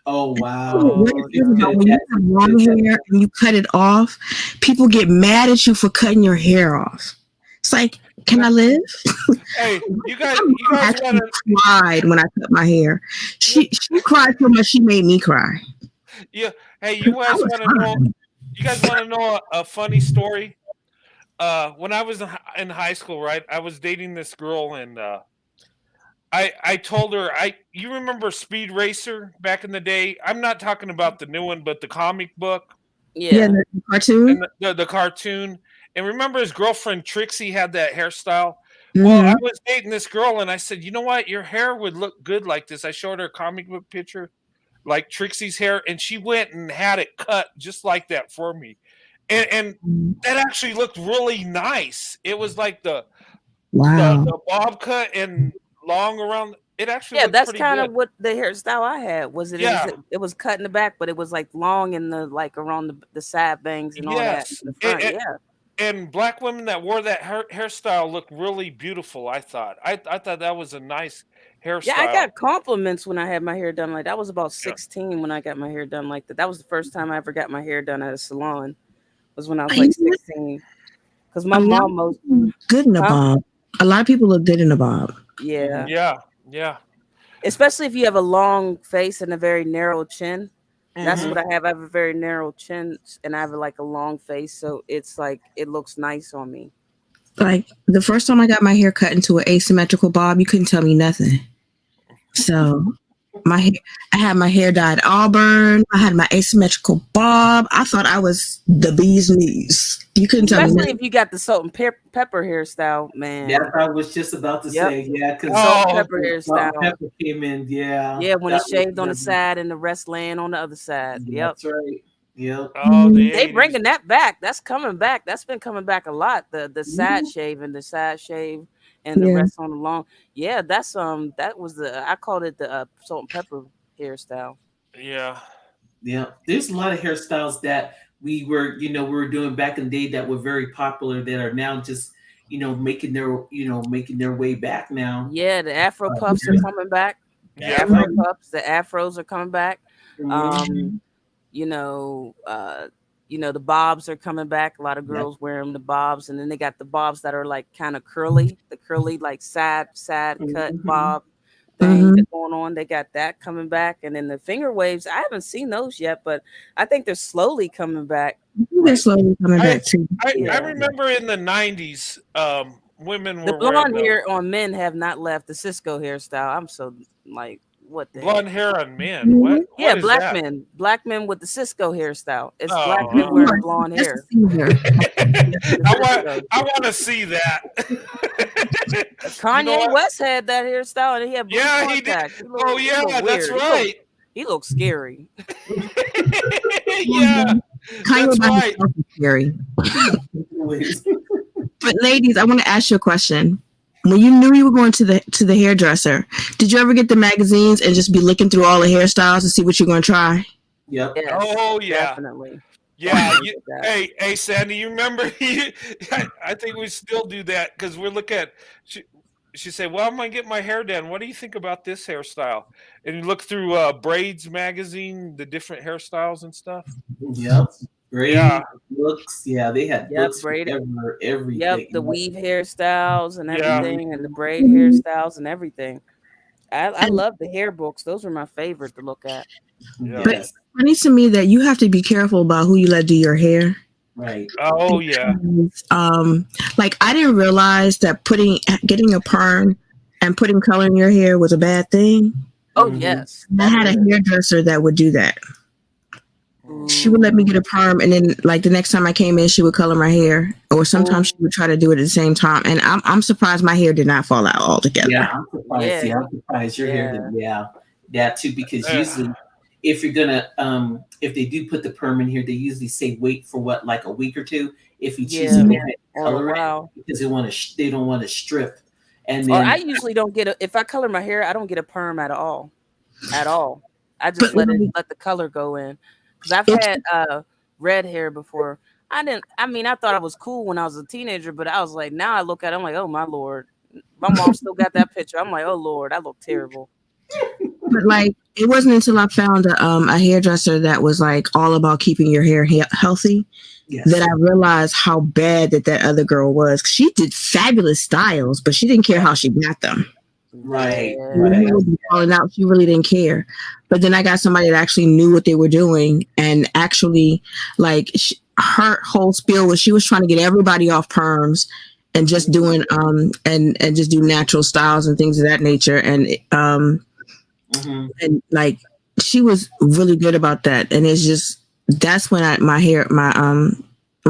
Oh wow! When you have long hair and you cut it off, people get mad at you for cutting your hair off. It's like, can I live? Hey, you guys cried when I cut my hair. She cried so much she made me cry. Yeah. Hey, you guys want to know? You guys want to know a funny story? When I was in high school, right? I was dating this girl, and I told her, you remember Speed Racer back in the day? I'm not talking about the new one, but the comic book. Yeah, the cartoon. And the cartoon. And remember his girlfriend Trixie had that hairstyle? Well, I was dating this girl, and I said, you know what? Your hair would look good like this. I showed her a comic book picture, like Trixie's hair, and she went and had it cut just like that for me. And that actually looked really nice. It was like the bob cut and long around. it actually Yeah, looked that's pretty kind good. of what the hairstyle I had was. Yeah. It was cut in the back, but it was like long in the like around the side bangs and all that Yes. in the front. Yeah. And black women that wore that hairstyle looked really beautiful. I thought. I thought that was a nice Yeah, I hairstyle. got compliments when I had my hair done like that. Was about Yeah. 16 when I got my hair done like that. That was the first time I ever got my hair done at a salon. Was when I was I, like 16. Because my a lot mom was, of people look good in a huh? bob. A lot of people look good in a bob. Yeah. Yeah. Yeah. Especially if you have a long face and a very narrow chin. That's Hmm. what I have. I have a very narrow chin and I have like a long face. So it's like, it looks nice on me. Like the first time I got my hair cut into an asymmetrical bob, you couldn't tell me nothing. So my hair, I had my hair dyed auburn. I had my asymmetrical bob. I thought I was the bee's knees. You couldn't tell me Especially nothing. if you got the salt and pepper hairstyle, man. That's what I was just about to Yep. say. Yeah, because Salt and Oh, pepper salt and hairstyle. pepper came in. Yeah, Yeah, when that it's was shaved on the side and the rest laying on the other side. Yep. that's right. Yep. oh, the They 80s. bringing that back. That's coming back. That's been coming back a lot. The side shave and the side shave and the Yeah. rest on the long. Yeah, that's that was the I called it the salt and pepper hairstyle. Yeah. Yeah. There's a lot of hairstyles that we were doing back in the day that were very popular that are now just, making their way back now. Yeah, the Afro puffs are coming back. The Yeah. Afro puffs, the Afros are coming back. Mhm. You know, the bobs are coming back. A lot of Yeah. girls wear them, the bobs, and then they got the bobs that are like kind of curly, the curly like side cut Mhm. bob thing Mhm. that's going on. They got that coming back, and then the finger waves. I haven't seen those yet, but I think they're slowly coming back. They're slowly coming I back too. I Yeah. remember in the 90s, women The were wearing blonde those. hair on men have not left. The Cisco hairstyle. I'm so like, what the heck? Blonde hair on men. What Yeah, is black that? men with the Cisco hairstyle. It's black Oh, men wearing blonde That's hair. the senior. I want to see that. Kanye You know what? West had that hairstyle and he had blue Yeah, he did. contacts. He Oh he yeah, looked that's weird. right. He looked scary. Yeah, Kanye that's by right. himself is scary. But ladies, I want to ask you a question. When you knew you were going to the hairdresser, did you ever get the magazines and just be looking through all the hairstyles to see what you're going to try? Yep. Yes, Oh yeah, definitely. yeah. Definitely did that. Hey, Sandy, you remember? I think we still do that because we look at. She said, "Well, I'm gonna get my hair done. What do you think about this hairstyle?" And you look through Braids magazine, the different hairstyles and stuff. Yep. Braids, Yeah, looks. Yeah, they had Yep, books braided. for Yep, everything. the weave hairstyles and yeah, everything, and the braid hairstyles and everything. I And love the hair books. Those were my favorite to look at. yeah. but Yes. it's funny to me that you have to be careful about who you let do your hair. Right. Oh yeah, Like I didn't realize that getting a perm and putting color in your hair was a bad thing. Oh Mhm. yes, I had a hairdresser that would do that. She would let me get a perm, and then like the next time I came in, she would color my hair, or sometimes she would try to do it at the same time. And I'm surprised my hair did not fall out altogether. Yeah, I'm surprised. Yeah. Yeah, I'm surprised your hair did. Yeah, that too. Because Yeah. usually, if you're gonna, if they do put the perm in here, they usually say wait for what, like a week or two. If you choose Yeah. to go ahead and Or a color it, while. because they don't want to strip. And Or then I usually don't get if I color my hair, I don't get a perm at all. At all. I But just let the color go in. Because I've had red hair before. I thought I was cool when I was a teenager, but I was like, now I look at it, I'm like, oh my Lord. My mom still got that picture. I'm like, oh Lord, I look terrible. But like it wasn't until I found a hairdresser that was like all about keeping your hair healthy yes, that I realized how bad that other girl was. She did fabulous styles, but she didn't care how she got them. right, Yeah. When right. it would be falling out, she really didn't care. But then I got somebody that actually knew what they were doing, and actually, like her whole spiel was she was trying to get everybody off perms and just doing and just do natural styles and things of that nature. And Mhm. and like she was really good about that. And it's just that's when my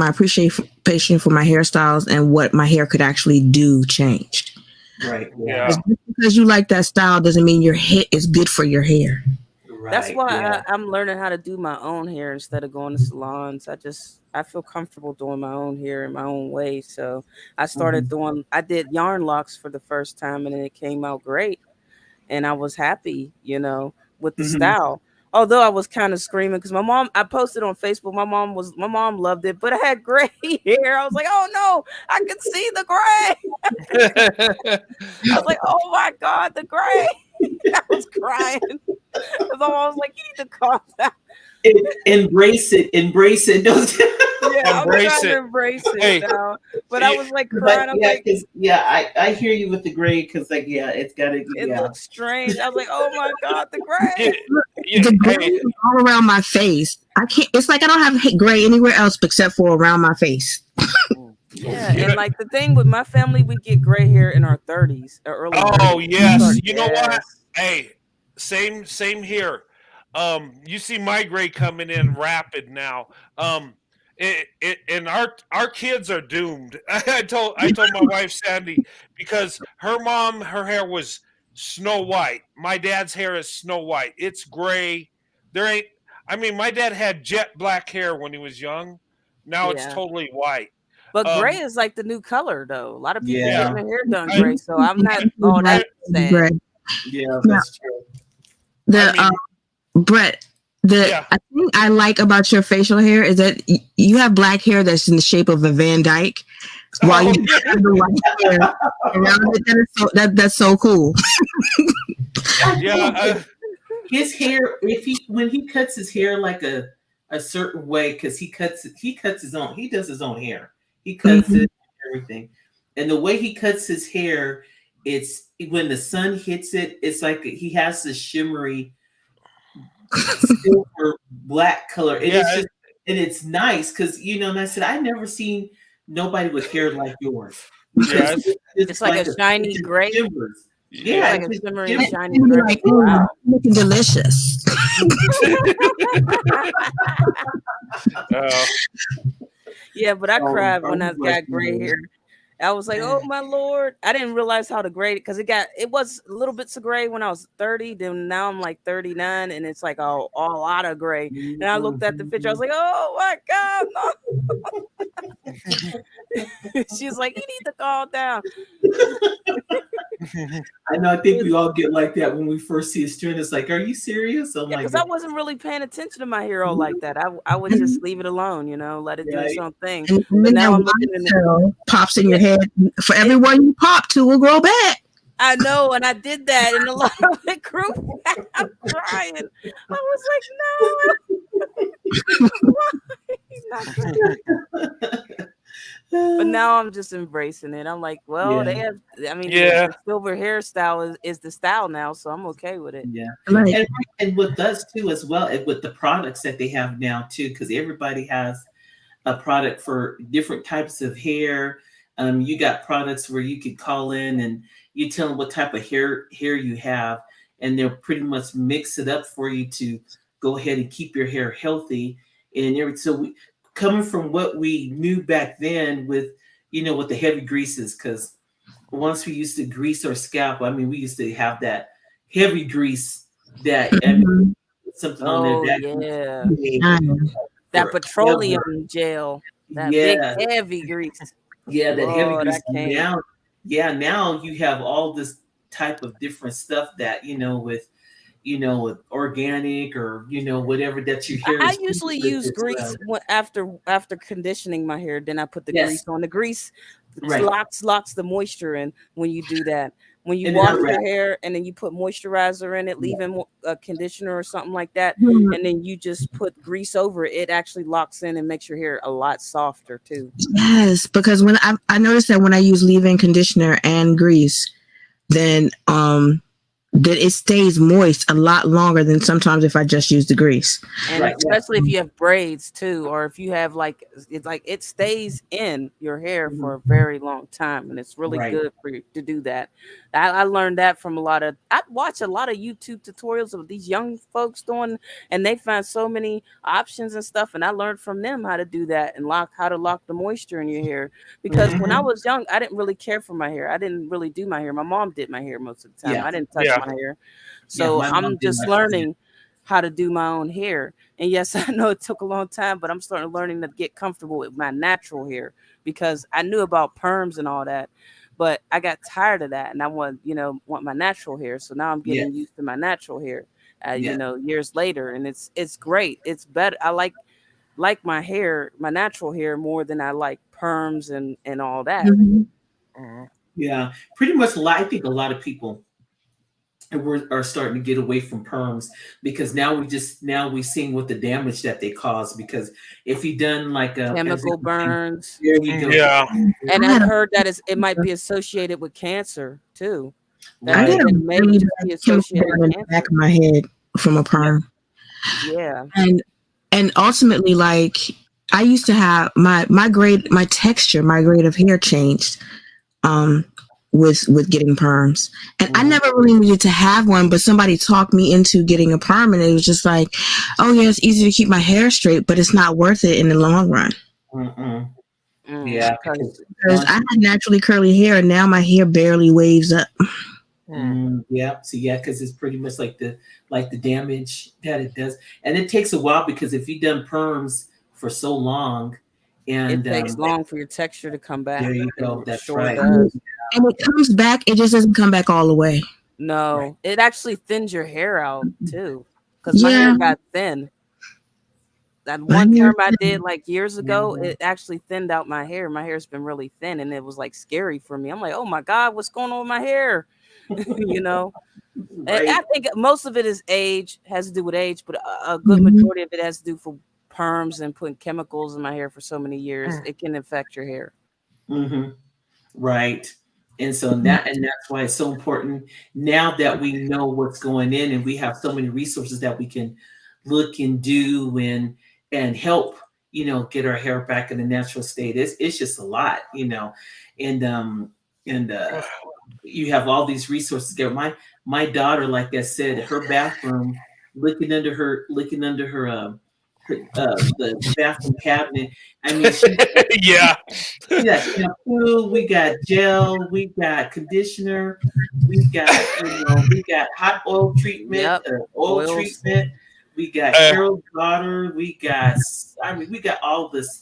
appreciation for my hairstyles and what my hair could actually do changed. Right. Yeah. Just because you like that style doesn't mean your hair is good for your hair. Right. That's why Yeah. I'm learning how to do my own hair instead of going to salons. I feel comfortable doing my own hair in my own way. So I started I did yarn locks for the first time and it came out great. and I was happy, with the style. Although I was kind of screaming because I posted on Facebook. My mom loved it, but I had gray hair. I was like, oh no, I can see the gray. I was like, oh my God, the gray. I was crying. Because I was like, you need to calm down. Embrace it. Yeah, I'm trying to embrace it now. But I was like crying. I hear you with the gray because it's gotta. It looks strange. I was like, oh my God, the gray. The gray is all around my face. I can't. It's like I don't have gray anywhere else except for around my face. Yeah, and like the thing with my family, we get gray hair in our 30s or early. Oh yes, you know what? Hey, same here. You see my gray coming in rapid now. And our kids are doomed. I told my wife Sandy because her hair was snow white. My dad's hair is snow white. It's gray. My dad had jet black hair when he was young. Now it's totally white. But gray is like the new color, though. A lot of people get their hair done I- gray, so I'm not all that sad. Yeah, that's true. Brett, I think I like about your facial hair is that you have black hair that's in the shape of a Van Dyke, while you have the white hair around it. That's so cool. His hair, when he cuts his hair like a certain way, because he cuts his own. He does his own hair. He cuts it, everything, and the way he cuts his hair, it's when the sun hits it, it's like he has this shimmery silver black color. And it's nice because and I said I never seen nobody with hair like yours. It's like a shiny gray. Yeah, like a shimmery shiny gray. Like, wow, looking delicious. Yeah, but I cried when I got gray hair. I was like, oh my Lord. I didn't realize how to grade it because it was little bits of gray when I was 30. Then now I'm like 39 and it's like a lot of gray. And I looked at the picture, I was like, oh my God, no. She's like, you need to calm down. I know. I think we all get like that when we first see a student. It's like, are you serious? I'm because I wasn't really paying attention to my hair all like that. I would just leave it alone, let it do its own thing. But now I'm looking in the pops in your head. For everyone you pop to will grow back. I know, and I did that, and a lot of it grew back. I'm crying. I was like, no. But now I'm just embracing it. I'm like, well, they have. The silver hairstyle is the style now, so I'm okay with it. Yeah, and with us too as well, and with the products that they have now too, because everybody has a product for different types of hair. You got products where you could call in and you tell them what type of hair you have, and they'll pretty much mix it up for you to go ahead and keep your hair healthy. And so coming from what we knew back then with with the heavy greases, because once we used to grease our scalp, we used to have that heavy grease that something on there that petroleum gel, that big heavy grease. Yeah, that heavy grease. Now you have all this type of different stuff that with organic or whatever that you hear. I usually use grease after conditioning my hair. Then I put the grease on. The grease locks the moisture in when you do that. When you wash your hair and then you put moisturizer in it, leave in a conditioner or something like that, and then you just put grease over it, it actually locks in and makes your hair a lot softer too. Yes, because when I noticed that when I use leave-in conditioner and grease, then that it stays moist a lot longer than sometimes if I just use the grease. And especially if you have braids too, or if you have it stays in your hair for a very long time, and it's really good for you to do that. I learned that from I watch a lot of YouTube tutorials of these young folks doing, and they find so many options and stuff, and I learned from them how to do that and how to lock the moisture in your hair. Because when I was young, I didn't really care for my hair. I didn't really do my hair. My mom did my hair most of the time. I didn't touch my hair. So I'm just learning how to do my own hair. And yes, I know it took a long time, but I'm starting learning to get comfortable with my natural hair because I knew about perms and all that. but I got tired of that, and I want my natural hair. So now I'm getting used to my natural hair. Years later, and it's great. It's better. I like my hair, my natural hair, more than I like perms and all that. Yeah, pretty much. I think a lot of people are starting to get away from perms because now we seeing what the damage that they cause. Because if you done like a chemical burns, there you go. Yeah, and I've heard that it might be associated with cancer too. I got a really be bad chemical associated burn with in the back of my head from a perm. Yeah. And ultimately, like, I used to have my grade of hair changed with getting perms. And I never really needed to have one, but somebody talked me into getting a perm, and it was just like, oh yeah, it's easy to keep my hair straight, but it's not worth it in the long run. Yeah, because I had naturally curly hair, and now my hair barely waves up. Yeah, so because it's pretty much like the damage that it does, and it takes a while because if you've done perms for so long, and it takes long for your texture to come back. There you go. That's right. And it comes back. It just doesn't come back all the way. No, it actually thins your hair out too, because my hair got thin. That one term I did like years ago, it actually thinned out my hair. My hair's been really thin, and it was like scary for me. I'm like, oh my God, what's going on with my hair? Right. I think most of it has to do with age, but a good majority of it has to do for perms and putting chemicals in my hair for so many years. It can affect your hair. Right. And so that's why it's so important now that we know what's going in, and we have so many resources that we can look and do and help, get our hair back in the natural state. It's just a lot, and you have all these resources there. My daughter, like I said, her bathroom, looking under her the bathroom cabinet. I mean, we got shampoo, we got gel, we got conditioner, we got hot oil treatment, oil treatment. We got Carol's daughter. We got all this,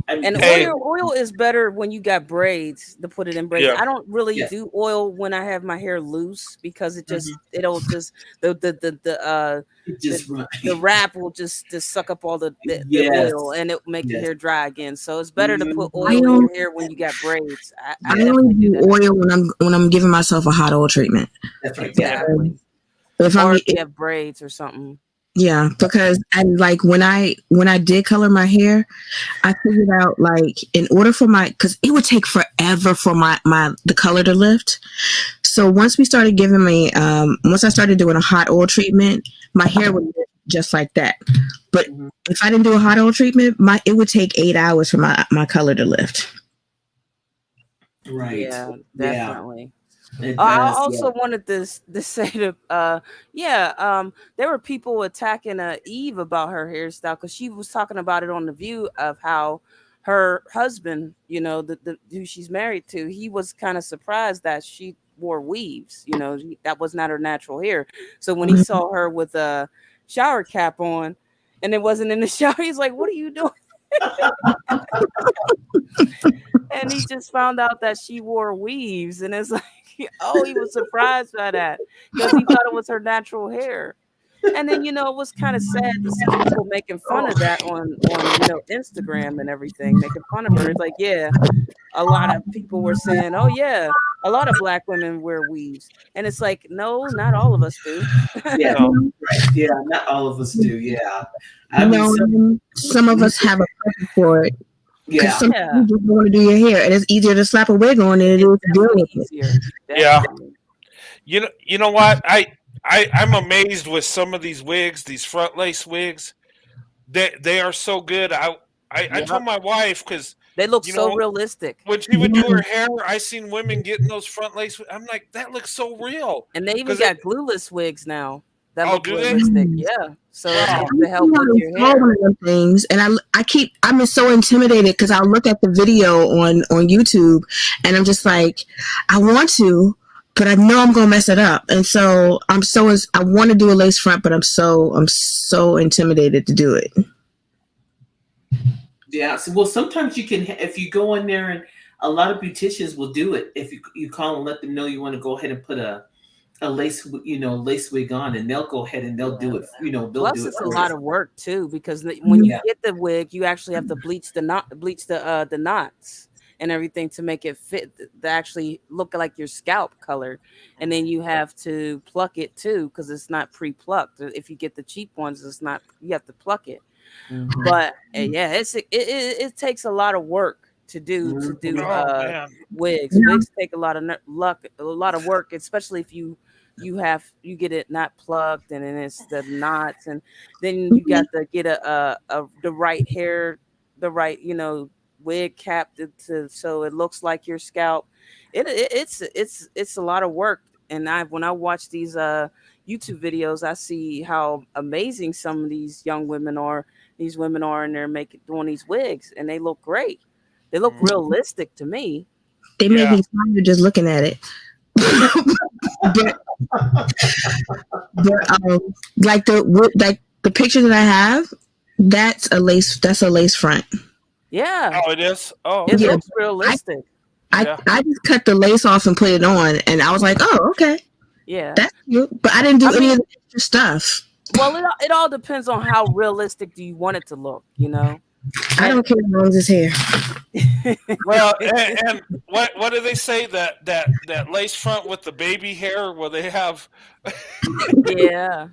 And oil is better when you got braids to put it in braids. I don't really do oil when I have my hair loose because it'll just the wrap will just suck up all the oil, and it'll make your hair dry again. So it's better to put oil in your hair when you got braids. I only do oil when I'm giving myself a hot oil treatment. That's right. Exactly. If you have braids or something. Yeah, because when I did color my hair, I figured out in order for because it would take forever for the color to lift. So once I started doing a hot oil treatment, my hair would lift just like that. But if I didn't do a hot oil treatment, it would take 8 hours for my color to lift. Right. Yeah, definitely. I also wanted to say that there were people attacking Eve about her hairstyle because she was talking about it on The View of how her husband, who she's married to, he was kind of surprised that she wore weaves. That was not her natural hair. So when he saw her with a shower cap on and it wasn't in the shower, he's like, "What are you doing?" And he just found out that she wore weaves, and it's like, he was surprised by that because he thought it was her natural hair. And then it was kind of sad to see people making fun of that on Instagram and everything, making fun of her. It's like, a lot of people were saying, "Oh yeah, a lot of Black women wear weaves," and it's like, no, not all of us do. Not all of us do. Yeah, some of us have a preference for it. Yeah, some people just want to do your hair, and it's easier to slap a wig on than it is to deal with it. Yeah, you know what? I'm amazed with some of these wigs, these front lace wigs. They are so good. I told my wife because they look so realistic. When she would do her hair, I seen women getting those front lace. I'm like, that looks so real. And they even got glueless wigs now. That look realistic. Yeah. So to help with your hair. One of them things, and I'm so intimidated because I'll look at the video on YouTube, and I'm just like, I want to, but I know I'm gonna mess it up, and so I want to do a lace front, but I'm so intimidated to do it. Yeah. So, sometimes you can, if you go in there and a lot of beauticians will do it if you call and let them know you want to go ahead and put a lace wig on, and they'll go ahead and they'll do it. They'll Plus, do it. it's a lot of work too, because when you Yeah. get the wig, you actually have to bleach the knots and everything to make it fit to actually look like your scalp color, and then you have to pluck it too because it's not pre-plucked. If you get the cheap ones, it's not. You have to pluck it. Mhm. But yeah, it takes a lot of work to do man. wigs. Wigs take a lot of a lot of work, especially if you get it not plugged, and then it's the knots, and then you got to get the right hair, the right wig cap to so it looks like your scalp. It's a lot of work. And when I watch these YouTube videos, I see how amazing some of these young women are. These women are, and they're doing these wigs, and they look great. They look realistic to me. They make me tired just looking at it. Like the picture that I have, that's a lace front. Yeah. Oh, it is. Oh, it looks realistic. I just cut the lace off and put it on, and I was like, oh, okay. Yeah, that's cute. But I didn't do any of the extra stuff. Well, it all depends on how realistic do you want it to look, I don't care as long as it's hair. Well, and what do they say that lace front with the baby hair? Will they have? Yeah.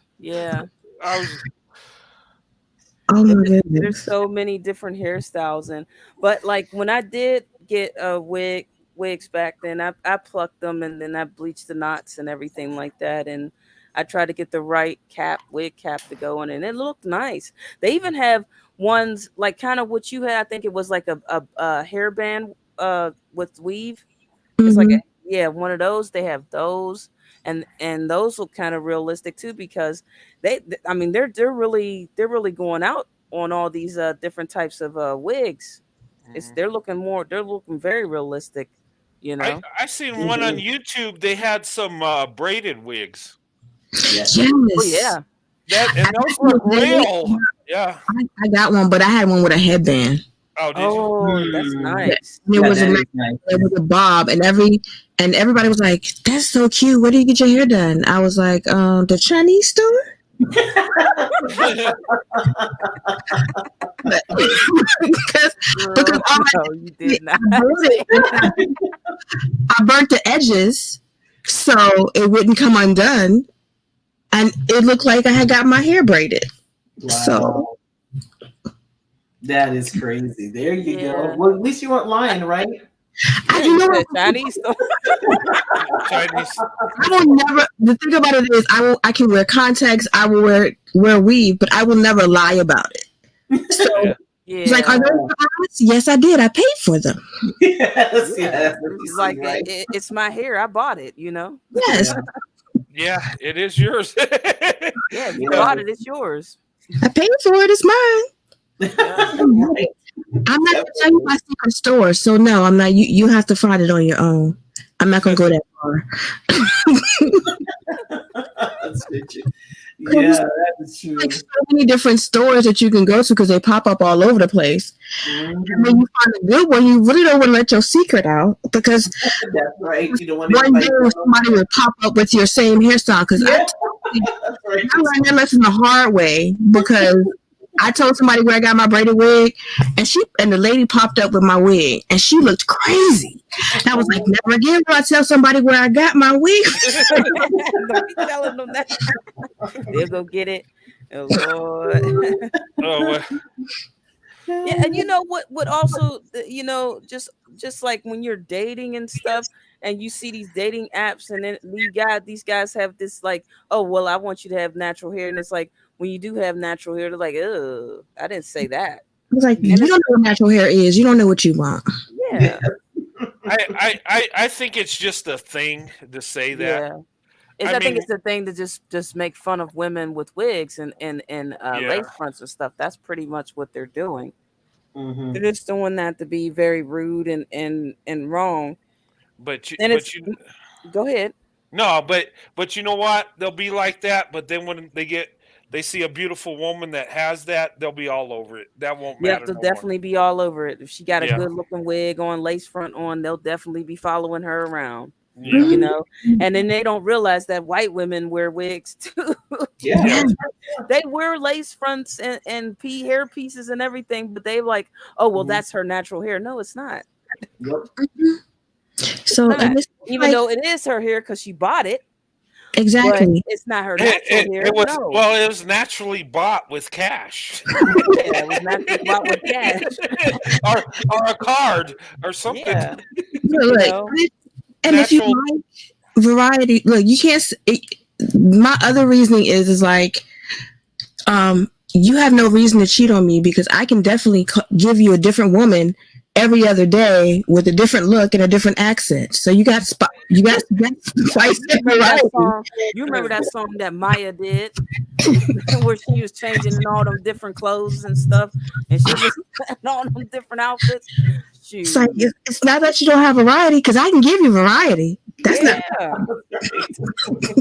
Oh my goodness. There's so many different hairstyles, but like when I did get a wigs back then, I plucked them and then I bleached the knots and everything like that, and I tried to get the right wig cap to go on, and it looked nice. They even have ones like kind of what you had. I think it was like a hairband with weave. Mm-hmm. It's like one of those. They have those, and those look kind of realistic too, because they're really going out on all these different types of wigs. They're looking very realistic. I seen one on YouTube. They had some braided wigs. Yes. Oh yeah. And those look real. Yeah. I got one, but I had one with a headband. Oh, did you? That's nice. It was a bob, and everybody was like, "That's so cute. Where do you get your hair done?" I was like, "The Chinese store." because you did not. I burnt the edges so it wouldn't come undone, and it looked like I had got my hair braided. Wow. So that is crazy. There you go. Well, at least you weren't lying, right? Chinese. Chinese. I will never. The thing about it is, I can wear contacts. I will wear weave, but I will never lie about it. So it's like, are those eyes? Yes, I did. I paid for them. Yes. It's like it's my hair. I bought it. Yes. Yeah, it is yours. Yeah, if you bought it, it's yours. I paid for it. It's mine. Right. I'm not going to tell you my secret store, so no, I'm not. You have to find it on your own. I'm not going to go that far. Yeah, that is true. Like so many different stores that you can go to because they pop up all over the place. Mm-hmm. And when you find a good one, you really don't want to let your secret out because that's right. You don't want one day somebody will pop up with your same hairstyle. Because I learned that lesson the hard way because I told somebody where I got my braided wig, and the lady popped up with my wig, and she looked crazy. And I was like, never again will I tell somebody where I got my wig. Don't be telling them that. They'll go get it. Oh Lord. Yeah, and you know what also, just like when you're dating and stuff, and you see these dating apps, and then these guys have this like, oh well, I want you to have natural hair, and it's like when you do have natural hair, they're like, ugh, I didn't say that. I was like, you don't know what natural hair is. You don't know what you want. Yeah. I think it's just a thing to say that. Yeah. I think it's the thing to just make fun of women with wigs and lace fronts and stuff. That's pretty much what they're doing. Mm-hmm. They're just doing that to be very rude and wrong. But go ahead. No, but you know what? They'll be like that, but then when they get they see a beautiful woman that has that, they'll be all over it. That won't Yep, matter they'll no definitely be all over it. If she got a Yeah. good looking wig on, lace front on, they'll definitely be following her around. more. Yeah. You know, and then they don't realize that white women wear wigs too. Yeah. They wear lace fronts and hair pieces and everything, but they like, oh well, that's her natural hair. No, it's not. Yep. So It's and not. it's Even like, though it is her hair because she bought it, but exactly. it's not her natural hair. It was No. well, it was naturally bought with cash. Yeah, it was naturally bought with cash. or a card or something. Yeah. Look, know? and if you Natural- like variety, look, you can't. My other reasoning is like, you have no reason to cheat on me because I can definitely give you a different woman every other day with a different look and a different accent. So you got twice the variety. You remember that song that Maya did, where she was changing in all them different clothes and stuff, and she was in all them different outfits. It's like, it's not that you don't have variety because I can give you variety. That's not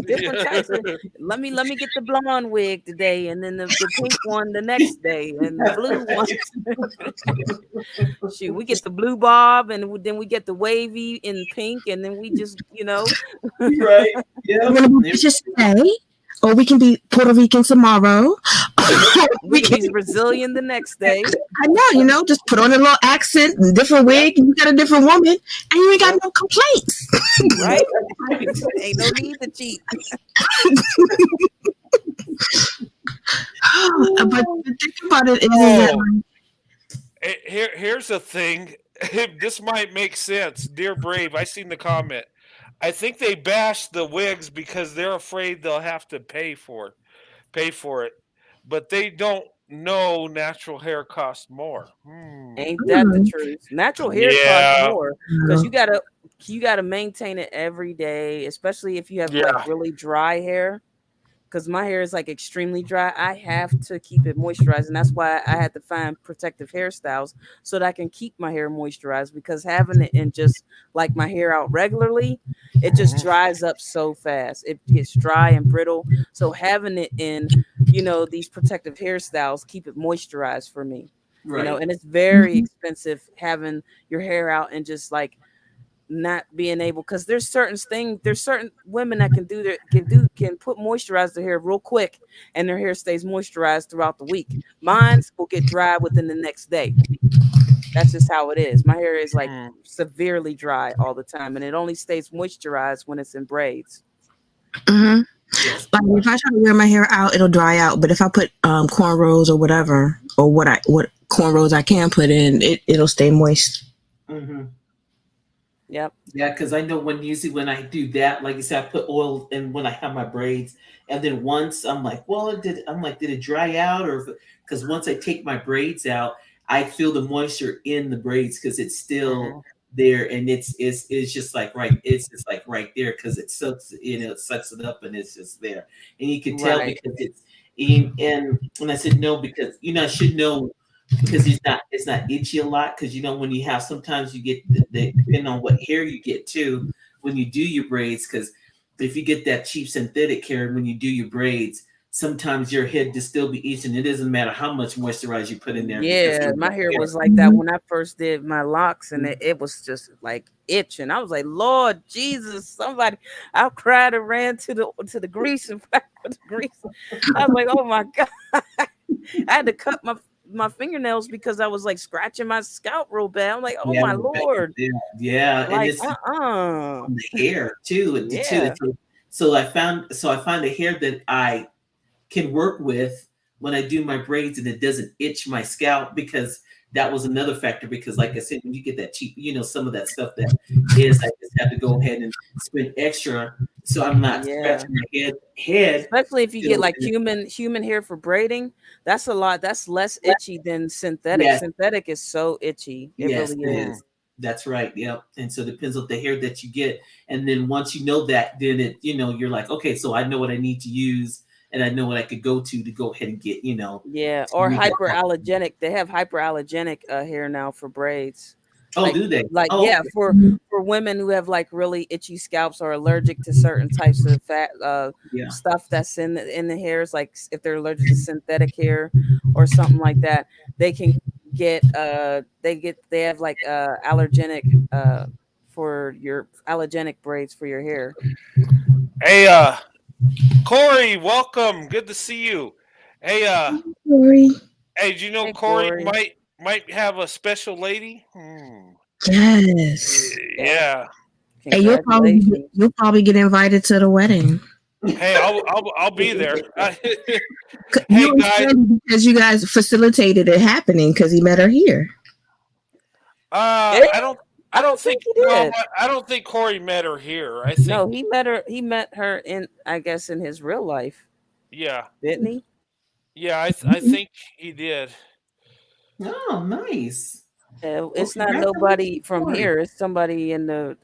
different types of, let me get the blonde wig today, and then the pink one the next day, and the blue one. Shoot, we get the blue bob, and then we get the wavy in pink, and then we just, Right. Yeah. We just today, or we can be Puerto Rican tomorrow. we can be Brazilian the next day. I know, just put on a little accent and different wig, and you got a different woman, and you ain't got no complaints. Right? Ain't no need to cheat. But the thing about it is that, Here's the thing. This might make sense. Dear Brave, I seen the comment. I think they bash the wigs because they're afraid they'll have to pay for it. But they don't know natural hair costs more. Ain't that the truth? Natural hair costs more because you gotta maintain it every day, especially if you have like really dry hair. Because my hair is like extremely dry, I have to keep it moisturized, and that's why I had to find protective hairstyles so that I can keep my hair moisturized. Because having it in just like my hair out regularly, it just dries up so fast. It gets dry and brittle. So having it in, these protective hairstyles keep it moisturized for me. Right. And it's very expensive having your hair out and just like not being able, because there's certain women that can moisturize their hair real quick and their hair stays moisturized throughout the week. Mine will get dry within the next day. That's just how it is. My hair is like severely dry all the time, and it only stays moisturized when it's in braids. Like if I try to wear my hair out, it'll dry out. But if I put cornrows or whatever, or what cornrows I can put in, it'll stay moist. Yep. Yeah, because I know when I do that, like you said, I put oil in when I have my braids, and then once I'm like, did it dry out? Or because once I take my braids out, I feel the moisture in the braids because it's still there, and it's just like it's just like right there because it sucks, it sucks it up, and it's just there, and you can tell because it's and I said no because I should know. Because it's not itchy a lot. Because when you have, sometimes you get depending on what hair you get too when you do your braids. Because if you get that cheap synthetic hair when you do your braids, sometimes your head just still be itching. It doesn't matter how much moisturizer you put in there. Yeah, my hair was like that when I first did my locks, and it was just like itching. I was like, Lord Jesus, somebody! I cried and ran to the grease and back with the grease. I was like, oh my God! I had to cut my fingernails because I was like scratching my scalp real bad. I'm like, oh my Lord. Yeah. Like, and it's the hair too. So I find a hair that I can work with when I do my braids and it doesn't itch my scalp, because that was another factor. Because like I said, when you get that cheap, some of that stuff that is, I just have to go ahead and spend extra so I'm not scratching my head. Especially if you get like human hair for braiding, that's a lot. That's less itchy than synthetic. Yes. Synthetic is so itchy. It really is. That's right. Yep. And so it depends on the hair that you get. And then once you know that, then it, you're like, okay, so I know what I need to use, and I know what I could go ahead and get, Yeah. Or hyperallergenic. They have hyperallergenic hair now for braids. Oh, like, do they? Like, oh, yeah, okay. for women who have like really itchy scalps or allergic to certain types of fat Yeah. stuff that's in the hairs, like if they're allergic to synthetic hair or something like that, they can get they have like allergenic for your allergenic braids for your hair. Hey, Corey, welcome. Good to see you. Hey, Corey. hey, do you know Hey, Corey Corey. might have a special lady? Yes. Yeah. And Congratulations. you'll probably get invited to the wedding. Hey, I'll be there. Hey You guys, because you guys facilitated it happening because he met her here. I don't think he no, did. I don't think Corey met her here. I No, think he met her in, I guess, in his real life, yeah. didn't he? Yeah, I think he did. Oh, nice. It's not Congratulations, nobody from Corey. here. It's somebody in the,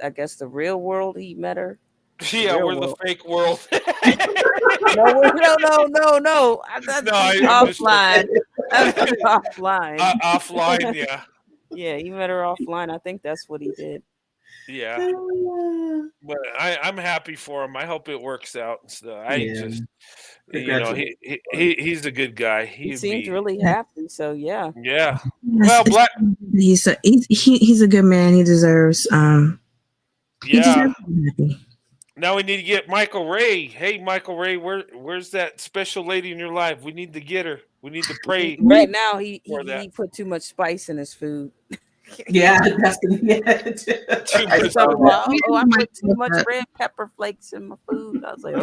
I guess, the real world. He met her. Yeah, real we're the world. fake world. No. That's No, I'm just offline. joking. That's offline. Offline, yeah. Yeah, he met her offline. I think that's what he did. Yeah. But I'm happy for him. I hope it works out and stuff. I Yeah. just he's a good guy. He seems really happy. So yeah. Yeah. Yes, Well, Black. he's a good man. He deserves he Yeah. deserves to be happy. Now we need to get Michael Ray. Hey, Michael Ray, where's that special lady in your life? We need to get her. We need to pray. Right now, he put too much spice in his food. Yeah, that's Too I much. put too much red pepper flakes in my food. I was like,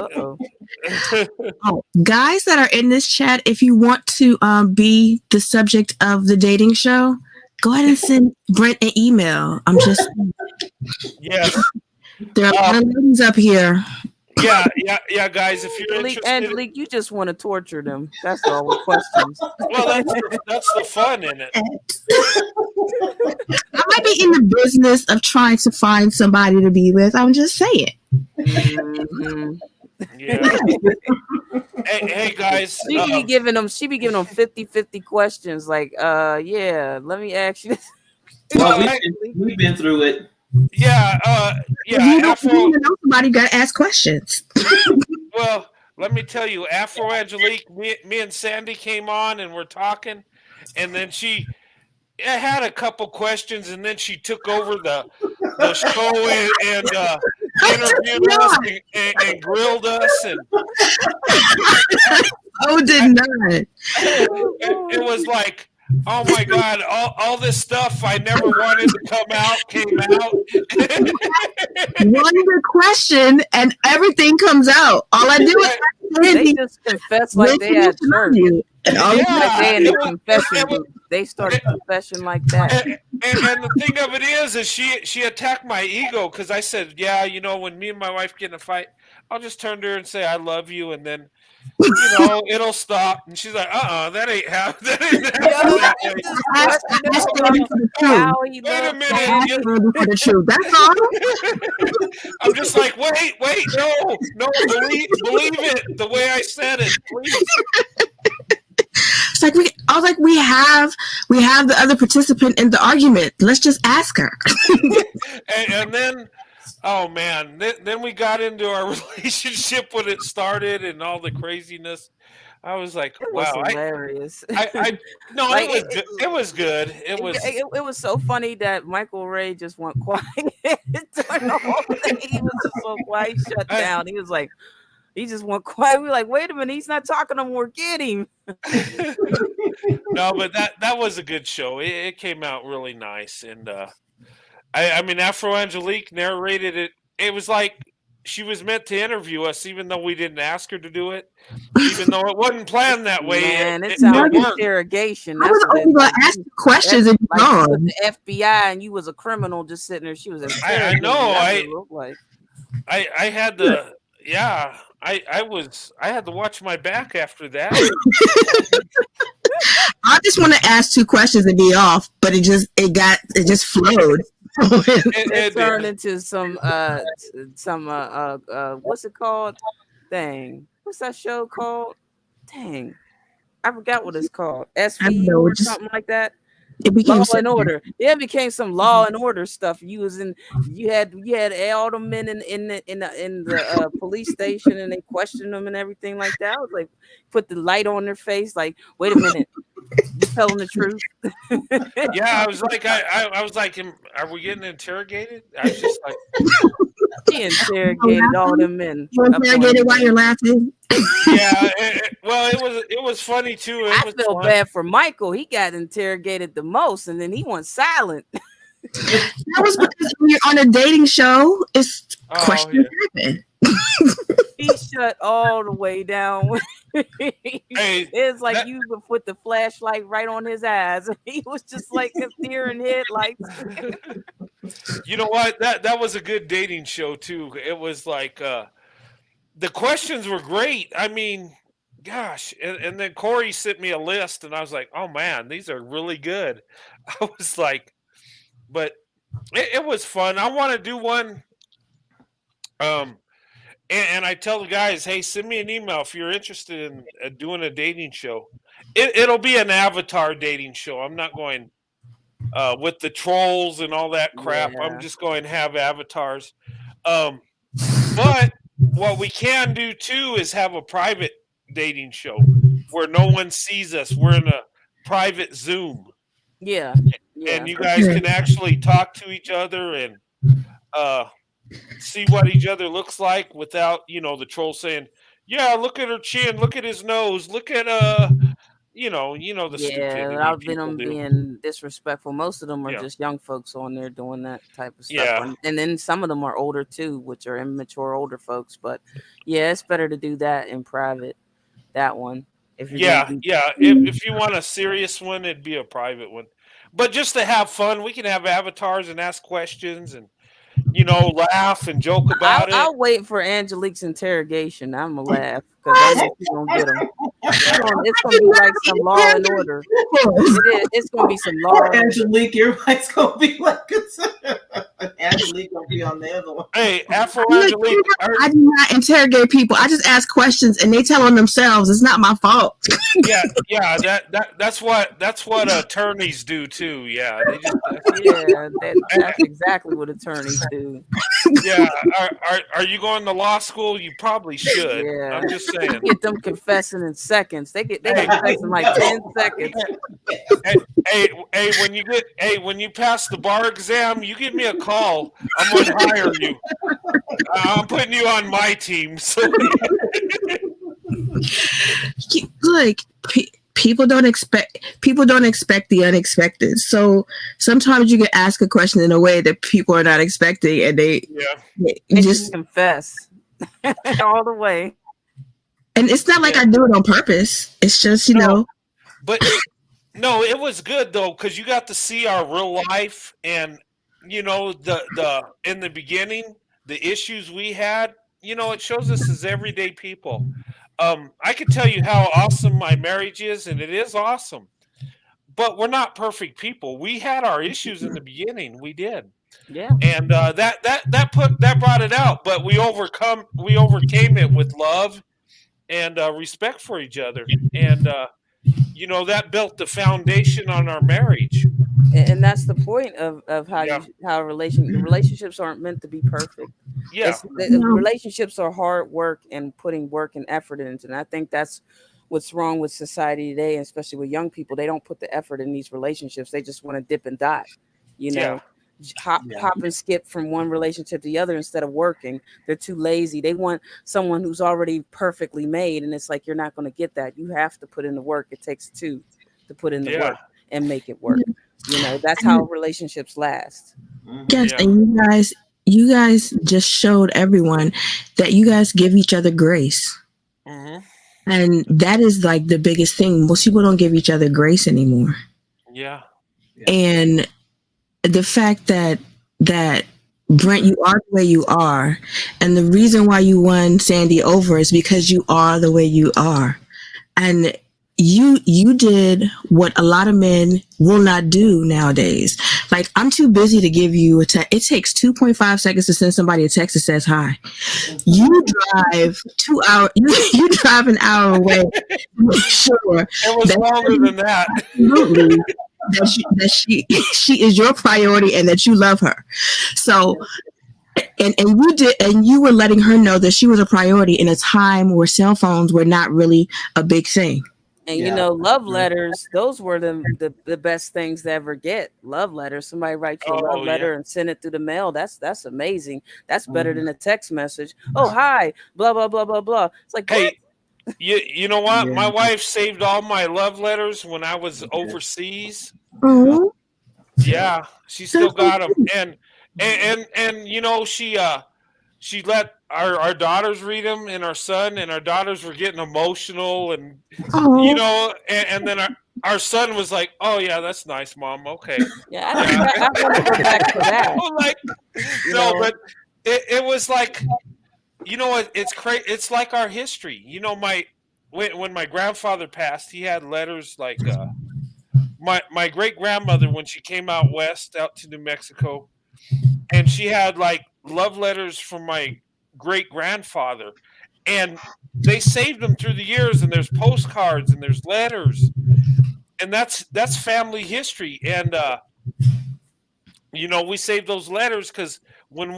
Oh, guys that are in this chat, if you want to be the subject of the dating show, go ahead and send Brent an email. I'm just Yes. there are a lot of ladies up here. Yeah, guys. If you're interested, Angelique, you just want to torture them. That's all with questions. Well, that's the fun in it. I might be in the business of trying to find somebody to be with. I'm just saying. Mm-hmm. Yeah. hey guys. She be giving them 50-50 questions. Like, yeah, let me ask you this. Well, we've been through it. Yeah, If you don't know somebody, got to ask questions. Well, let me tell you, Afro Angelique, me and Sandy came on and we're talking, and then she had a couple questions, and then she took over the show and interviewed us and grilled us, and did not. It was like, oh my God, all this stuff I never wanted to come out came out. One good question and everything comes out. All I do is they just confess like they had church. And all like they in the confession booth. They start confession like that. And the thing of it is she attacked my ego because I said, yeah, you know, when me and my wife get in a fight, I'll just turn to her and say I love you, and then it'll stop. And she's like, that ain't happening. Wait a minute. For the truth. That's all. I'm just like, wait, no, believe it the way I said it, please. It's like we have the other participant in the argument. Let's just ask her. and then, oh man, then we got into our relationship when it started and all the craziness. I was like, wow, hilarious. No, like, it was good. It was so funny that Michael Ray just went quiet during the whole thing. He was just so quiet, he shut down. He was like, he just went quiet. We were like, wait a minute, he's not talking no more. Get him. No, but that was a good show. It came out really nice, and I mean, Afro Angelique narrated it. It was like she was meant to interview us, even though we didn't ask her to do it, even though it wasn't planned that way. Man, it sounded like interrogation. I was only going to ask questions and like you was the FBI and you was a criminal just sitting there. She was I know. I had to. Yeah, I had to watch my back after that. I just want to ask 2 questions and be off, but it just flowed. It turned into some what's it called? Dang, what's that show called? Dang, I forgot what it's called. SV or something like that. It became Law so and Order. Yeah, it became some Law and Order stuff. You had all the men in the police station, and they questioned them and everything like that. I was like, put the light on their face, like, wait a minute, you telling the truth? Yeah, I was like, I was like, are we getting interrogated? I was just like, She interrogated all them men. You interrogated while you're laughing. yeah. Well, it was funny too. I feel bad for Michael. He got interrogated the most, and then he went silent. That was because when you're on a dating show, it's questions happen. He shut all the way down. It's like you would put the flashlight right on his eyes. He was just like a deer in headlights. You know what? That was a good dating show too. It was like the questions were great. I mean, gosh, and then Corey sent me a list, and I was like, oh man, these are really good. I was like, but it was fun. I want to do one. And I tell the guys, hey, send me an email if you're interested in doing a dating show. It'll be an avatar dating show. I'm not going with the trolls and all that crap. Yeah. I'm just going to have avatars. But what we can do too is have a private dating show where no one sees us. We're in a private Zoom. Yeah. And you guys can actually talk to each other and see what each other looks like without, the troll saying, yeah, look at her chin, look at his nose, look at the stupidity without people them do. being disrespectful. Most of them are just young folks on there doing that type of stuff. Yeah. And then some of them are older too, which are immature older folks. But yeah, it's better to do that in private. That one. If you want a serious one, it'd be a private one. But just to have fun, we can have avatars and ask questions and laugh and joke about it. I'll wait for Angelique's interrogation. I'm gonna laugh because I know she's gonna get him. It's gonna be like some Law and Order. It's gonna be some Law. Angelique, everybody's gonna be like, Angelique gonna be on the other one. Hey, Afro Angelique, I do not interrogate people. I just ask questions, and they tell on themselves. It's not my fault. yeah. That's what attorneys do too. Yeah, that's exactly what attorneys do. Yeah, are you going to law school? You probably should. Yeah. I'm just saying. Get them confessing in seconds. They confess in like 10 seconds. When you pass the bar exam, you give me a call. I'm going to hire you. I'm putting you on my team. So. Like people don't expect the unexpected. So sometimes you can ask a question in a way that people are not expecting, and they just confess all the way. And it's not like I do it on purpose. It's just But no, it was good though because you got to see our real life, and the in the beginning the issues we had. It shows us as everyday people. I can tell you how awesome my marriage is, and it is awesome. But we're not perfect people. We had our issues in the beginning. We did. Yeah. And that brought it out. But we overcame it with love and respect for each other. And that built the foundation on our marriage. And that's the point of how relationships aren't meant to be perfect. Yeah, relationships are hard work and putting work and effort into it. And I think that's what's wrong with society today, especially with young people. They don't put the effort in these relationships. They just want to dip and dot, hop and skip from one relationship to the other instead of working. They're too lazy. They want someone who's already perfectly made, and it's like you're not going to get that. You have to put in the work. It takes two to put in the work and make it work. That's how relationships last. Yes, and you guys just showed everyone that you guys give each other grace. Mm-hmm. And that is like the biggest thing. Most people don't give each other grace anymore. Yeah. And the fact that Brent, you are the way you are, and the reason why you won Sandy over is because you are the way you are. And you did what a lot of men will not do nowadays. Like, I'm too busy to give you a text. It takes 2.5 seconds to send somebody a text that says hi. You drive 2 hours. You drive an hour away. Sure. It was longer than that. Absolutely. she is your priority and that you love her. So and you were letting her know that she was a priority in a time where cell phones were not really a big thing. And love letters, those were the best things to ever get. Love letters. Somebody writes you a love letter and send it through the mail. That's amazing. That's better than a text message. Oh, hi, blah, blah, blah, blah, blah. It's like, hey, you know what? Yeah. My wife saved all my love letters when I was overseas. Oh. Yeah, she still got them. And she let our daughters read them and our son, and our daughters were getting emotional and and then our son was like, "Oh yeah, that's nice, Mom. Okay." Yeah, I want to go back to that. But it was like, it's crazy. It's like our history. When my grandfather passed, he had letters like my great grandmother when she came out west out to New Mexico. And she had like love letters from my great grandfather, and they saved them through the years. And there's postcards and there's letters, and that's family history. And we save those letters because when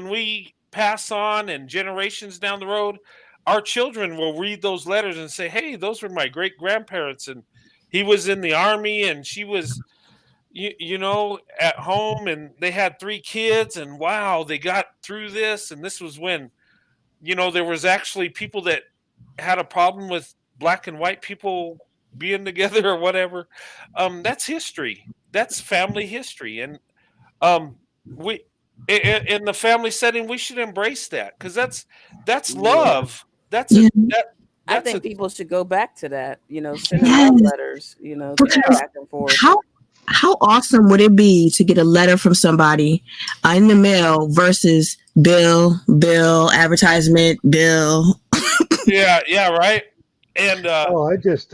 we pass on and generations down the road, our children will read those letters and say, "Hey, those were my great grandparents, and he was in the army, and she was." At home, and they had 3 kids, and wow, they got through this. And this was when, there was actually people that had a problem with black and white people being together or whatever. That's history. That's family history. And we, in the family setting, we should embrace that because that's love. That's I think people should go back to that, sending love letters, back and forth. How awesome would it be to get a letter from somebody in the mail versus bill, advertisement, bill? yeah, right. And I just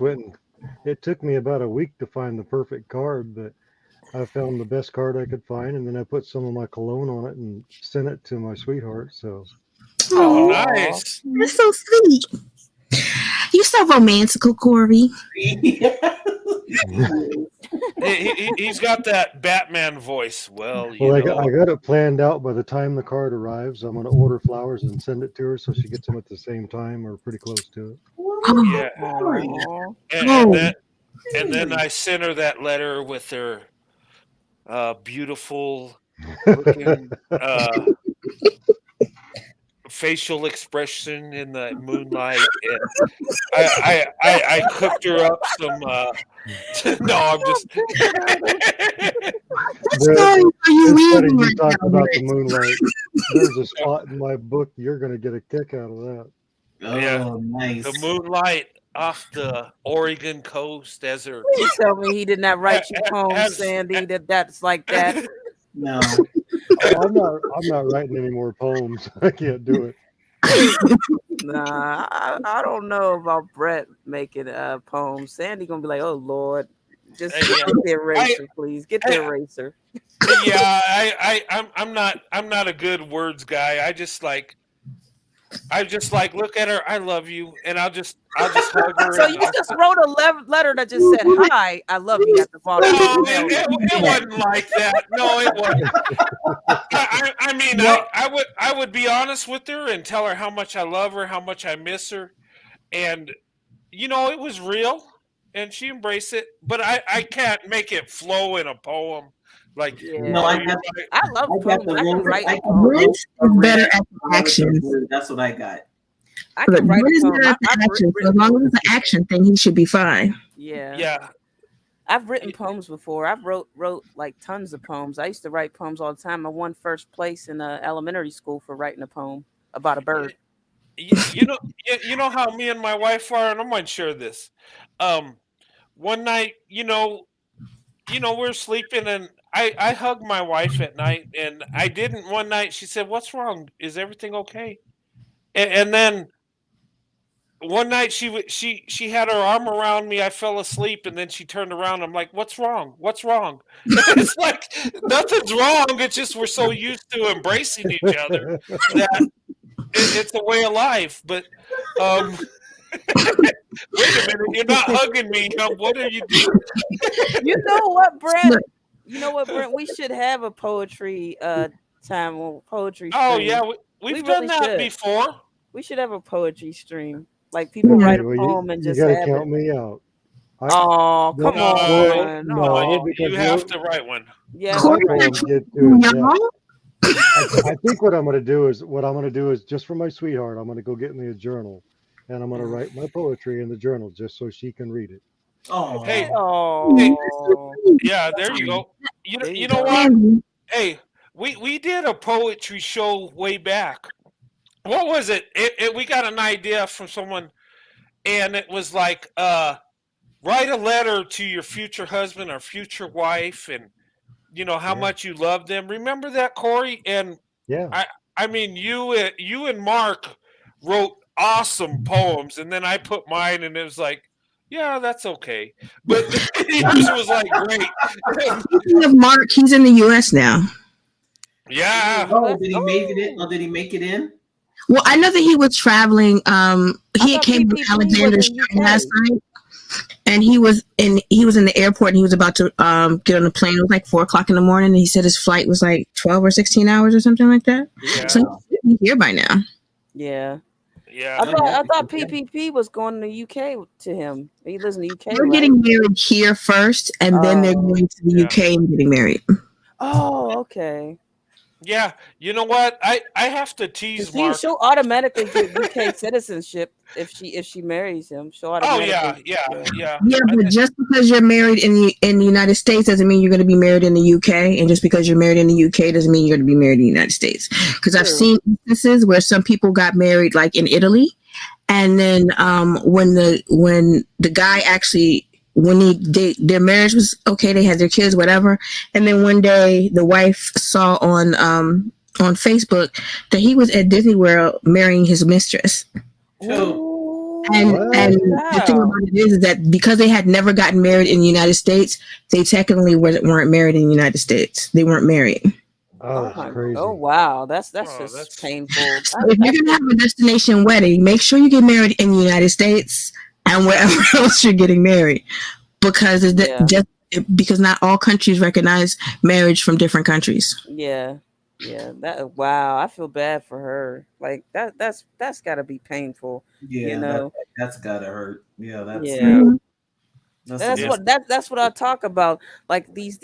went and it took me about a week to find the perfect card, but I found the best card I could find, and then I put some of my cologne on it and sent it to my sweetheart. So nice. That's so sweet. You're so romantical, Corey. He's got that Batman voice. Well, I got it planned out. By the time the card arrives, I'm going to order flowers and send it to her so she gets them at the same time or pretty close to it. Yeah. And then I sent her that letter with her beautiful looking facial expression in the moonlight, and I cooked her up some. No, I'm just. It's funny you talk about the moonlight. There's a spot in my book you're going to get a kick out of that. Oh, nice. The moonlight off the Oregon coast as her. You tell me he did not write you poems, Sandy. That's like that. No. I'm not writing any more poems. I can't do it. Nah, I don't know about Brett making poems. Sandy gonna be like, "Oh Lord, just get the eraser, please. Get the eraser." Yeah, I'm not a good words guy. I just like look at her. I love you, and I'll just hug her. So you just wrote a letter that just said, "Hi, I love you" at the bottom. No, it wasn't like that. No, it wasn't. I mean, I would be honest with her and tell her how much I love her, how much I miss her, and it was real, and she embraced it. But I can't make it flow in a poem. Like no, I love poems. I can write poems. Better at the action. That's what I got. I can write poems. As long as it's an action thing, he should be fine. Yeah. I've written poems before. I've wrote like tons of poems. I used to write poems all the time. I won first place in elementary school for writing a poem about a bird. You know how me and my wife are, and I'm going to share this. One night, we're sleeping, and I hugged my wife at night, and I didn't one night. She said, "What's wrong? Is everything okay?" And then one night she had her arm around me. I fell asleep, and then she turned around. I'm like, "What's wrong? What's wrong?" It's like nothing's wrong. It's just we're so used to embracing each other that it's a way of life. But wait a minute, You're not hugging me. What are you doing? You know what, Brent? You know what, Brent? We should have a poetry time or poetry stream. Oh yeah, we've done that before. We should have a poetry stream. Like people write a poem and you just got to have count it. me out. Oh, come on. No, because you have to write one. Yeah, my poems get to it. Yeah. I think what I'm going to do is just for my sweetheart, I'm going to go get me a journal, and I'm going to write my poetry in the journal just so she can read it. Oh, hey, oh, yeah, there you go. You know what? Hey, we did a poetry show way back. What was it? We got an idea from someone, and it was like, write a letter to your future husband or future wife, and how much you love them. Remember that, Corey? And yeah, I mean, you and Mark wrote awesome poems, and then I put mine, and it was like, yeah, that's okay. But yours was like great. Speaking of Mark, he's in the U.S. now. Yeah. Oh, did he make it in? Oh, did he make it in? Well, I know that he was traveling. He came from Alexander last night, and he was in the airport, and he was about to get on the plane. It was like 4:00 in the morning, and he said his flight was like 12 or 16 hours or something like that. Yeah. So he's here by now. Yeah. Yeah. I thought PPP was going to the UK to him. He lives in the UK. They're getting married here first, and then they're going to the UK and getting married. Oh, okay. Yeah, you know what? I have to tease Mark. She'll automatically get UK citizenship if she marries him. She'll automatically. Yeah. Yeah, but just because you're married in the United States doesn't mean you're going to be married in the UK, and just because you're married in the UK doesn't mean you're going to be married in the United States. Because I've seen instances where some people got married, like in Italy, and then when the guy actually. Their marriage was okay, they had their kids, whatever, and then one day the wife saw on Facebook that he was at Disney World marrying his mistress. Ooh. And the thing about it is that because they had never gotten married in the United States, they technically weren't married in the United States. They weren't married. Oh, that's crazy. Oh wow, that's just painful. So if you're gonna have a destination wedding, make sure you get married in the United States and wherever else you're getting married, because because not all countries recognize marriage from different countries. Yeah. Wow, I feel bad for her. Like that's got to be painful. Yeah, that's gotta hurt. Yeah, that's what I talk about. Like these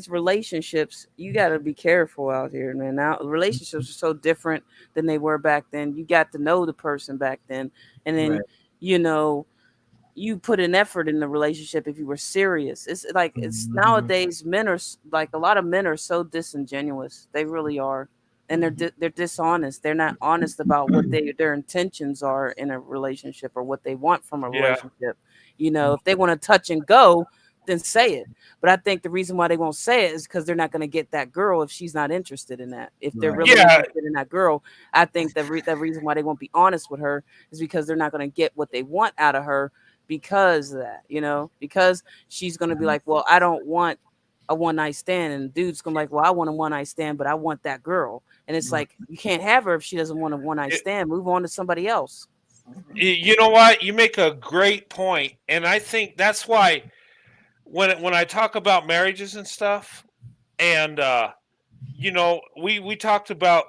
relationships, you got to be careful out here, man. Now relationships are so different than they were back then. You got to know the person back then, and then you put an effort in the relationship if you were serious. It's like nowadays men are like, a lot of men are so disingenuous. They really are, and they're dishonest. They're not honest about what their intentions are in a relationship or what they want from a relationship. If they want to touch and go, then say it. But I think the reason why they won't say it is because they're not going to get that girl if she's not interested in that. If they're really interested in that girl, I think the reason why they won't be honest with her is because they're not going to get what they want out of her because of that, because she's going to be like, well, I don't want a one-night stand, and the dude's going to be like, well, I want a one-night stand, but I want that girl. And it's like, you can't have her if she doesn't want a one-night stand. Move on to somebody else. You know what? You make a great point, and I think that's why when I talk about marriages and stuff, and we talked about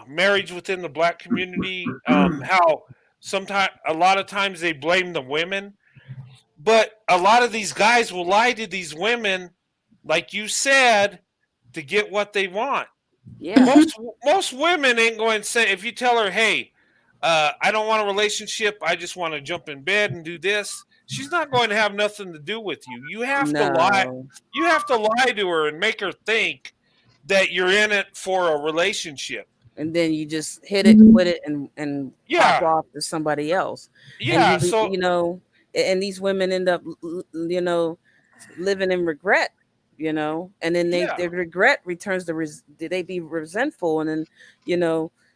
marriage within the Black community, how a lot of times they blame the women, but a lot of these guys will lie to these women, like you said, to get what they want. Yeah, most women ain't going to say, if you tell her, hey, I don't want a relationship, I just want to jump in bed and do this, she's not going to have nothing to do with you. You have to lie. You have to lie to her and make her think that you're in it for a relationship. And then you just hit it, quit it, and pop off to somebody else. Yeah, and so and these women end up, living in regret, and then their regret returns they be resentful, and then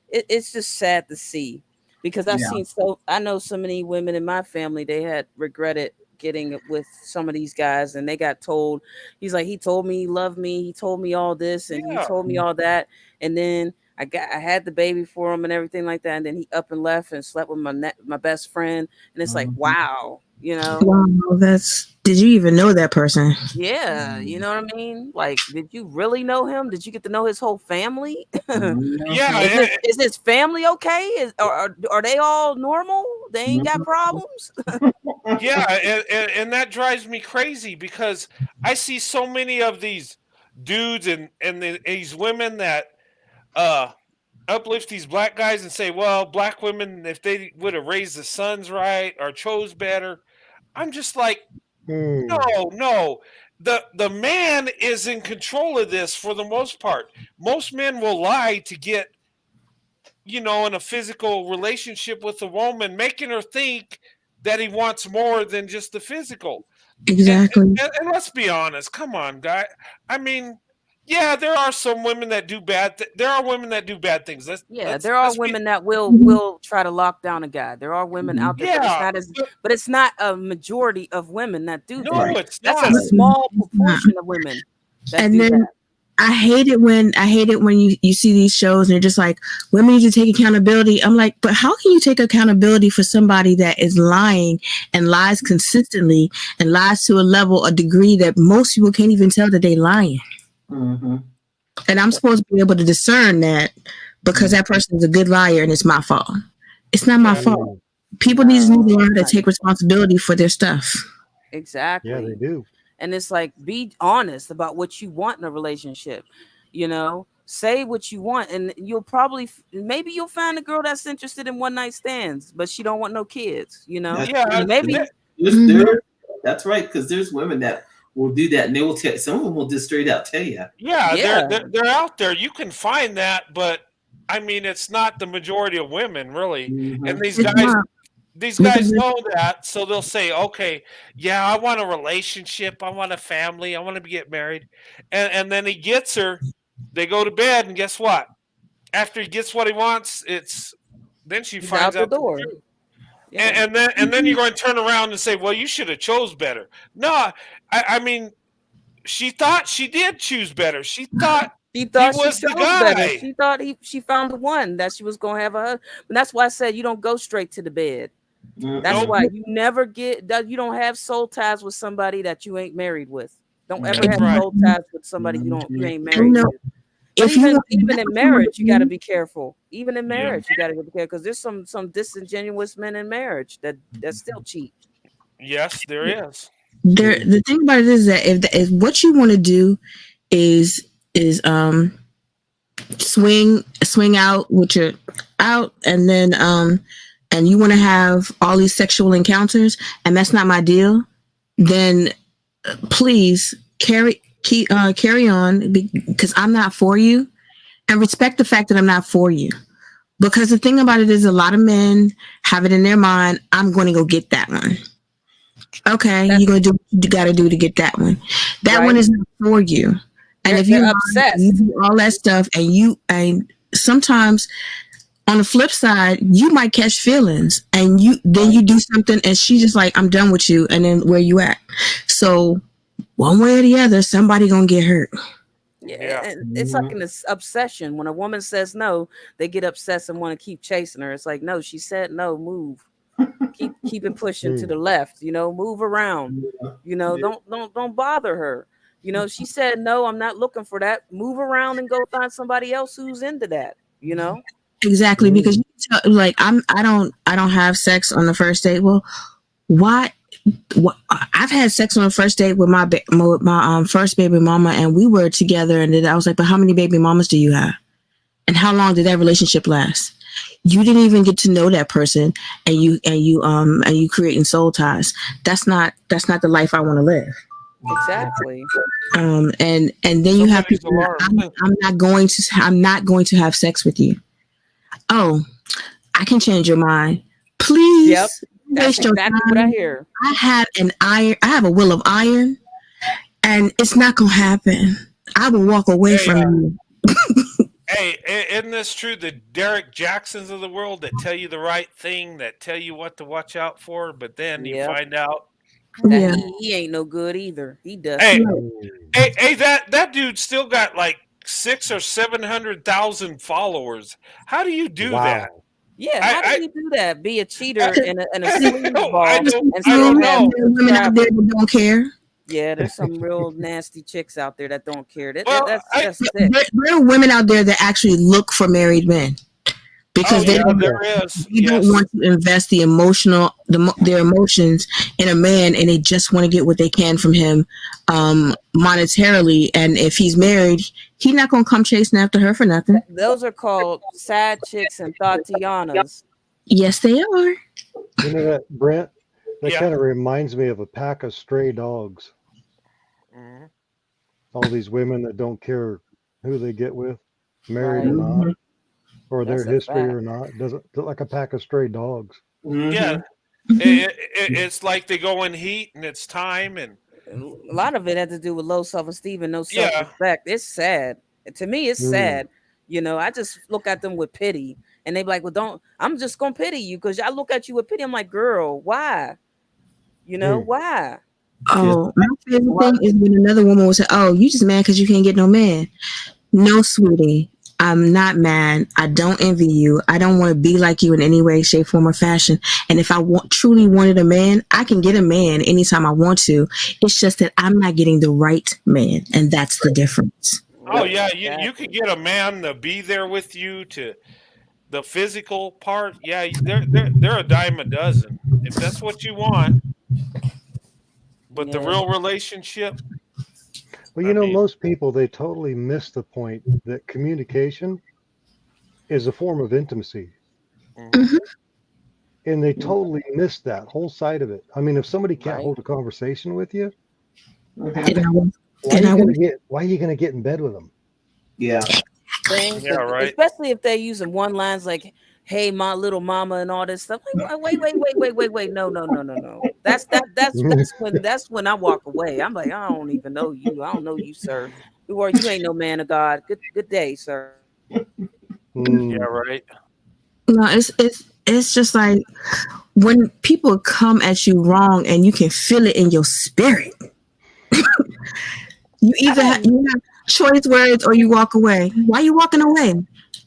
it's just sad to see, because I know so many women in my family, they had regretted getting with some of these guys, and they got told, he's like, he told me he loved me, he told me all this, and he told me all that, and then I had the baby for him and everything like that, and then he up and left and slept with my best friend, and it's like, wow, you know. Wow, did you even know that person? Yeah, you know what I mean? Like, did you really know him? Did you get to know his whole family? Yeah. Is his family okay? Are they all normal? They ain't got problems? Yeah, and that drives me crazy because I see so many of these dudes and these women that uplift these black guys and say, well, black women, if they would have raised the sons right or chose better. I'm just like, no. The man is in control of this for the most part. Most men will lie to get, in a physical relationship with a woman, making her think that he wants more than just the physical. Exactly. And let's be honest. Come on, guy. I mean, yeah, there are some women that do there are women that do bad things. There are women that will try to lock down a guy. There are women out there, but it's not a majority of women that do that. No, it's That's not. a small proportion of women that do that. I hate it when you see these shows and they're just like, women need to take accountability. I'm like, but how can you take accountability for somebody that is lying and lies consistently and lies to a degree that most people can't even tell that they lying? Mm-hmm. And I'm supposed to be able to discern that because that person is a good liar and it's my fault. It's not my fault. People need to learn how to take responsibility for their stuff. Exactly. Yeah, they do. And it's like, be honest about what you want in a relationship. Say what you want, and maybe you'll find a girl that's interested in one night stands, but she don't want no kids. That's right, because there's women that will do that, and they will tell. Some of them will just straight out tell you. Yeah, they're out there. You can find that, but I mean, it's not the majority of women, really. Mm-hmm. And these guys know that, so they'll say, okay, yeah, I want a relationship, I want a family, I want to get married. And then he gets her, they go to bed, and guess what? After he gets what he wants, then she finds out the door. Yeah. And then you're going to turn around and say, well, you should have chose better. No, I mean, she thought she did choose better. She thought he was the guy. Better. She thought she found the one that she was going to have a husband. And that's why I said you don't go straight to the bed. That's why you never you don't have soul ties with somebody that you ain't married with. Don't ever have soul ties with somebody you ain't married with. Even in marriage, you got to be careful. Even in marriage, you got to be careful because there's some disingenuous men in marriage that still cheat. Yes, there is. The thing about it is that if what you want to do is swing out with your out, and then and you want to have all these sexual encounters, and that's not my deal, then please carry on, because I'm not for you, and respect the fact that I'm not for you. Because the thing about it is, a lot of men have it in their mind, I'm going to go get that one. Okay, you're going to do what you got to do to get that one. That one is not for you. And if you're obsessed, you do all that stuff, and sometimes on the flip side, you might catch feelings, and you do something, and she's just like, I'm done with you, and then where you at? So one way or the other, somebody gonna get hurt. Yeah. And it's like an obsession. When a woman says no, they get obsessed and want to keep chasing her. It's like, no, she said no, move. keep it pushing to the left, move around. Don't bother her. She said no, I'm not looking for that. Move around and go find somebody else who's into that. Exactly, because I don't have sex on the first date. Well, why? I've had sex on the first date with my first baby mama, and we were together, and then I was like, but how many baby mamas do you have, and how long did that relationship last? You didn't even get to know that person, and you creating soul ties. That's not the life I want to live. Exactly. And then you have people. I'm not going to have sex with you. Oh, I can change your mind, please. Yep. That's exactly what I hear. I have a will of iron, and it's not gonna happen. I will walk away from you. Hey, isn't this true? The Derek Jacksons of the world that tell you the right thing, that tell you what to watch out for, but then you find out that he ain't no good either. He does. Hey, that dude still got like 600,000 or 700,000 followers. How do you do that? Wow. Yeah, how do you do that? Be a cheater and a I sleazeball don't and still know. have Women out there that don't care. Yeah, there's some real nasty chicks out there that don't care. Well, That's sick. There are women out there that actually look for married men because they don't want to invest their emotions in a man, and they just want to get what they can from him monetarily. And if he's married, he's not going to come chasing after her for nothing. Those are called sad chicks and Tatianas. Yes, they are. You know that, Brent? That kind of reminds me of a pack of stray dogs. Mhm. All these women that don't care who they get with, married or not, or their history or not. Doesn't look like a pack of stray dogs. Yeah, it's like they go in heat and it's time, and a lot of it had to do with low self-esteem and no self-respect. It's sad. To me, it's sad. You know, I just look at them with pity, and they be like, "Well, I'm just gonna pity you because I look at you with pity." I'm like, "Girl, why? You know why?" Oh, my favorite thing is when another woman will say, "Oh, you just mad because you can't get no man." No, sweetie, I'm not mad. I don't envy you. I don't want to be like you in any way, shape, form, or fashion. And if I truly wanted a man, I can get a man anytime I want to. It's just that I'm not getting the right man, and that's the difference. Oh yeah, you could get a man to be there with you to the physical part. Yeah, they're a dime a dozen if that's what you want. But the real relationship. Well, you know, most people, they totally miss the point that communication is a form of intimacy. Mm-hmm. And they totally miss that whole side of it. I mean, if somebody can't hold a conversation with you, why are you gonna get in bed with them? Yeah. Right. Especially if they're using one lines like, "Hey, my little mama," and all this stuff. Like, wait. No. That's when I walk away. I'm like, I don't even know you. I don't know you, sir. You ain't no man of God. Good day, sir. Yeah, right. No, it's just like when people come at you wrong and you can feel it in your spirit. You have choice words or you walk away. Why are you walking away?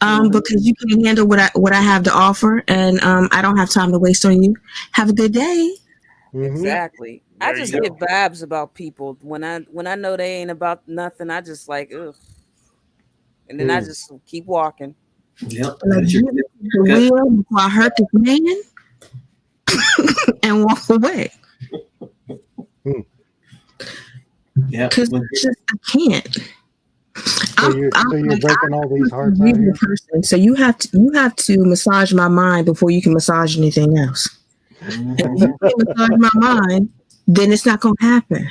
Because you can't handle what I have to offer, and I don't have time to waste on you. Have a good day. Exactly. I just get vibes about people when I know they ain't about nothing. I just like, ugh, and then I just keep walking. Yep. The wheel before I hurt this man and walk away. Yeah, because I can't. So you're breaking all these hearts out here. So you have to massage my mind before you can massage anything else. If you can't massage my mind, then it's not gonna happen.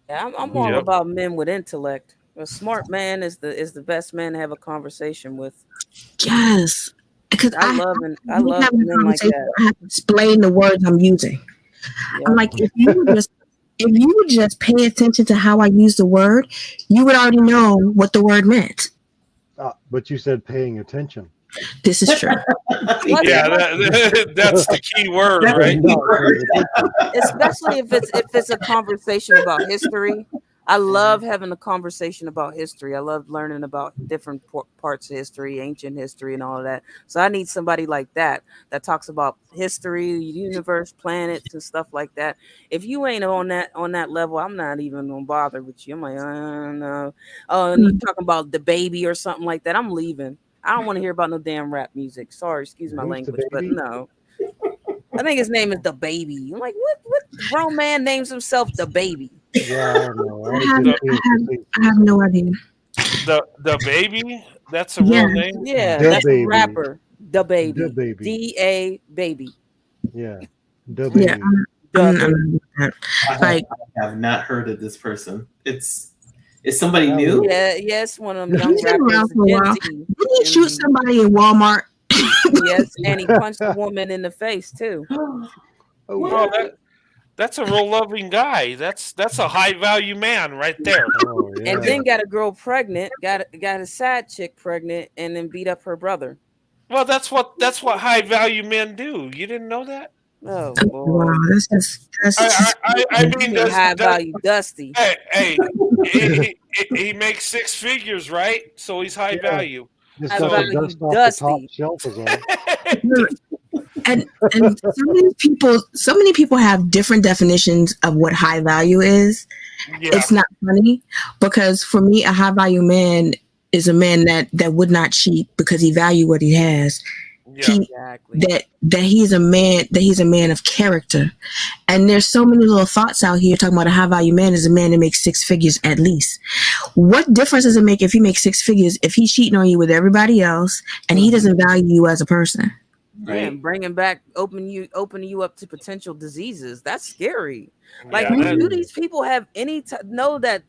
Yeah, I'm all about men with intellect. A smart man is the best man to have a conversation with. Yes, because I love men like that. I have to explain the words I'm using. Yep. I'm like, if you would just pay attention to how I use the word, you would already know what the word meant. But you said paying attention. This is true. Yeah, that's the key word, right? Especially if it's a conversation about history. I love having a conversation about history. I love learning about different parts of history, ancient history, and all of that. So I need somebody like that talks about history, universe, planets, and stuff like that. If you ain't on that level, I'm not even gonna bother with you. I'm like, no. Oh, and you talking about the baby or something like that? I'm leaving. I don't want to hear about no damn rap music. Sorry, excuse my language, but no. I think his name is The Baby. I'm like, what grown man names himself The Baby? Yeah, I don't know. I have no idea. The Baby? That's a real name? Yeah, that's a rapper. The Baby. D-A Baby. Yeah. The Baby. Yeah. I have not heard of this person. It's somebody new? Yeah, yes, one of them young rappers. Didn't he shoot somebody in Walmart? Yes, and he punched a woman in the face too. Well, that's a real loving guy. That's a high value man right there. Oh, yeah. And then got a girl pregnant, got a side chick pregnant, and then beat up her brother. Well, that's what high value men do. You didn't know that? Oh Wow, Lord. that's just I mean, High value Dusty. hey, he makes six figures, right? So he's high Yeah. value. Just High got the value dust off the top Dusty. shelf is all. and so many people have different definitions of what high value is. Yeah, It's not funny because for me, a high value man is a man that would not cheat because he value what he has. yeah. Exactly. That he's a man of character. And there's so many little thoughts out here talking about a high value man is a man that makes six figures at least. What difference does it make if he makes six figures if he's cheating on you with everybody else and he doesn't value you as a person? Yeah, and bringing back opening you up to potential diseases. That's scary. Like, Yeah, do these people have any know that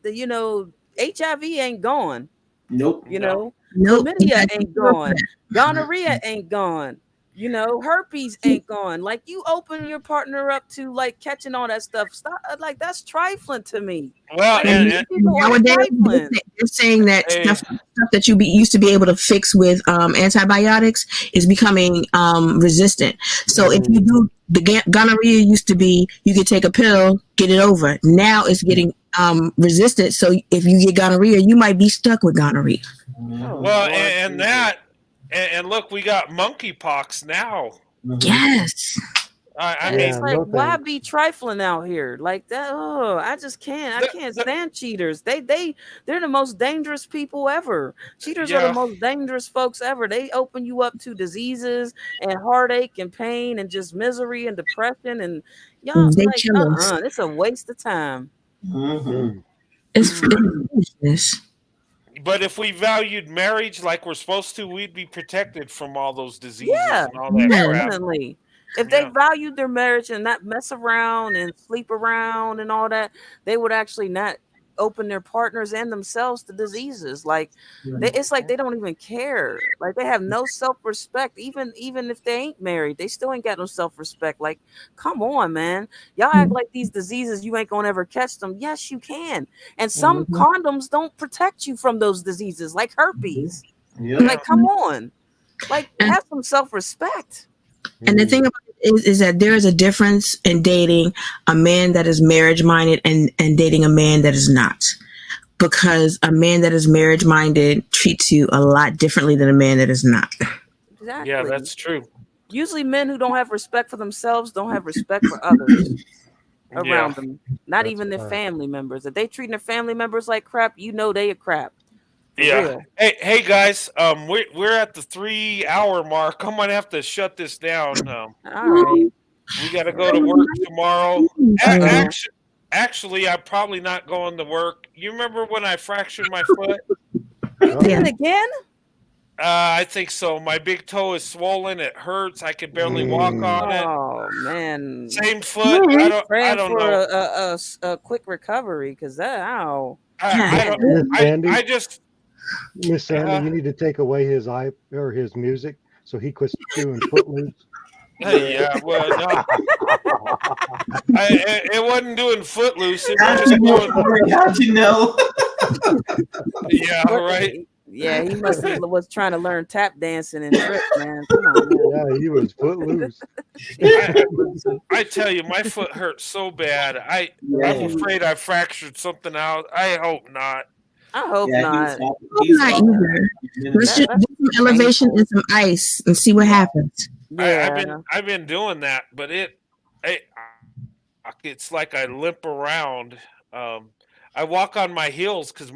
HIV ain't gone? Nope. Nope. Chlamydia ain't gone. Gonorrhea ain't gone. Herpes ain't gone. Like, you open your partner up to like catching all that stuff. Stop. Like, that's trifling to me. Well, Like, and these people are Nowadays, trifling. they're saying that Hey. stuff that you used to be able to fix with antibiotics is becoming resistant. So if you do the gonorrhea used to be you could take a pill, get it over. Now it's getting resistant. So if you get gonorrhea, you might be stuck with gonorrhea. Oh, well, Lord and Jesus. that, and look, we got monkeypox now. Yes. I Yeah. mean, It's like, no why thanks. be trifling out here like that? Oh, I just can't. I can't stand cheaters. They're the most dangerous people ever. Cheaters are the Yeah. most dangerous folks ever. They open you up to diseases and heartache and pain and just misery and depression and y'all They like kill us. it's a waste of time. Mhm. It's foolishness. but if we valued marriage like we're supposed to, we'd be protected from all those diseases Yeah, and all that Yeah. crap. definitely. If they Yeah. valued their marriage and not mess around and sleep around and all that, they would actually not open their partners and themselves to diseases. Like it's like they don't even care. Like they have no self-respect. Even if they ain't married, they still ain't got no self-respect. Like, come on, man. Y'all act like these diseases you ain't gonna ever catch them. Yes, you can. And some condoms don't protect you from those diseases, like herpes. Yep. Like, come on. Like, have some self-respect. And the thing about it is that there is a difference in dating a man that is marriage minded and dating a man that is not. Because a man that is marriage minded treats you a lot differently than a man that is not. Exactly. Yeah, that's true. Usually men who don't have respect for themselves don't have respect for others around them. Not That's even their right. family members. If they treating their family members like crap, they a crap. For Yeah. real. Hey guys, we're at the 3-hour mark. I'm gonna have to shut this down. All right. We got to go to work tomorrow. Uh-oh. Actually, I'm probably not going to work. You remember when I fractured my foot? You did it again? I think so. My big toe is swollen. It hurts. I can barely walk on it. Oh man. Same foot. I don't Praying know. for a quick recovery because that I just Miss Sandy, you need to take away his his music so he quits doing Footloose. yeah, well, no. It wasn't doing Footloose. It was just doing. How'd you know? Yeah, right. Yeah, he must have was trying to learn tap dancing and trip, man. Come on, man. Yeah, he was Footloose. I tell you, my foot hurts so bad. I'm afraid I fractured something out. I hope not. I hope not. He's not either. Let's just do some elevation and some ice and see what happens. Yeah. I've been doing that, but it's like I limp around. I walk on my heels because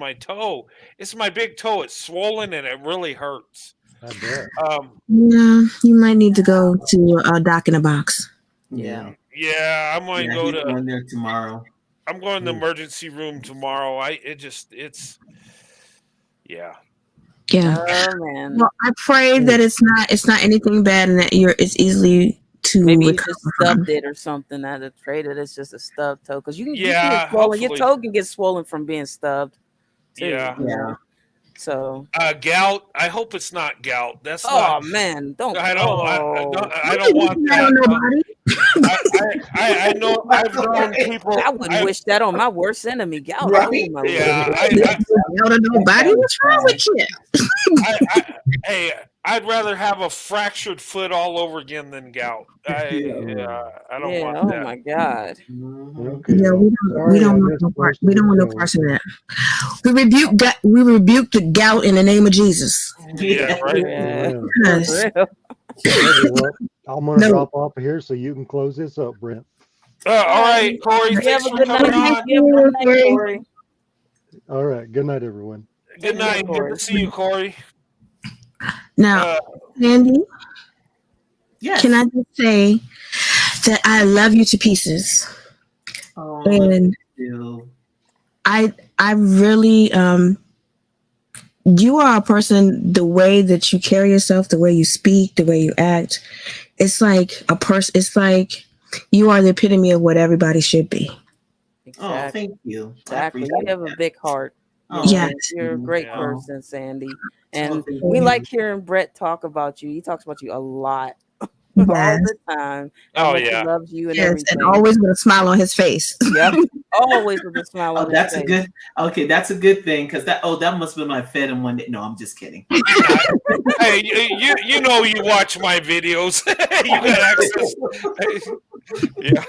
it's my big toe. It's swollen and it really hurts. I bet. No, you might need to go to a doc in a box. Yeah. Yeah, I'm going to go to. Going there tomorrow. I'm going to the emergency room tomorrow. Yeah. Yeah. Oh man. Well, I pray that it's not anything bad and that it's easily to maybe you recover just from. stubbed it or something. I pray that it's just a stubbed toe because you can Yeah, get swollen. Your hopefully. toe can get swollen from being stubbed. Too, Yeah. you know? So. Gout. I hope it's not gout. That's Oh not. man, don't. I don't Oh. want I don't know, that. buddy. I know I've known people. I wouldn't wish that on my worst enemy, gout. Right? Oh, my Yeah, Lord. Nobody, what's wrong with you? hey, I'd rather have a fractured foot all over again than gout. I don't Yeah, want oh that. my God. Okay. Yeah, we don't want no part. We don't want no parts of that. We rebuke the gout in the name of Jesus. Yeah, right. Yeah. Yes. For real. Okay, well, I'm gonna No. drop off here so you can close this up, Brent. All right, Corey. You Thanks have a for good coming night. on. You have a good night, Corey. All right. Good night, everyone. Good night. Good to see you, Corey. Now, Sandy, Yes. can I just say that I love you to pieces, Oh, and you. I really you are a person. The way that you carry yourself, the way you speak, the way you act, it's like a person. It's like you are the epitome of what everybody should be. Exactly. Oh, thank you. Exactly. You have a big heart. Oh, Yes. You're a great Yeah. person, Sandy. And thank we you. like hearing Brett talk about you. He talks about you a lot. All Yes. the time. How Oh, much yeah. he loves you and Yes, everything. and always with a smile on his face. Yep. Always with a smile Oh, on his that's face. a good. Okay, that's a good thing because that must have been my fed in one day. No, I'm just kidding. Hey, you know you watch my videos. You got access. Yeah.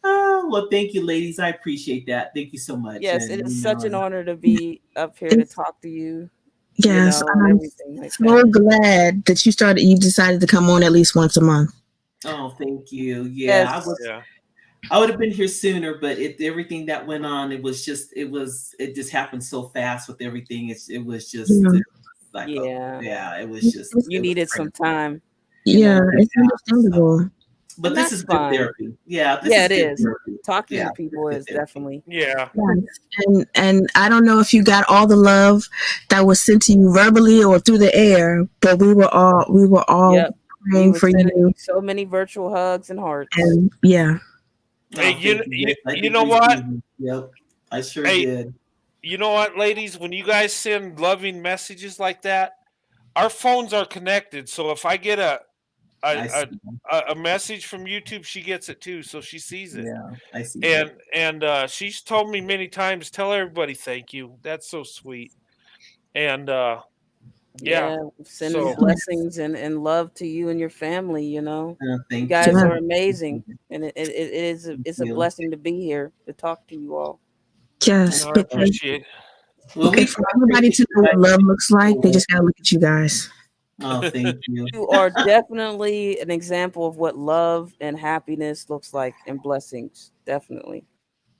Oh, well, thank you, ladies. I appreciate that. Thank you so much. Yes, And, it is you such know, an honor to be up here to talk to you. Yes, You know, and I'm everything like so that. glad that you decided to come on at least once a month. Oh, thank you. Yeah, Yes. I would have been here sooner, but everything that went on, it just happened so fast with everything. It was just Yeah. like Yeah. it was just You needed some time. Yeah, know? it's understandable. But And this that's is good fine. therapy. Yeah, this Yeah, is it good is. therapy. Talking Yeah, to people it's is good therapy. definitely. Yeah. Yes. And I don't know if you got all the love that was sent to you verbally or through the air, but we were all Yep. We praying were for sending you. you so many virtual hugs and hearts. And yeah. Hey, Oh, you thank Yes, I you did know what? receive them. Yep, I sure Hey, did. you know what, ladies? When you guys send loving messages like that, our phones are connected. So if I get I a see. a message from YouTube, she gets it too, so she sees it. Yeah, I see. that. And she's told me many times, tell everybody thank you. That's so sweet. And yeah, Sending so blessings and love to you and your family. You know, Oh, you thank guys you. are amazing, and it's a you. blessing to be here to talk to you all. Yes. I Because appreciate it. Well, we for everybody to know what love looks like, they just gotta look at you guys. Oh, thank you. You are definitely an example of what love and happiness looks like, and blessings, definitely.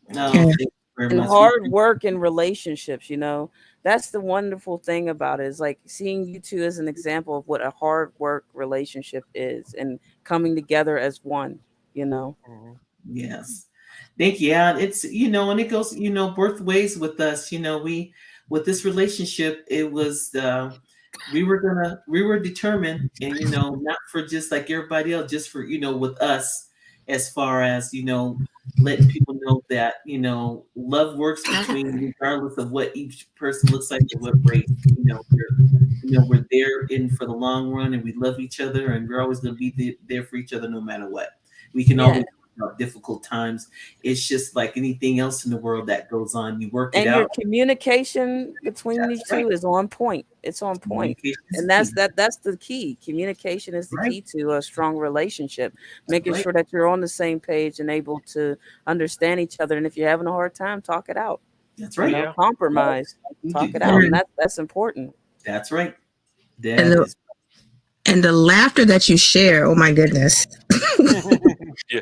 No, Yeah. thank you very And much. hard work in relationships, you know, that's the wonderful thing about it, is like seeing you two as an example of what a hard work relationship is and coming together as one, you know. Mhm. Yes. Thank you. Yeah, it's and it goes, both ways with us. With this relationship, it was we were determined, and not for just like everybody else, just for with us, as far as letting people know that love works between regardless of what each person looks like or what race. We're there in for the long run, and we love each other, and we're always going to be there for each other no matter what. We can Yeah. always about difficult times. It's just like anything else in the world that goes on. You work it And your out. communication between That's these two right. is on point. It's on point. Communication is And key. that's the key. Communication is the Right. key to a strong relationship. Making Right. sure that you're on the same page and able to understand each other. And if you're having a hard time, talk it out. That's You right. know, Yeah. compromise. You Talk do- it out. And that's important. That's right. And That the, is and the laughter that you share, oh my goodness. Yeah.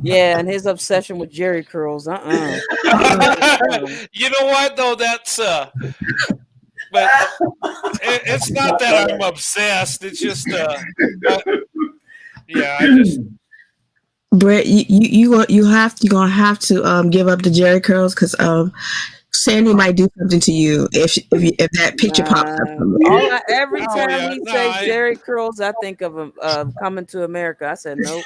Yeah, and his obsession with Jerry curls. You know what though? That's but it's not that I'm obsessed. It's just yeah, I just Brett, you're gonna have to give up the Jerry curls because Sandy might do something to you if that picture pops up. Every Oh, time yeah. he No, says I- Jerry curls, I think of Coming to America. I said nope.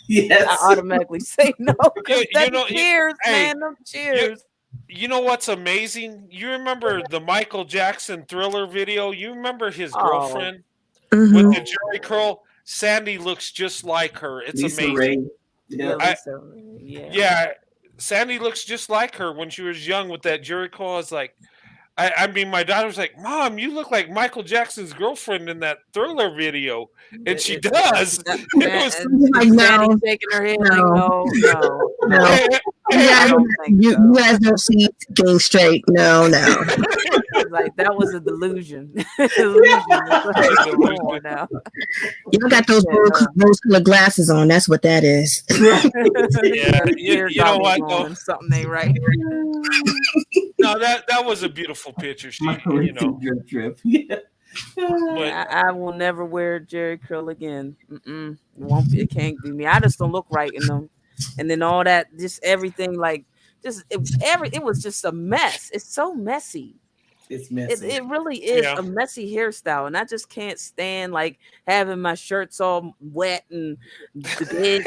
yes. I automatically say no because cheers, hey, man, them cheers. You know what's amazing? You remember the Michael Jackson Thriller video? You remember his Oh. girlfriend Mhm. with the Jerry curl? Sandy looks just like her. It's Lisa amazing. Ray. Yeah. Lisa. Yeah, Sandy looks just like her when she was young with that Jerry curl. It's like, I mean, my daughter was like, "Mom, you look like Michael Jackson's girlfriend in that Thriller video," and she does. Like, Sandy no, shaking her head no, like, no. no. I don't think so. You guys don't see things straight. No. Like, that was a delusion. Delusion. Come on now. You got those rose colored glasses on. That's what that is. Yeah, you know what? Though? Something ain't right. No, that was a beautiful picture. She, you know, drip. Yeah. but I will never wear Jerry curl again. It can't be me. I just don't look right in them. And then all that, just everything, like, it was just a mess. It's so messy. It's messy. It really is a messy hairstyle, and I just can't stand like having my shirts all wet and the bed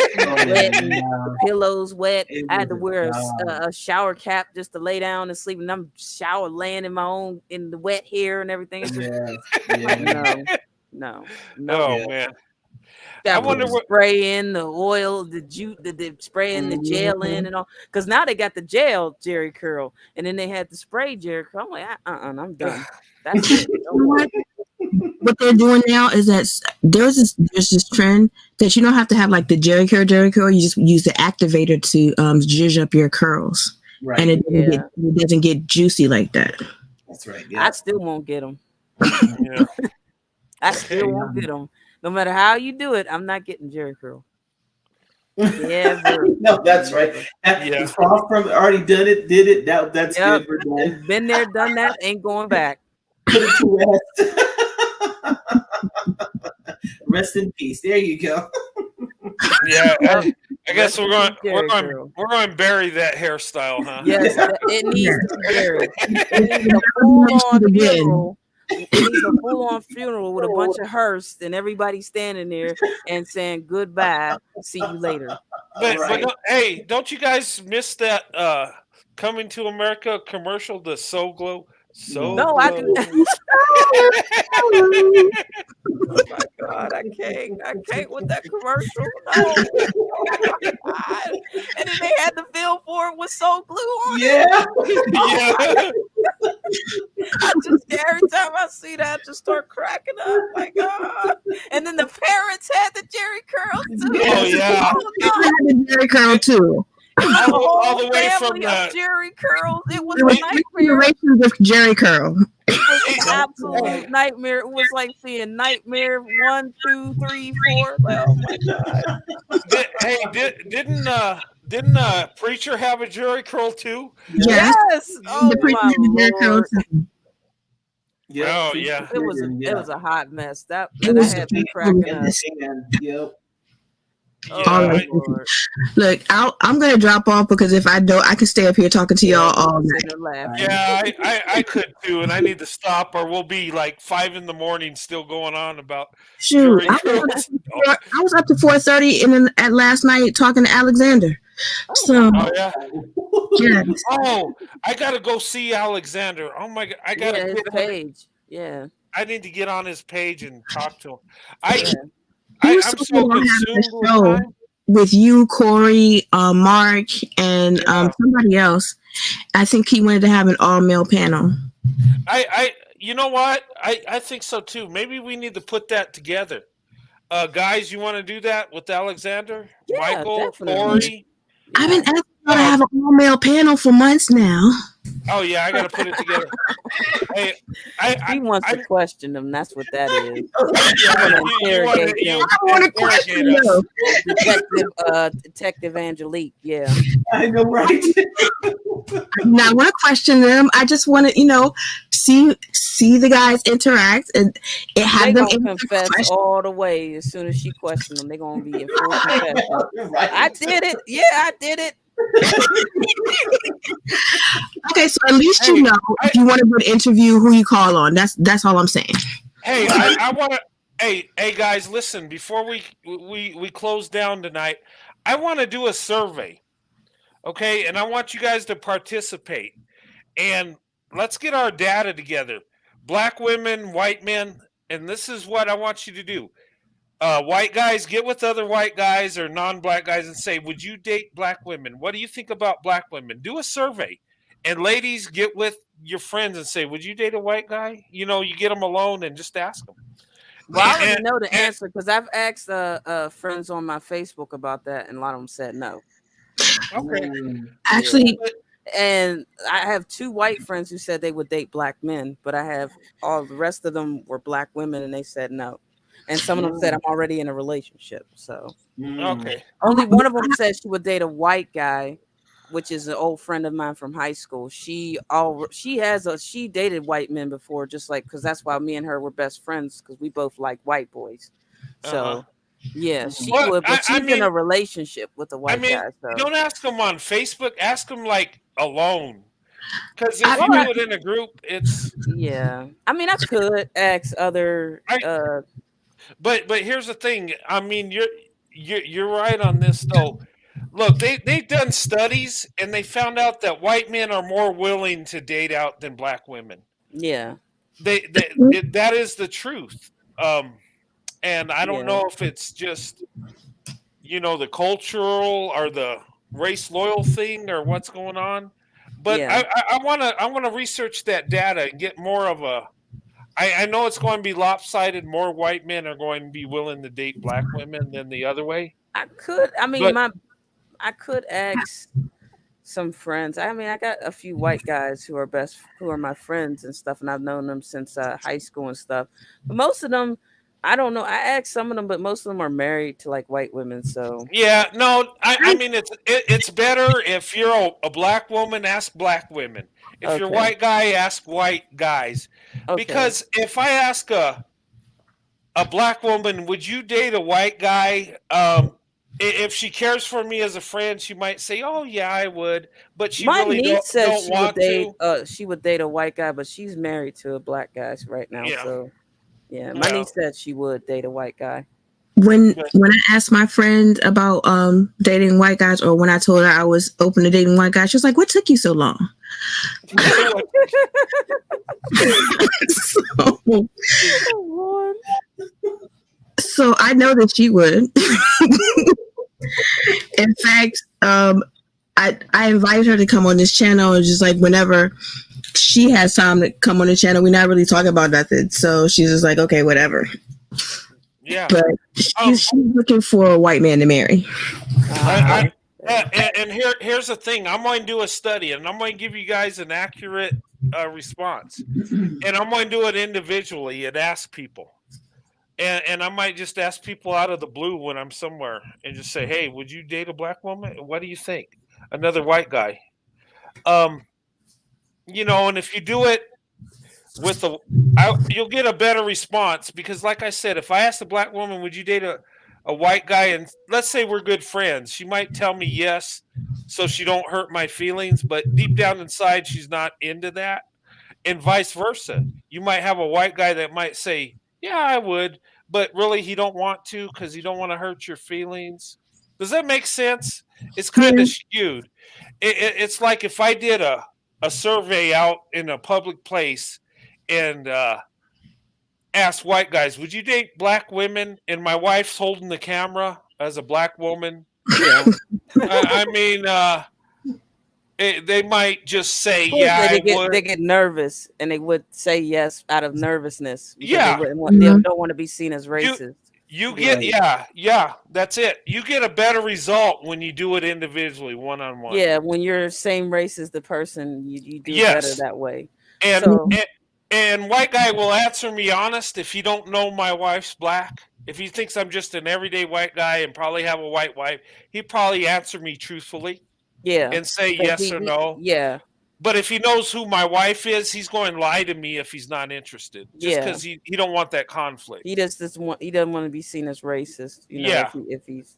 wet and the pillows wet. I had to wear a shower cap just to lay down and sleep, and I'm laying in the wet hair and everything. It's just, no. Oh man. I wonder what spray in the oil, the spray in the gel in and all, because now they got the gel Jerry curl, and then they had the spray Jerry curl. I'm like, I'm done. That's it. What they're doing now is that there's this trend that you don't have to have like the Jerry curl. You just use the activator to zhuzh up your curls, right? And it doesn't get juicy like that. That's right. Yeah. I still won't get them. I still won't get them. No matter how you do it, I'm not getting Jerry curl. No, that's right. Far from already done it, did it. That's good. We're done. Been there, done that. Ain't going back. Put it to rest. Rest in peace. There you go. Yeah, I guess we're going to bury that hairstyle, huh? Yes, it needs to be buried. It needs a full-on funeral. It needs a full-on funeral with a bunch of hearse and everybody standing there and saying goodbye. See you later. But hey, don't you guys miss that Coming to America commercial? The So Glow. No, I do. Oh my God, I can't with that commercial. No. And then they had the billboard with So Glue on it. I just every time I see that, I just start cracking up. My God. And then the parents had the Jerry curl too. Oh yeah. The Jerry curl too. All the way from Jerry curls. It was a nightmare. With Jerry curl. It was an absolute nightmare. It was like seeing Nightmare 1, 2, 3, 4. Like, oh my God. Didn't Preacher have a Jerry curl too? Yes. Oh my Lord. Oh yeah. It was a hot mess. That I had me cracking up. Yep. Oh, look, I'm gonna drop off because if I don't, I can stay up here talking to y'all all night. Yeah, I could too, and I need to stop, or we'll be like 5 a.m. still going on about. Shoot, I was up to 4:30 at last night talking to Alexander. So, Oh, I gotta go see Alexander. Oh my God, I gotta his page. Yeah, I need to get on his page and talk to him. I'm so consumed with you, Corey, Mark, and somebody else. I think he wanted to have an all-male panel. You know what? I think so too. Maybe we need to put that together. Guys, you want to do that with Alexander, Michael, definitely. Corey? I've been asking to have an all-male panel for months now. Oh yeah, I got to put it together. Hey, he wants to question them. That's what that is. I want to question them. Detective Angelique. Yeah, I know, right? I want to question them. I just want to, see the guys interact and have them confess all the way. As soon as she questions them, they're gonna be in full confession. Right. I did it. Yeah, I did it. Okay, so at least if you want to do an interview, who you call on. That's all I'm saying. Hey, I want to. Hey, guys, listen. Before we close down tonight, I want to do a survey. Okay, and I want you guys to participate, and let's get our data together. Black women, white men, and this is what I want you to do. white guys, get with other white guys or non-black guys and say, would you date black women? What do you think about black women? Do a survey. And ladies, get with your friends and say, would you date a white guy? You know, you get them alone and just ask them. Well, I already know the answer because I've asked friends on my Facebook about that, and a lot of them said no. Okay. Actually, and I have 2 white friends who said they would date black men, but I have all the rest of them were black women, and they said no. And some of them said I'm already in a relationship. So okay. Only one of them said she would date a white guy, which is an old friend of mine from high school. She dated white men before, just like because that's why me and her were best friends because we both like white boys. So yeah, she would, but she's in a relationship with a white guy. So don't ask them on Facebook. Ask them like alone. Because if you do it in a group, it's I mean, I could ask other. But here's the thing. I mean, you're right on this though. Look, they've done studies and they found out that white men are more willing to date out than black women. Yeah, that is the truth. And I don't know if it's just the cultural or the race loyal thing or what's going on. But I want to research that data and get more of a. I know it's going to be lopsided. More white men are going to be willing to date black women than the other way. I could ask some friends. I mean, I got a few white guys who are my friends and stuff, and I've known them since high school and stuff. But most of them, I don't know. I asked some of them, but most of them are married to like white women. So I mean it's better if you're a black woman, ask black women. If you're a white guy, ask white guys. Okay. Because if I ask a black woman, would you date a white guy? If she cares for me as a friend, she might say, "Oh yeah, I would." But she really don't want to. She would date a white guy, but she's married to a black guy right now. Yeah. So yeah, my niece said she would date a white guy. When I asked my friend about dating white guys, or when I told her I was open to dating white guys, she was like, "What took you so long?" So I know that she would. In fact, I invited her to come on this channel, and just like whenever she has time to come on the channel, we're not really talking about nothing. So she's just like, okay, whatever. Yeah. But she's looking for a white man to marry. And here's the thing. I'm going to do a study, and I'm going to give you guys an accurate response. And I'm going to do it individually and ask people. And I might just ask people out of the blue when I'm somewhere and just say, hey, would you date a black woman? What do you think? Another white guy. And if you do it with you'll get a better response because, like I said, if I ask a black woman, would you date a white guy? And let's say we're good friends. She might tell me yes, so she don't hurt my feelings. But deep down inside, she's not into that. And vice versa. You might have a white guy that might say, yeah, I would, but really he don't want to because he don't want to hurt your feelings. Does that make sense? It's kind of skewed. It's like if I did a survey out in a public place and asked white guys, would you date black women? And my wife's holding the camera as a black woman. Yeah. I mean, they might just say, they get nervous, and they would say yes out of nervousness. Yeah. They don't want to be seen as racist. You get, that's it. You get a better result when you do it individually, one-on-one. Yeah, when you're same race as the person, you do better that way. And white guy will answer me honest if you don't know my wife's black. If he thinks I'm just an everyday white guy and probably have a white wife, he'd probably answer me truthfully. Yeah. And say yes or no. Yeah. But if he knows who my wife is, he's going to lie to me if he's not interested. Just because he don't want that conflict. He doesn't want to be seen as racist. If he's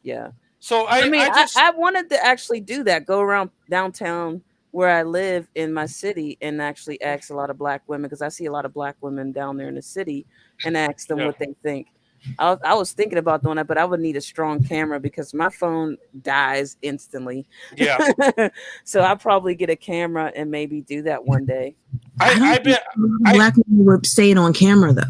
So I wanted to actually do that. Go around downtown where I live in my city and actually ask a lot of black women, because I see a lot of black women down there in the city, and ask them what they think. I was thinking about doing that, but I would need a strong camera because my phone dies instantly. Yeah. So I'll probably get a camera and maybe do that one day. I bet black women would say it on camera though.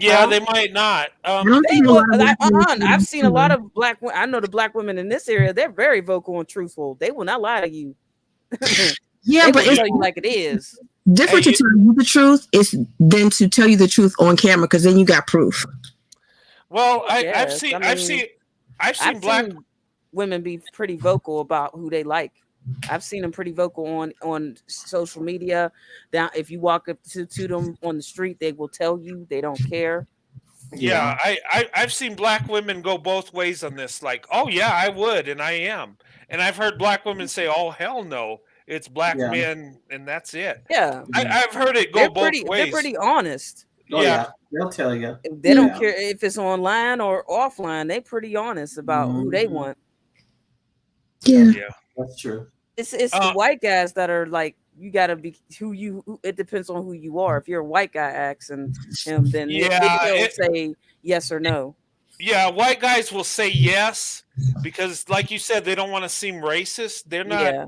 Yeah, Huh? they might not. I don't They think a will. lot of black women I've seen a lot do. of black. I know the black women in this area. They're very vocal and truthful. They will not lie to you. Yeah, They but will it's tell you like it is. different Hey, to tell you the truth is than to tell you the truth on camera because then you got proof. well, I've Yes, seen I I've mean, seen I've I've seen black. seen women be pretty vocal about who they like. I've seen them pretty vocal on social media. Down if you walk up to them on the street, they will tell you they don't care. Yeah, I've seen black women go both ways on this. Like, oh yeah, I would, and I am. And I've heard black women say, "Oh hell no, it's black Yeah. men, and that's it." Yeah, I've heard it go both they're ways. pretty honest. Oh Yeah, yeah, they'll tell you. They don't Yeah. care if it's online or offline. They pretty honest about who they Mhm. want. Yeah. yeah. That's true. It's the Uh, white guys that are like you got to be it depends on who you are. If you're a white guy asking him, then yeah, he'll say yes or no. yeah. White guys will say yes because, like you said, they don't want to seem racist. They're not. Yeah.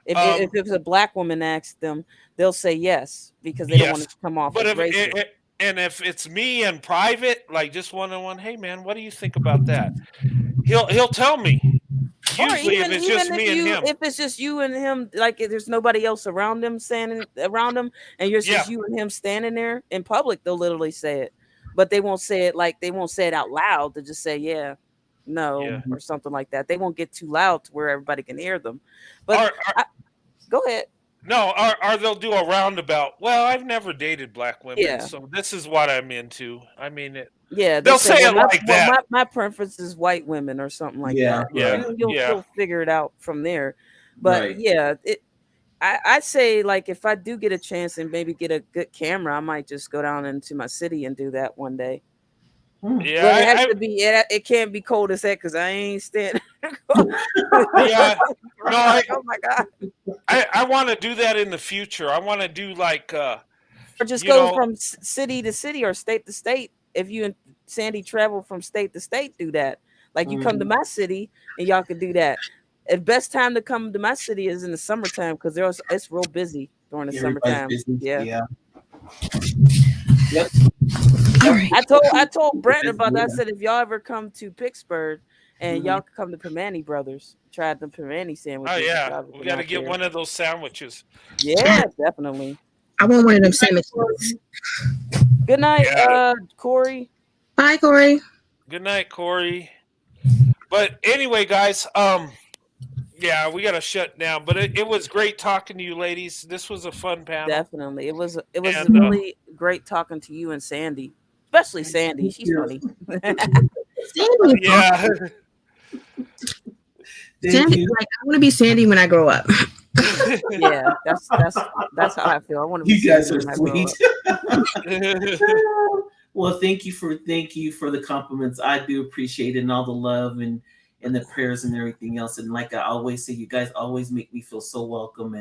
If Um, it's a black woman asks them, they'll say yes because they don't want yes, to come off but as if racist. and if it's me in private, like just one on one, hey man, what do you think about that? He'll tell me. Or Usually, if it's just me and him. if it's just you and him, like if there's nobody else around them standing around him, and you're Yeah, just you and him standing there in public, they'll literally say it, but they won't say it out loud. They'll just say yeah, no, yeah. or something like that. They won't get too loud to where everybody can hear them. But Or, go ahead. no, or they'll do a roundabout. Well, I've never dated black women, Yeah. so this is what I'm into. I mean, Yeah, they'll say well, it like that. my preference is white women or something like Yeah, that. Yeah, right. yeah, You'll figure it out from there. But Right. yeah, I say like if I do get a chance and maybe get a good camera, I might just go down into my city and do that one day. yeah. But it has to be it can't be cold as heck because I ain't standing. Yeah. No, Oh my god! I want to do that in the future. I want to do like, Or just you go know, from city to city or state to state. If you and Sandy travel from state to state, do that. Like you come to my city and y'all can do that. The best time to come to my city is in the summertime because it's real busy during the Everybody's summertime. busy. Yeah. Yeah. Yep. All right. I told Brent about that. I said if y'all ever come to Pittsburgh and y'all can come to Permani Brothers, try the Permani sandwiches. oh yeah, y'all we been got to out get there. one of those sandwiches. Yeah, definitely. I want one of them sandwiches. Good night, Yeah. Corey. Bye, Corey. Good night, Corey. But anyway, guys, yeah, we got to shut down. But it was great talking to you, ladies. This was a fun panel. Definitely. It was And, really great talking to you and Sandy. Especially Sandy. She's funny. Sandy, Yeah. Thank Sandy, you. like, I want to be Sandy when I grow up. Yeah, that's how I feel. I want to be You guys are Sandy when I grow sweet. up. Well, thank you for the compliments. I do appreciate it and all the love and the prayers and everything else. And like I always say, you guys always make me feel so welcome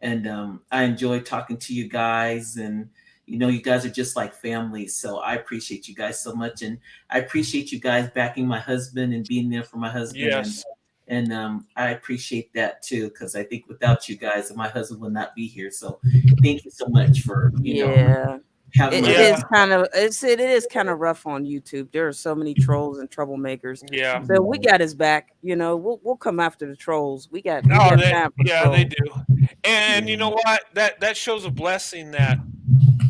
and I enjoy talking to you guys and you guys are just like family. So I appreciate you guys so much and I appreciate you guys backing my husband and being there for my husband. Yes. And I appreciate that too, because I think without you guys, my husband would not be here. So thank you so much for Yeah. having It my is kind of it is kind of rough on YouTube. There are so many trolls and troublemakers. Yeah. So we got his back. We'll come after the trolls. We got Oh, time for yeah, trolls. they do. And you know what? That shows a blessing that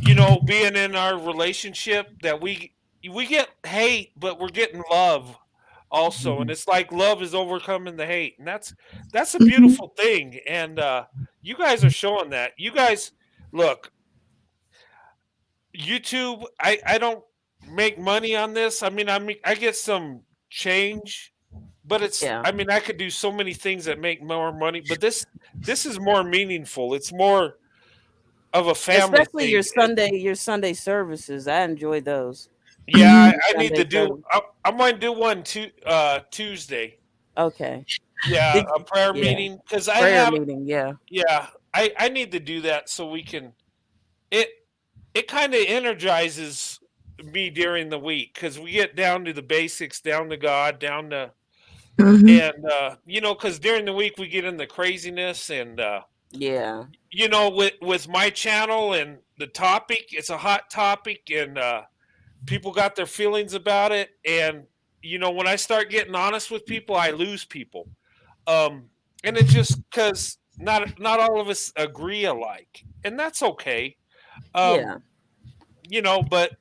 being in our relationship that we get hate, but we're getting love also, and it's like love is overcoming the hate, and that's a beautiful thing. And you guys are showing that. You guys, look, YouTube. I don't make money on this. I mean, I get some change, but it's. Yeah. I mean, I could do so many things that make more money, but this is more meaningful. It's more of a family Especially thing. your Sunday services. I enjoy those. Yeah, I need Sunday to do. service. I'm going to do one Tuesday. Okay. Yeah, a prayer yeah. meeting because I Prayer have. meeting, yeah. Yeah, I need to do that so we can. It kind of energizes me during the week because we get down to the basics, down to God, down to and because during the week we get in the craziness and Yeah. with my channel and the topic, it's a hot topic and people got their feelings about it, and when I start getting honest with people, I lose people. And it's just because not all of us agree alike, and that's okay. Yeah. But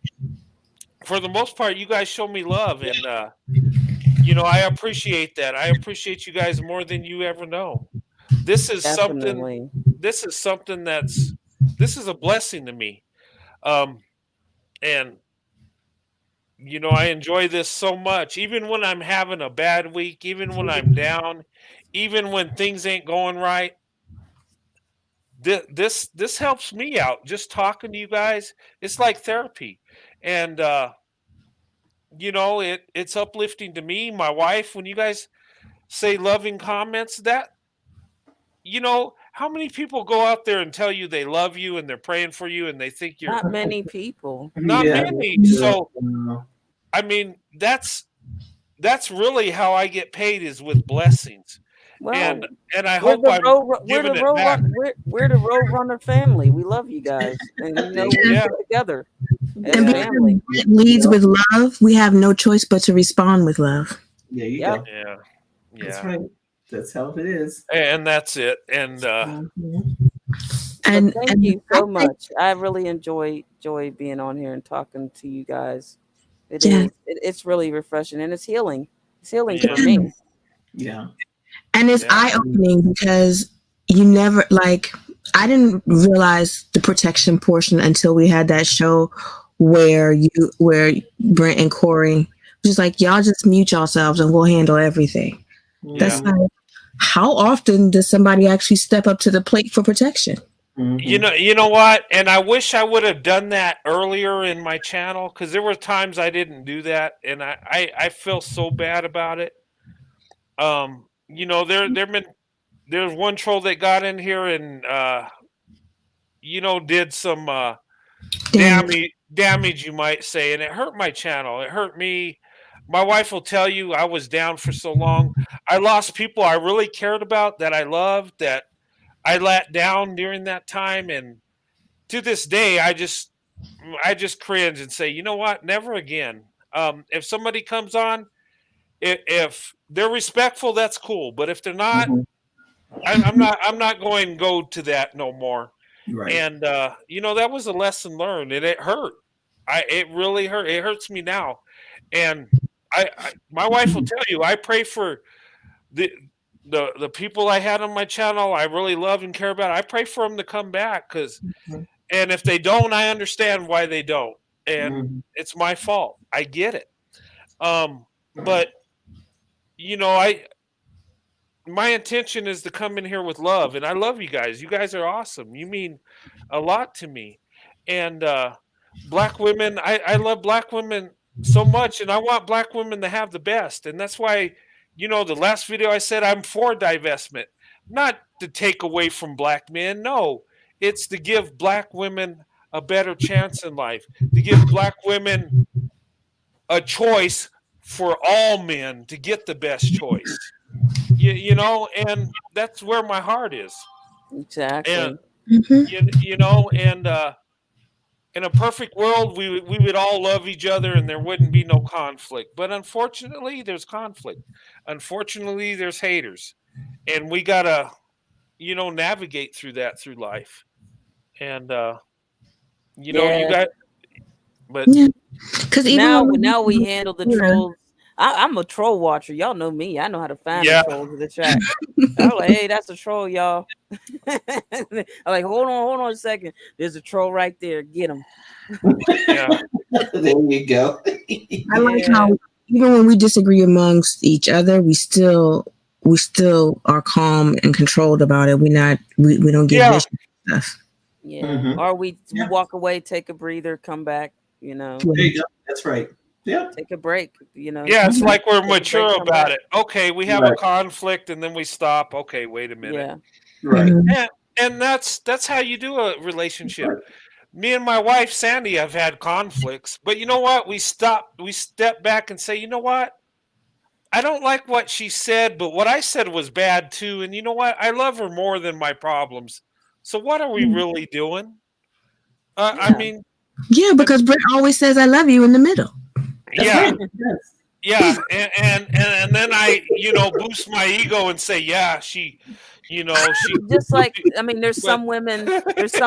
for the most part, you guys show me love, and I appreciate that. I appreciate you guys more than you ever know. This is something. Definitely. This is something this is a blessing to me. And I enjoy this so much. Even when I'm having a bad week, even when I'm down, even when things ain't going right, this helps me out. Just talking to you guys, it's like therapy, and it's uplifting to me. My wife, when you guys say loving comments, that how many people go out there and tell you they love you and they're praying for you and they think you're Not many people. not Yeah. many. So I mean, that's really how I get paid, is with blessings. Well, And I we're hope the I'm road, we're giving the it road back. we're the road runner family. We love you guys, and we Yeah. stick together as And Yeah. family. because it leads with love, we have no choice but to respond with love. There you Yep. go. Yeah. That's Yeah. right. That's how it is. And that's it. And And Thank you so much. I really enjoy being on here and talking to you guys. It Yeah. is. It's really refreshing, and it's healing. It's healing Yeah. for me. Yeah. And it's Yeah. eye-opening because you never I didn't realize the protection portion until we had that show where Brent and Corey was just like, y'all just mute yourselves and we'll handle everything. That's Yeah. like, how often does somebody actually step up to the plate for protection? You know what? And I wish I would have done that earlier in my channel, because there were times I didn't do that, and I feel so bad about it. There's one troll that got in here and did some damage, you might say, and it hurt my channel. It hurt me. My wife will tell you I was down for so long. I lost people I really cared about, that I loved, that I let down during that time, and to this day, I just cringe and say, you know what? Never again. If somebody comes on, if they're respectful, that's cool. But if they're not, I'm not going to go to that no more. Right. And that was a lesson learned, and it hurt. It really hurt. It hurts me now. And my wife will tell you, I pray for the people I had on my channel I really love and care about. I pray for them to come back, and if they don't, I understand why they don't, and it's my fault. I get it. But my intention is to come in here with love, and I love you guys. You guys are awesome. You mean a lot to me. And black women, I love black women so much, and I want black women to have the best. And that's why, the last video I said I'm for divestment, not to take away from black men. No, it's to give black women a better chance in life, to give black women a choice for all men to get the best choice. And that's where my heart is. Exactly. And in a perfect world, we would all love each other and there wouldn't be no conflict. But unfortunately, there's conflict. Unfortunately, there's haters, and we gotta navigate through that through life. And you got, but because now we handle the trolls. I'm a troll watcher. Y'all know me. I know how to find the trolls in the chat. I'm like, hey, that's a troll, y'all. I'm like, hold on a second. There's a troll right there. Get him. There you go. I like how even when we disagree amongst each other, we still are calm and controlled about it. We don't get vicious stuff. Yeah. Or we walk away, take a breather, come back. There you go. That's right. Yeah. Take a break. Yeah, it's like we're mature about it. Okay, we have a conflict and then we stop. Okay, wait a minute. Yeah. Right. And that's how you do a relationship. Me and my wife Sandy have had conflicts, but you know what? We step back and say, you know what? I don't like what she said, but what I said was bad too. And you know what? I love her more than my problems. So what are we really doing? I mean, Yeah, because Brent always says "I love you" in the middle. Yeah. Yeah, and then I, boost my ego and say, yeah, she. Just like, I mean, there's some women, just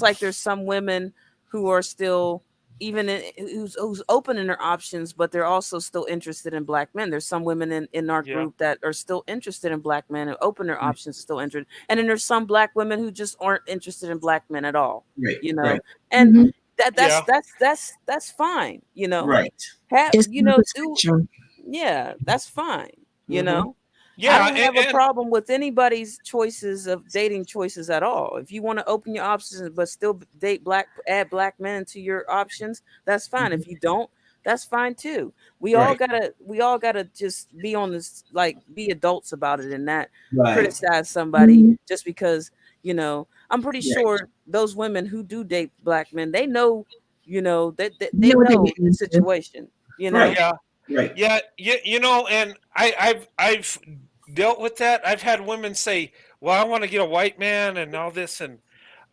like there's some women who are still who's open in their options, but they're also still interested in black men. There's some women in our group that are still interested in black men and open their options, still interested. And then there's some black women who just aren't interested in black men at all. And that's fine, Right. Yeah, that's fine, Yeah, I don't have a problem with anybody's choices of dating choices at all. If you want to open your options but still add black men into your options, that's fine. If you don't, that's fine too. We all gotta just be on this, like, be adults about it and not criticize somebody just because, I'm pretty sure those women who do date black men, they know, that they know the situation, Yeah. Right. Yeah, and I've dealt with that. I've had women say, "Well, I want to get a white man and all this," and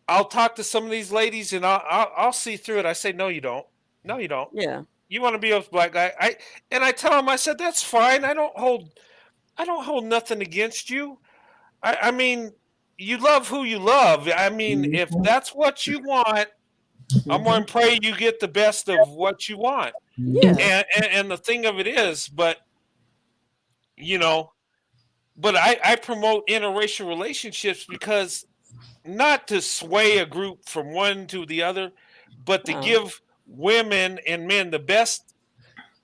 I'll talk to some of these ladies and I'll see through it. I say, "No, you don't. No, you don't. Yeah. You want to be a black guy." I tell them, I said, "That's fine. I don't hold nothing against you. I mean, you love who you love. I mean, if that's what you want, I'm going to pray you get the best of what you want." Yeah. And the thing of it is, but I promote interracial relationships because not to sway a group from one to the other, but to give women and men the best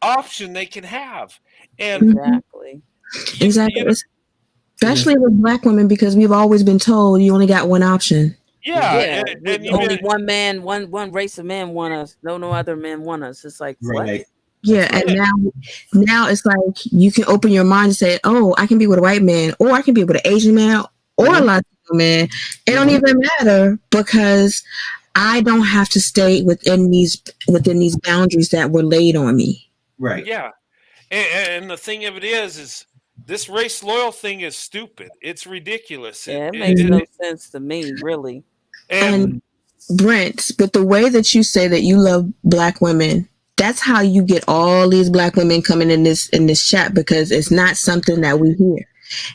option they can have. And Exactly. Especially with black women, because we've always been told you only got one option. Yeah, and only one man, one race of men want us. No other men want us. It's like, what? Yeah, and now it's like you can open your mind and say, "Oh, I can be with a white man, or I can be with an Asian man, or a Latino man. It don't even matter because I don't have to stay within these boundaries that were laid on me." Right. Yeah, and the thing of it is this race loyal thing is stupid. It's ridiculous. Yeah, it makes no sense to me, really. And Brent, but the way that you say that you love black women, that's how you get all these black women coming in this chat, because it's not something that we hear.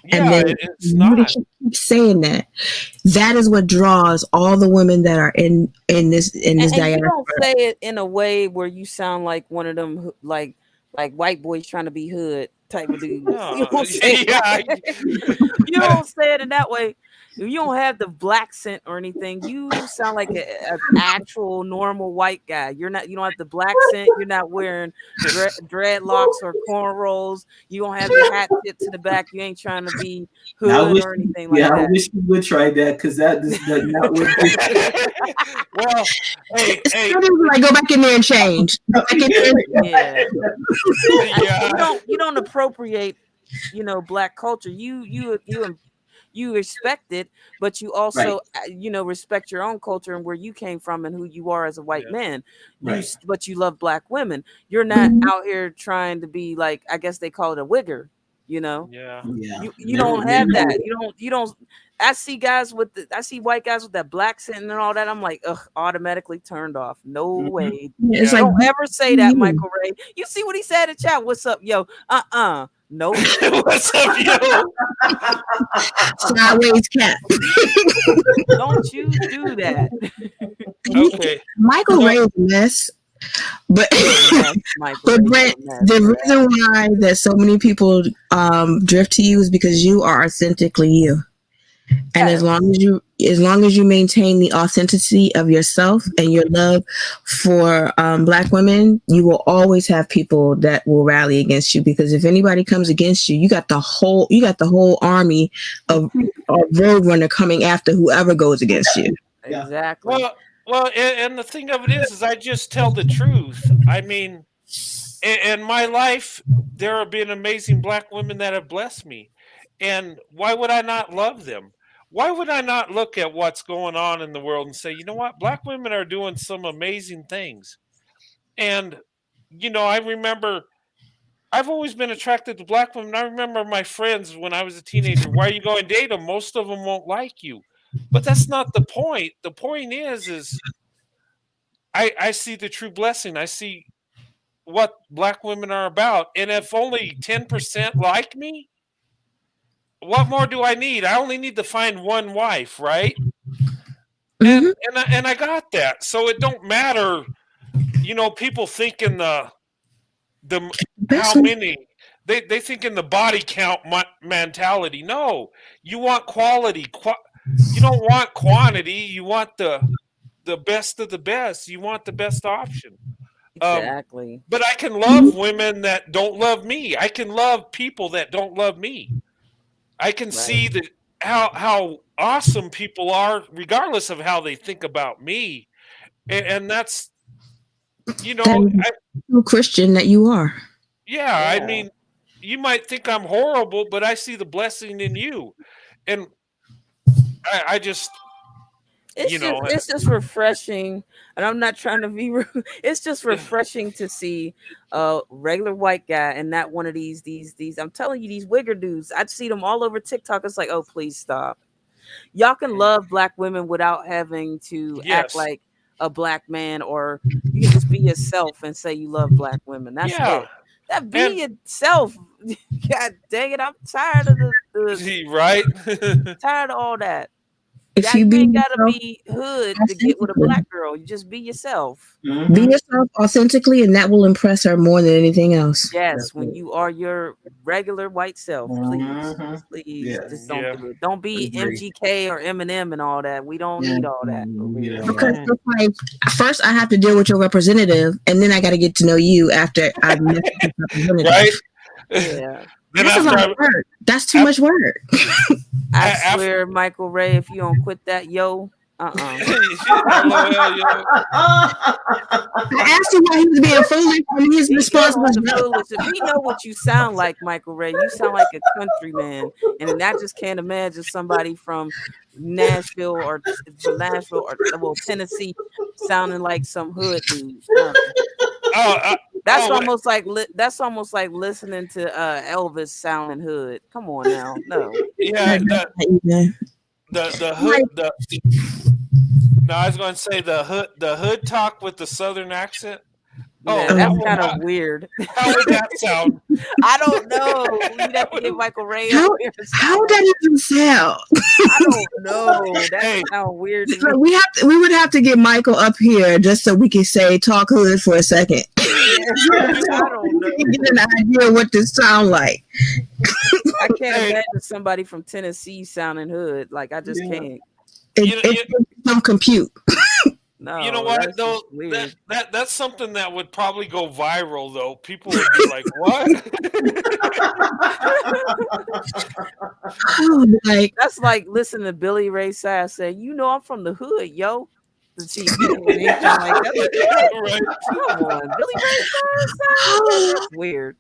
Yeah, and then it's not. Keep saying that. That is what draws all the women that are in this diaspora. You don't say it in a way where you sound like one of them, like white boys trying to be hood type of dude. You don't say you don't say it in that way. You don't have the black scent or anything. You sound like an actual normal white guy. You don't have the black scent. You're not wearing dreadlocks or cornrows. You don't have your hat tipped to the back. You ain't trying to be hood or anything like that. I wish you would try that, because that does not work. Well, hey, like, go back in there and change. You don't appropriate, black culture. You respect it, but you also, respect your own culture and where you came from and who you are as a white man. But you love black women. You're not out here trying to be like, I guess they call it a wigger, You don't have that. You don't. I see white guys with that black scent and all that. I'm like, ugh, automatically turned off. No way. It's don't ever say that, Michael Ray. You see what he said in chat? What's up, yo? Nope. What's up, yo? Sideways cap. Don't you do that. Okay. Michael Ray is a mess. But Brent, the reason why that so many people drift to you is because you are authentically you. And as long as you maintain the authenticity of yourself and your love for black women, you will always have people that will rally against you, because if anybody comes against you, you got the whole army of roadrunner coming after whoever goes against you. Exactly. Well, and the thing of it is I just tell the truth. I mean, in my life, there have been amazing black women that have blessed me. And why would I not love them? Why would I not look at what's going on in the world and say, you know what, black women are doing some amazing things? And, I remember I've always been attracted to black women. I remember my friends when I was a teenager. Why are you going to date them? Most of them won't like you. But that's not the point. The point is I see the true blessing. I see what Black women are about. And if only 10% like me, what more do I need? I only need to find one wife, right? Mhm. And I got that. So it don't matter, people think in the how many they think in the body count mentality. No, you want quality. You don't want quantity. You want the best of the best. You want the best option. Exactly. But I can love women that don't love me. I can love people that don't love me. I can see that how awesome people are, regardless of how they think about me, and that's That true Christian that you are. yeah. I mean, you might think I'm horrible, but I see the blessing in you, and I just it's just refreshing, and I'm not trying to be rude. It's just refreshing to see a regular white guy and not one of these. I'm telling you, these wigger dudes. I see them all over TikTok. It's like, oh, please stop. Y'all can love Black women without having to act like a Black man, or you can just be yourself and say you love Black women. That's it. That be yourself. God dang it, I'm tired of the right. Tired of all that. If you you ain't gotta be hood to get with a Black girl. You just be yourself. Be yourself authentically, and that will impress her more than anything else. Yes, when you are your regular white self, please, just don't do it. Don't be MGK or Eminem and all that. We don't need all that. Because it's like, first I have to deal with your representative, and then I got to get to know you after I've met your representative. Right? Yeah. That's a lot of work. That's too much work. I swear, Michael Ray, if you don't quit that, I asked him why he was being foolish, and his response was foolish. If we know what you sound like, Michael Ray, you sound like a country man, and I just can't imagine somebody from Nashville or Tennessee sounding like some hood dude. That's almost like listening to Elvis sounding hood. Come on now, no. Yeah, the hood. No, I was going to say the hood talk with the Southern accent. Man, that's kind of weird. How would that sound? I don't know. We'd have to get Michael Ray. How that even sound? I don't know. That sounds weird. We would have to get Michael up here just so we can say talk hood for a second. I don't know. Get an idea of what this sound like. I can't imagine somebody from Tennessee sounding hood. Like I just can't. It don't compute. No, you know what though? That's something that would probably go viral though. People would be like, "What?" That's like listening to Billy Ray Cyrus say, I'm from the hood, yo." Come on, Billy Ray Cyrus. That's weird.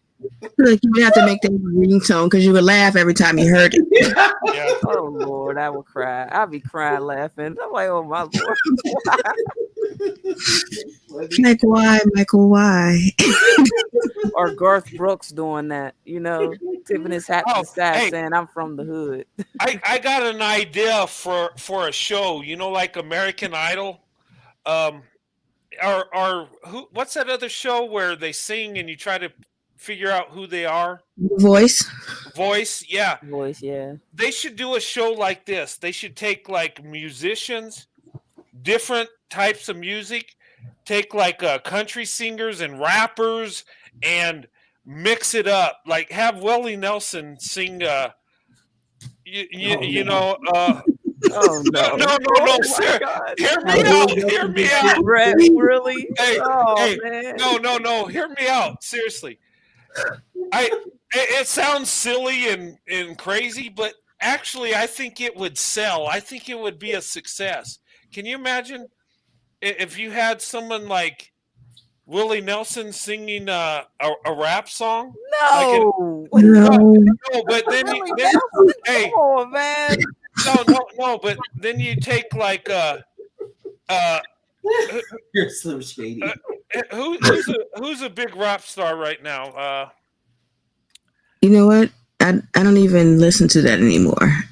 Look, you would have to make that ringtone because you would laugh every time you heard it. Yeah. Oh Lord, I would cry. I'd be crying laughing. I'm like, oh my Lord. Like why, Michael? Why? Or Garth Brooks doing that, tipping his hat to the side, saying, "I'm from the hood." I got an idea for a show. Like American Idol. What's that other show where they sing and you try to figure out who they are? Voice, yeah. Voice, yeah. They should do a show like this. They should take like musicians, different types of music, take like country singers and rappers and mix it up. Like have Willie Nelson sing oh no! No, sir. Hear me out. Brett, really? Hey, man. No. Hear me out. Seriously. It sounds silly and crazy, but actually, I think it would sell. I think it would be a success. Can you imagine if you had someone like Willie Nelson singing a rap song? No, but then hey, come on, man. No, but then you take like you're so shady. Who's a big rap star right now? You know what? I don't even listen to that anymore.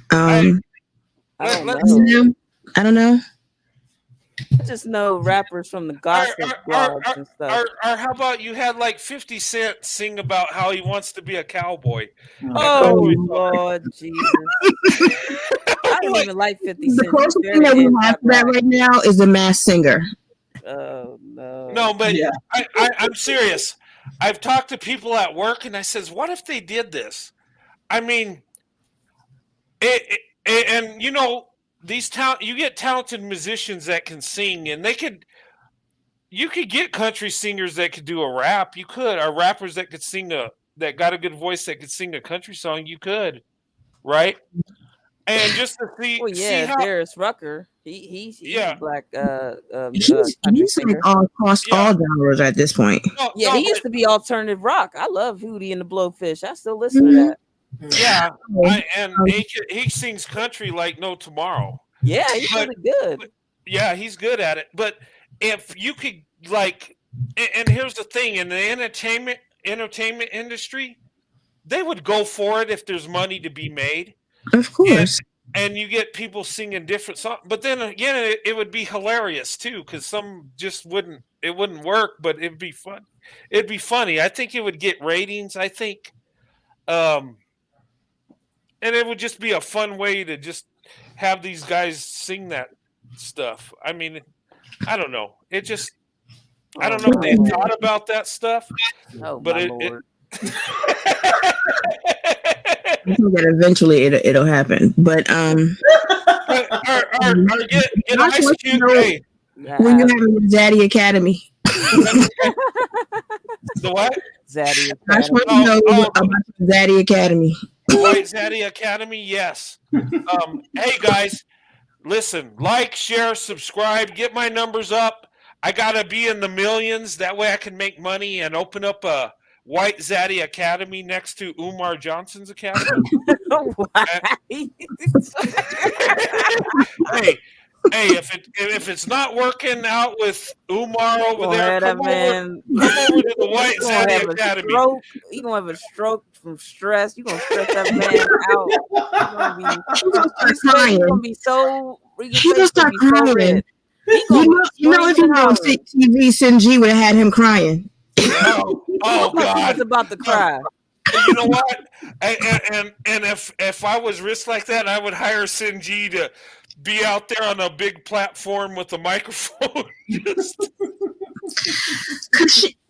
I don't let's- know. I don't know. I just know rappers from the gossip blogs and stuff. Or how about you had like 50 Cent sing about how he wants to be a cowboy? Oh Lord Jesus! I don't even like 50 Cent. The closest thing that we have to that right now is The Masked Singer. Oh no! No, but I'm serious. I've talked to people at work, and I says, "What if they did this?" I mean, and you know, you get talented musicians that can sing, and you could get country singers that could do a rap. You could, or rappers that could sing that got a good voice that could sing a country song. You could, right? And just to see, well, how, Darius Rucker, he's a black He's country singer. like all across all genres at this point. He used to be alternative rock. I love Hootie and the Blowfish. I still listen to that. Yeah, and he sings country like no tomorrow. Yeah, he's really good. Yeah, he's good at it. But if you could and here's the thing, in the entertainment industry, they would go for it if there's money to be made. Of course. And you get people singing different songs. But then again, it would be hilarious too, because some just wouldn't work, but it'd be fun. It'd be funny. I think it would get ratings. I think and it would just be a fun way to just have these guys sing that stuff. I mean, I don't know. I don't know if they thought about that stuff. Oh, but Lord. I think that eventually it'll happen. But get Ice Cube. Hey. When you have the Zaddy Academy. The what? Zaddy Academy. I just want to know about the Zaddy Academy. White Zaddy Academy, yes. Hey guys, listen, like, share, subscribe, get my numbers up. I gotta be in the millions. That way I can make money and open up a White Zaddy Academy next to Umar Johnson's Academy. Hey, if it's not working out with Umar over there, come over to the White Zaddy Academy. You're gonna have a stroke from stress. You're gonna stress that man out. You're gonna be so. He will start crying. If you know TV, Sinji would have had him crying. Oh God! He was about to cry. You know what? And if I was rich like that, I would hire Sinji to be out there on a big platform with a microphone.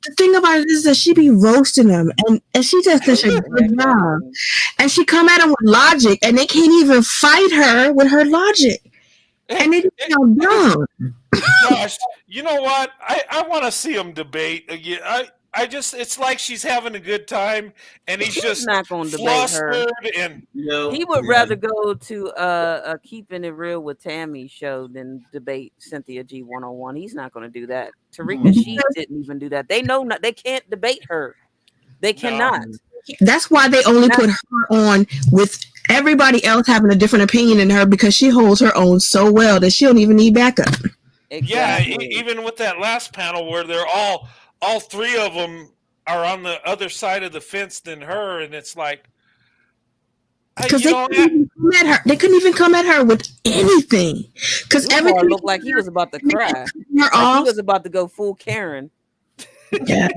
The thing about it is that she be roasting them, and she does such a good job. And she come at them with logic, and they can't even fight her with her logic. And they just sound dumb. Gosh, you know what? I want to see them debate again. It's like she's having a good time, and he's just not going to debate her. And he would rather go to Keeping It Real with Tammy show than debate Cynthia G 101. He's not going to do that. Tarika Sheets didn't even do that. They know they can't debate her. They cannot. That's why they only put her on with everybody else having a different opinion than her, because she holds her own so well that she don't even need backup. Exactly. Yeah, even with that last panel where they're all three of them are on the other side of the fence than her, and it's like, because they couldn't even come at her with anything. Because everything looked like he was about to cry. He was about to go full Karen. Yeah.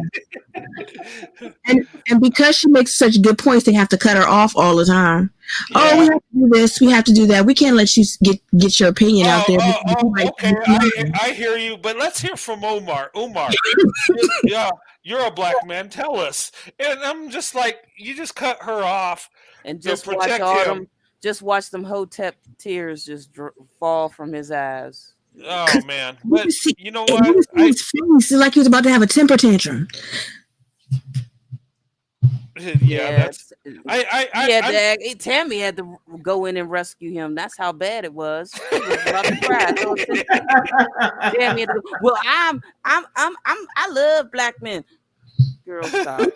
and because she makes such good points, they have to cut her off all the time. Yeah. Oh, we have to do this, we have to do that. We can't let you get your opinion out there. Okay, I hear you, but let's hear from Omar. Yeah, you're a black man. Tell us. And I'm just like, you just cut her off and just watch them Hotep tears just fall from his eyes. Oh man! But you know what? His face is like he was about to have a temper tantrum. That's. Tammy had to go in and rescue him. That's how bad it was. He was about to cry. Tammy had to, well, I love black men. Girl, stop.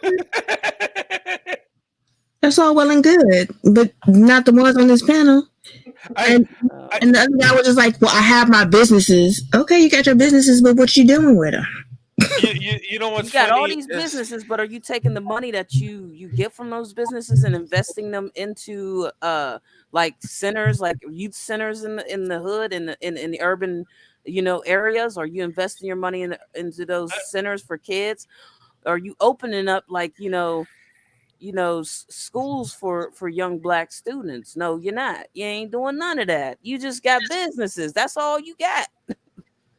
That's all well and good, but not the ones on this panel. And the other guy was just like, well, I have my businesses. Okay, you got your businesses, but what you doing with them? You know what's You got all funny these is, businesses, but are you taking the money that you get from those businesses and investing them into like centers, like youth centers in the hood, in the urban, areas? Are you investing your money into those centers for kids? Are you opening up, like, schools for young Black students? No, you're not. You ain't doing none of that. You just got businesses. That's all you got.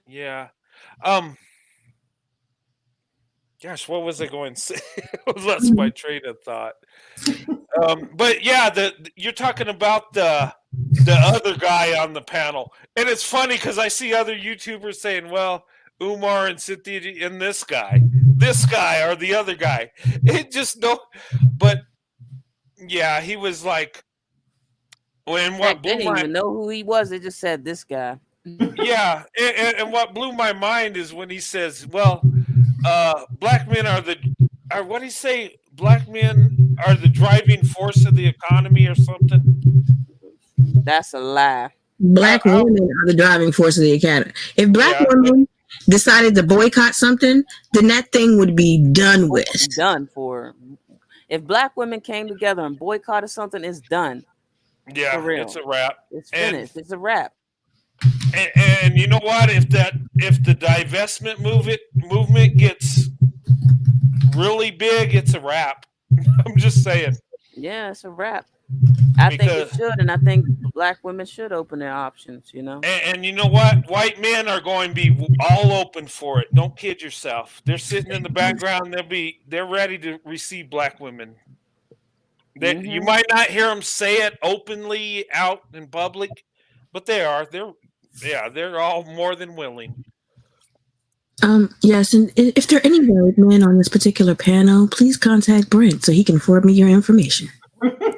yeah. Um, Gosh, what was I going to say? I lost my train of thought. But yeah, you're talking about the other guy on the panel, and it's funny because I see other YouTubers saying, "Well, Umar and Cynthia and this guy, or the other guy." It just no, but yeah, he was like, when what Heck, they blew didn't my even know who he was. They just said this guy. yeah, and what blew my mind is when he says, "Well, black men are what do you say? Black men are the driving force of the economy or something." That's a lie. Black women are the driving force of the economy. If Black Yeah, women decided to boycott something, then that thing would be done with. Done for. If Black women came together and boycotted something, it's done. yeah, For real. it's a wrap. It's finished. It's a wrap. And you know what? If the divestment movement gets really big, it's a wrap. I'm just saying. Yeah, it's a wrap. I think it should, and I think Black women should open their options, And you know what? White men are going to be all open for it. Don't kid yourself. They're sitting in the background. They're ready to receive Black women. You might not hear them say it openly out in public, but they are. They're all more than willing. Yes, and if there are any married men on this particular panel, please contact Brent so he can forward me your information.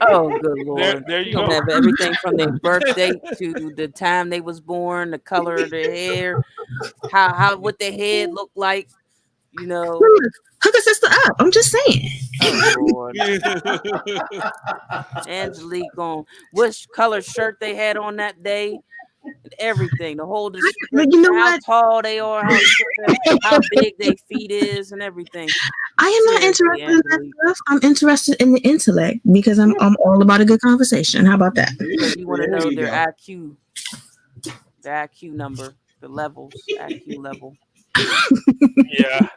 Oh, good Lord. There you Don't go. have everything from their birth date to the time they was born, the color of their hair, what their head looked like, Hook a sister up. I'm just saying. Oh, Lord. Angelique on which color shirt they had on that day. Everything, the whole description, how tall they are, how big their feet is, and everything. I am not interested in that stuff. I'm interested in the intellect because I'm all about a good conversation. How about that? Because you want to know their IQ, their IQ number, the levels, IQ level. Yeah.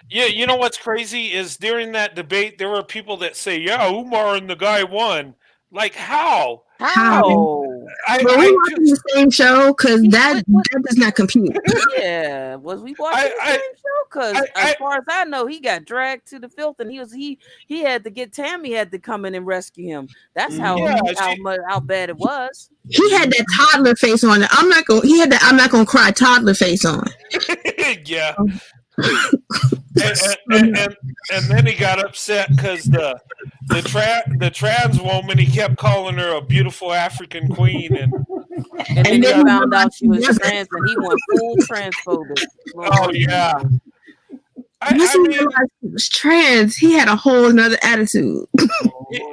Yeah, you know what's crazy is during that debate, there were people that say, "Yeah, Umar and the guy won." Like, how? How? Were we watching the same show? Because that does not compute. Yeah, was we watching the same show? Because as far as I know, he got dragged to the filth, and he had to get Tammy had to come in and rescue him. That's how bad it was. He had that toddler face on. He had that I'm not gonna cry toddler face on. Yeah. and then he got upset because the trans woman, he kept calling her a beautiful African queen, and then he found out she was trans, and he went full transphobic. Oh yeah. I mean, he was trans. He had a whole nother attitude.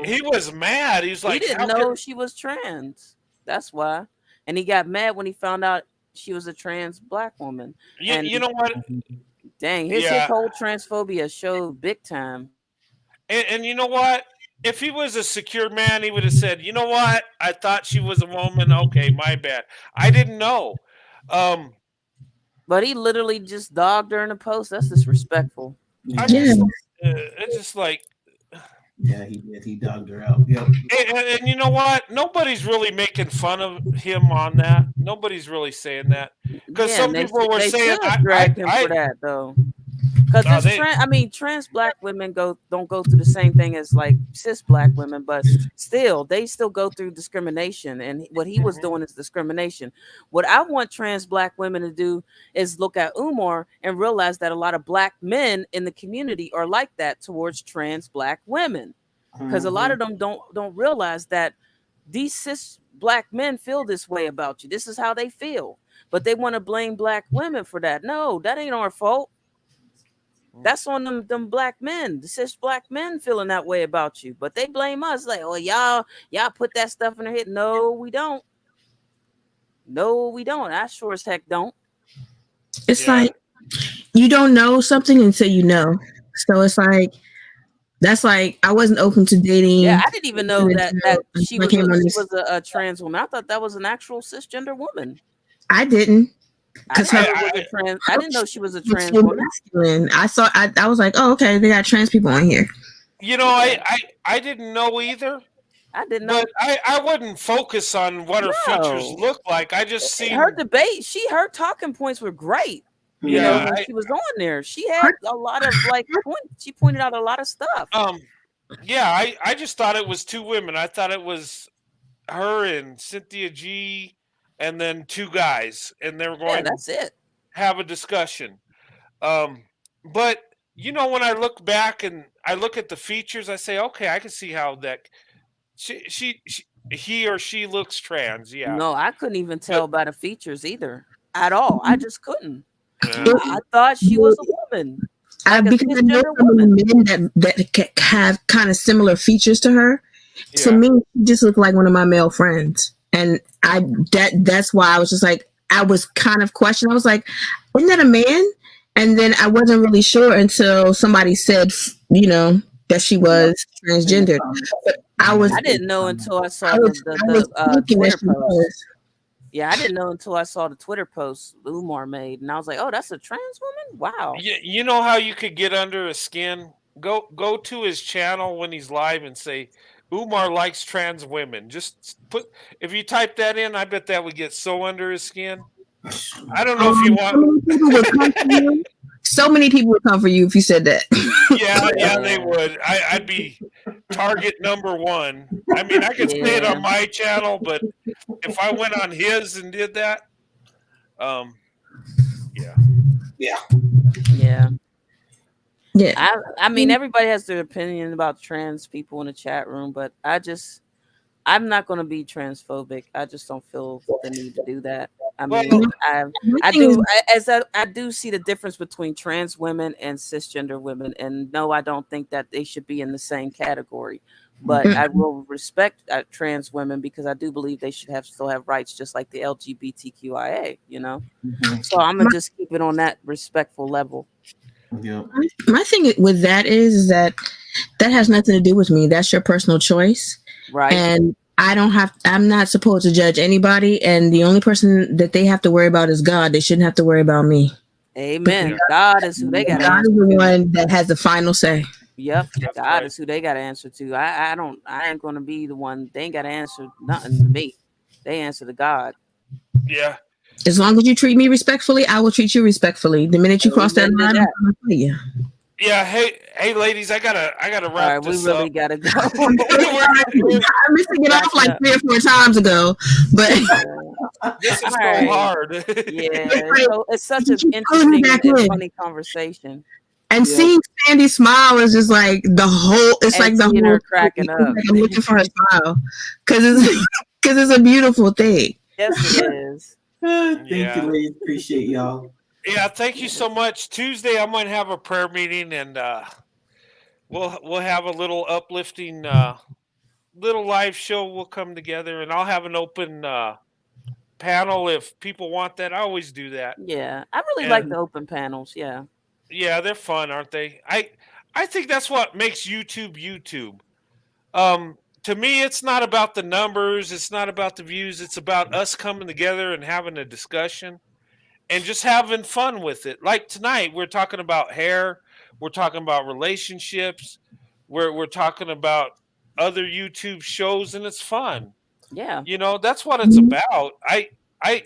He was mad. He was like, he didn't know she was trans. That's why, and he got mad when he found out she was a trans Black woman. You know what? Dang, his whole transphobia showed big time. And you know what? If he was a secure man, he would have said, "You know what? I thought she was a woman. Okay, my bad. I didn't know." But he literally just dogged her in a post. That's disrespectful. It's just like. Yeah, he did. He dogged her out. Yep. And you know what? Nobody's really making fun of him on that. Nobody's really saying that because some people were saying drag him for that though. Because trans Black women don't go through the same thing as like cis Black women, but still they still go through discrimination. And what he was doing is discrimination. What I want trans Black women to do is look at Umar and realize that a lot of Black men in the community are like that towards trans Black women, because a lot of them don't realize that these cis Black men feel this way about you. This is how they feel, but they want to blame Black women for that. No, that ain't our fault. That's on them Black men, the cis Black men feeling that way about you, but they blame us like, "Oh, y'all put that stuff in their head." No, we don't. No, we don't. I sure as heck don't. It's like you don't know something until you know. So it's like that's like I wasn't open to dating. Yeah, I didn't even know that she until was a trans woman. I thought that was an actual cisgender woman. I didn't. I didn't know she was a trans woman. Masculine. I was like, oh, okay, they got trans people on here. You know, I didn't know either. I didn't know. But I wouldn't focus on what her features look like. I just see her debate. Her talking points were great. You know, when she was on there, she had a lot of like points. She pointed out a lot of stuff. Yeah, I just thought it was two women. I thought it was her and Cynthia G, and then two guys, and they were going that's it. Have a discussion. But you know, when I look back and I look at the features, I say, okay, I can see how that he or she looks trans. Yeah. No, I couldn't even tell by the features either at all. I just couldn't. I thought she was a woman. Because I know some of the men that have kind of similar features to her. Yeah. To me, she just looked like one of my male friends, and that's why I was just like, I was kind of questioning. I was like, isn't that a man? And then I wasn't really sure until somebody said, you know, that she was transgendered. But I didn't know until I saw the Twitter post. Yeah, I didn't know until I saw the Twitter post Umar made, and I was like, "Oh, that's a trans woman! Wow!" You know how you could get under his skin? Go to his channel when he's live and say, "Umar likes trans women." Just if you type that in, I bet that would get so under his skin. I don't know if you want. So many people would come for you if you said that. Yeah, they would. I'd be target number one. I mean, I could say it on my channel, but if I went on his and did that, yeah. I mean, everybody has their opinion about trans people in the chat room, but I'm not going to be transphobic. I just don't feel the need to do that. I mean, I do see the difference between trans women and cisgender women, and no, I don't think that they should be in the same category. But I will respect trans women because I do believe they should still have rights, just like the LGBTQIA. You know, so I'm gonna just keep it on that respectful level. Yeah. My thing with that is that has nothing to do with me. That's your personal choice, right? And I'm not supposed to judge anybody, and the only person that they have to worry about is God. They shouldn't have to worry about me. Amen. God is who they got. God is the one that has the final say. Yep. God is who they got to answer to. I ain't gonna be the one. They ain't got to answer nothing to me. They answer to God. Yeah. As long as you treat me respectfully, I will treat you respectfully. The minute you cross that line, I'm gonna tell you. Yeah, hey, ladies, I gotta wrap this up. We really gotta go. I'm missing it off like 3 or 4 times ago, but this is so hard. Yeah, so it's such an interesting and funny conversation. And seeing Sandy smile is just like the whole. It's like the whole cracking up. Like I'm looking for her smile because it's a beautiful thing. Yes, it is. Thank you, ladies. Appreciate y'all. Yeah, thank you so much. Tuesday, I'm going to have a prayer meeting, and we'll have a little uplifting little live show. We'll come together, and I'll have an open panel if people want that. I always do that. Yeah, I really like the open panels. Yeah, they're fun, aren't they? I think that's what makes YouTube YouTube. To me, it's not about the numbers. It's not about the views. It's about us coming together and having a discussion. And just having fun with it. Like tonight, we're talking about hair. We're talking about relationships. We're talking about other YouTube shows, and it's fun. Yeah, you know, that's what it's about. I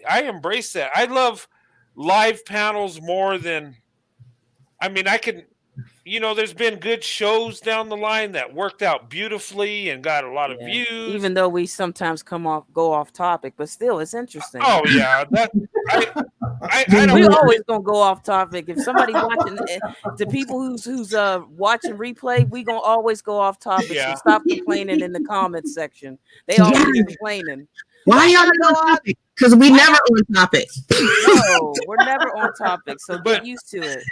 embrace that. I love live panels more than. I mean, I can. You know, there's been good shows down the line that worked out beautifully and got a lot of views. Even though we sometimes go off topic, but still, it's interesting. Oh yeah, we always gonna go off topic. If somebody watching, the people who's watching replay, we gonna always go off topic. Yeah. So stop complaining in the comments section. They always complaining. Why y'all on topic? Because we never on topic. No, we're never on topic. So get used to it.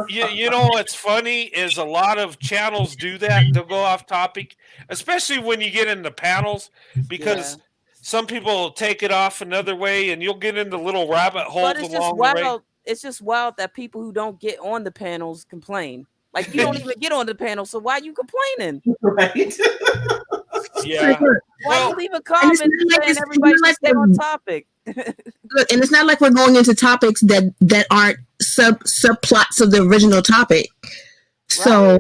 You know what's funny is a lot of channels do that. They'll go off topic, especially when you get into panels, because some people take it off another way, and you'll get into little rabbit holes along the way. it's just wild that people who don't get on the panels complain. Like, you don't even get on the panel, so why are you complaining? Right. Yeah. Why Well, you leave a And comment saying everybody should stay on topic? Look, and it's not like we're going into topics that aren't subplots of the original topic. So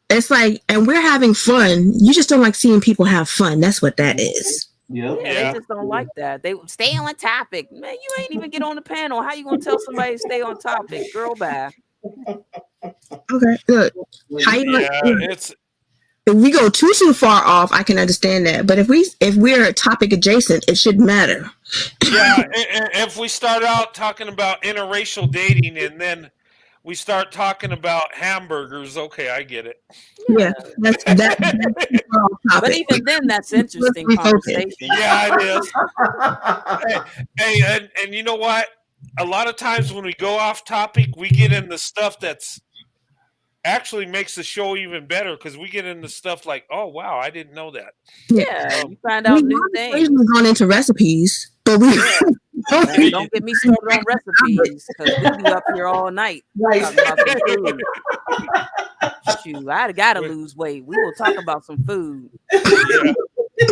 it's like, and we're having fun. You just don't like seeing people have fun. That's what that is. Yep. Yeah, they just don't like that. They stay on topic. Man, you ain't even get on the panel. How you gonna tell somebody to stay on topic? Girl, bye. Okay, look. How you yeah, gonna, it's if we go too far off, I can understand that. But if we're topic adjacent, it shouldn't matter. yeah. If we start out talking about interracial dating and then we start talking about hamburgers, okay, I get it. Yeah, that's But even then, that's interesting conversation. Yeah, it is. Hey, and you know what? A lot of times when we go off topic, we get into stuff that's actually makes the show even better because we get into stuff like, oh wow, I didn't know that. Yeah, you find out new things. We've gone into recipes, but we don't get me started on recipes because we be up here all night talking about some food. Shoot, I gotta lose weight. We will talk about some food. Yeah.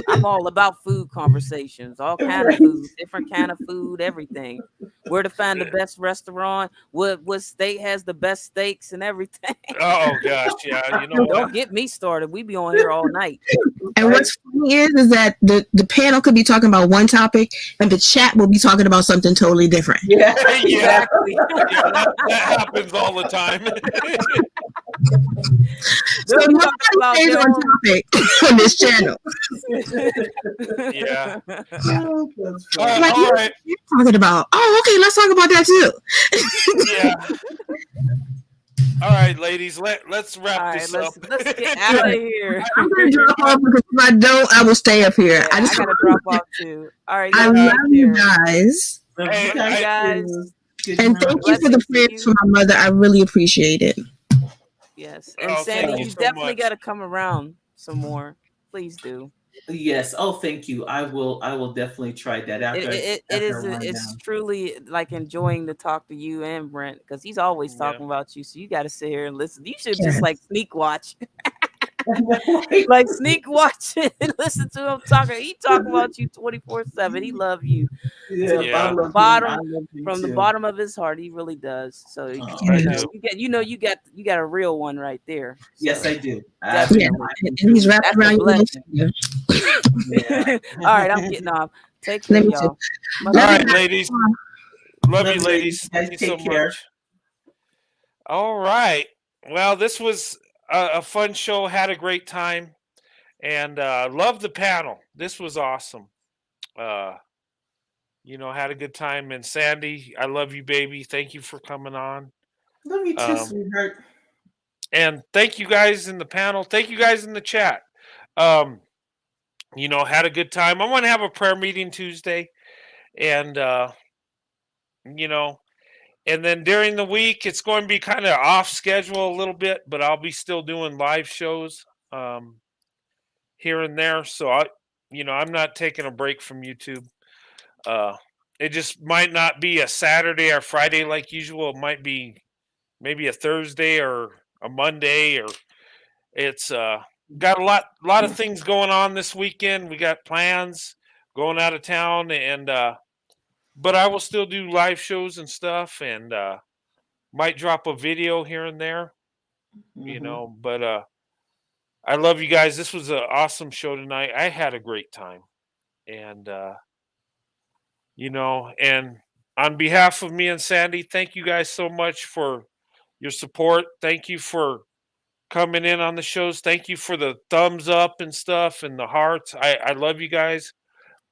I'm all about food conversations, all kind of food, different kind of food, everything. Where to find the best restaurant, what state has the best steaks and everything. Oh gosh, yeah, you know what? Don't get me started. We be on here all night. And what's funny is that the panel could be talking about one topic and the chat will be talking about something totally different. Yeah, Exactly. Yeah, that happens all the time. So nobody stays on topic on this channel. Yeah. Oh, that's All funny. right. You're talking about, oh, okay, let's talk about that too. Yeah. All right, ladies, let's wrap this up. Let's get out of here. I'm gonna drop off because if I don't, I will stay up here. Yeah, I gotta drop off too. All right, I love you guys. Hey, guys. And thank you for the prayers for my mother. I really appreciate it. Yes, and Oh, thank Sandy, you you so definitely much. got to come around some more. Please do. Yes. Oh, thank you. I will definitely try that after. It's truly like enjoying to talk to you and Brent because he's always talking about you. So you got to sit here and listen. You should just like sneak watch. Like sneak watch and listen to him talking. He talk about you 24/7. He love you. Yeah, From the bottom of his heart, he really does. So you got a real one right there. So. Yes, I do. Yeah, and he's wrapped around you. All right, I'm getting off. Take care, y'all. All right, ladies. Love you, ladies. Thank you so much. All right. Well, this was a fun show. Had a great time, and loved the panel. This was awesome. Had a good time. And Sandy, I love you, baby. Thank you for coming on. Love you too, sweetheart. And thank you guys in the panel. Thank you guys in the chat. Had a good time. I'm going to have a prayer meeting Tuesday. And, and then during the week, it's going to be kind of off schedule a little bit, but I'll be still doing live shows here and there. So, I'm not taking a break from YouTube. It just might not be a Saturday or Friday like usual. It might be maybe a Thursday or a Monday, or it's got a lot of things going on this weekend. We got plans going out of town, and but I will still do live shows and stuff, and might drop a video here and there, But I love you guys. This was an awesome show tonight. I had a great time, and and on behalf of me and Sandy, thank you guys so much for your support. Thank you for coming in on the shows. Thank you for the thumbs up and stuff and the hearts. I love you guys.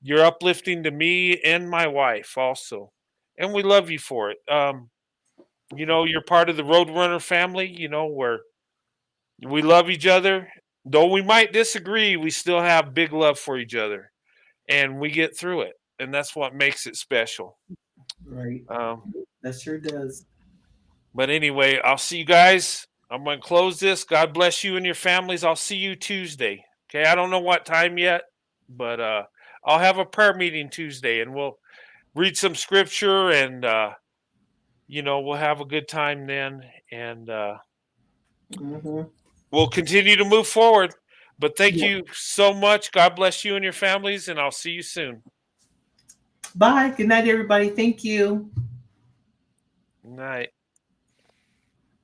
You're uplifting to me and my wife also. And we love you for it. You're part of the Roadrunner family, where we love each other. Though we might disagree, we still have big love for each other. And we get through it. And that's what makes it special. Right. That sure does. But anyway, I'll see you guys. I'm going to close this. God bless you and your families. I'll see you Tuesday. Okay, I don't know what time yet, but I'll have a prayer meeting Tuesday, and we'll read some scripture and we'll have a good time then, and Mhm. we'll continue to move forward. But thank Yeah. you so much. God bless you and your families, and I'll see you soon. Bye. Good night, everybody. Thank you. Good night.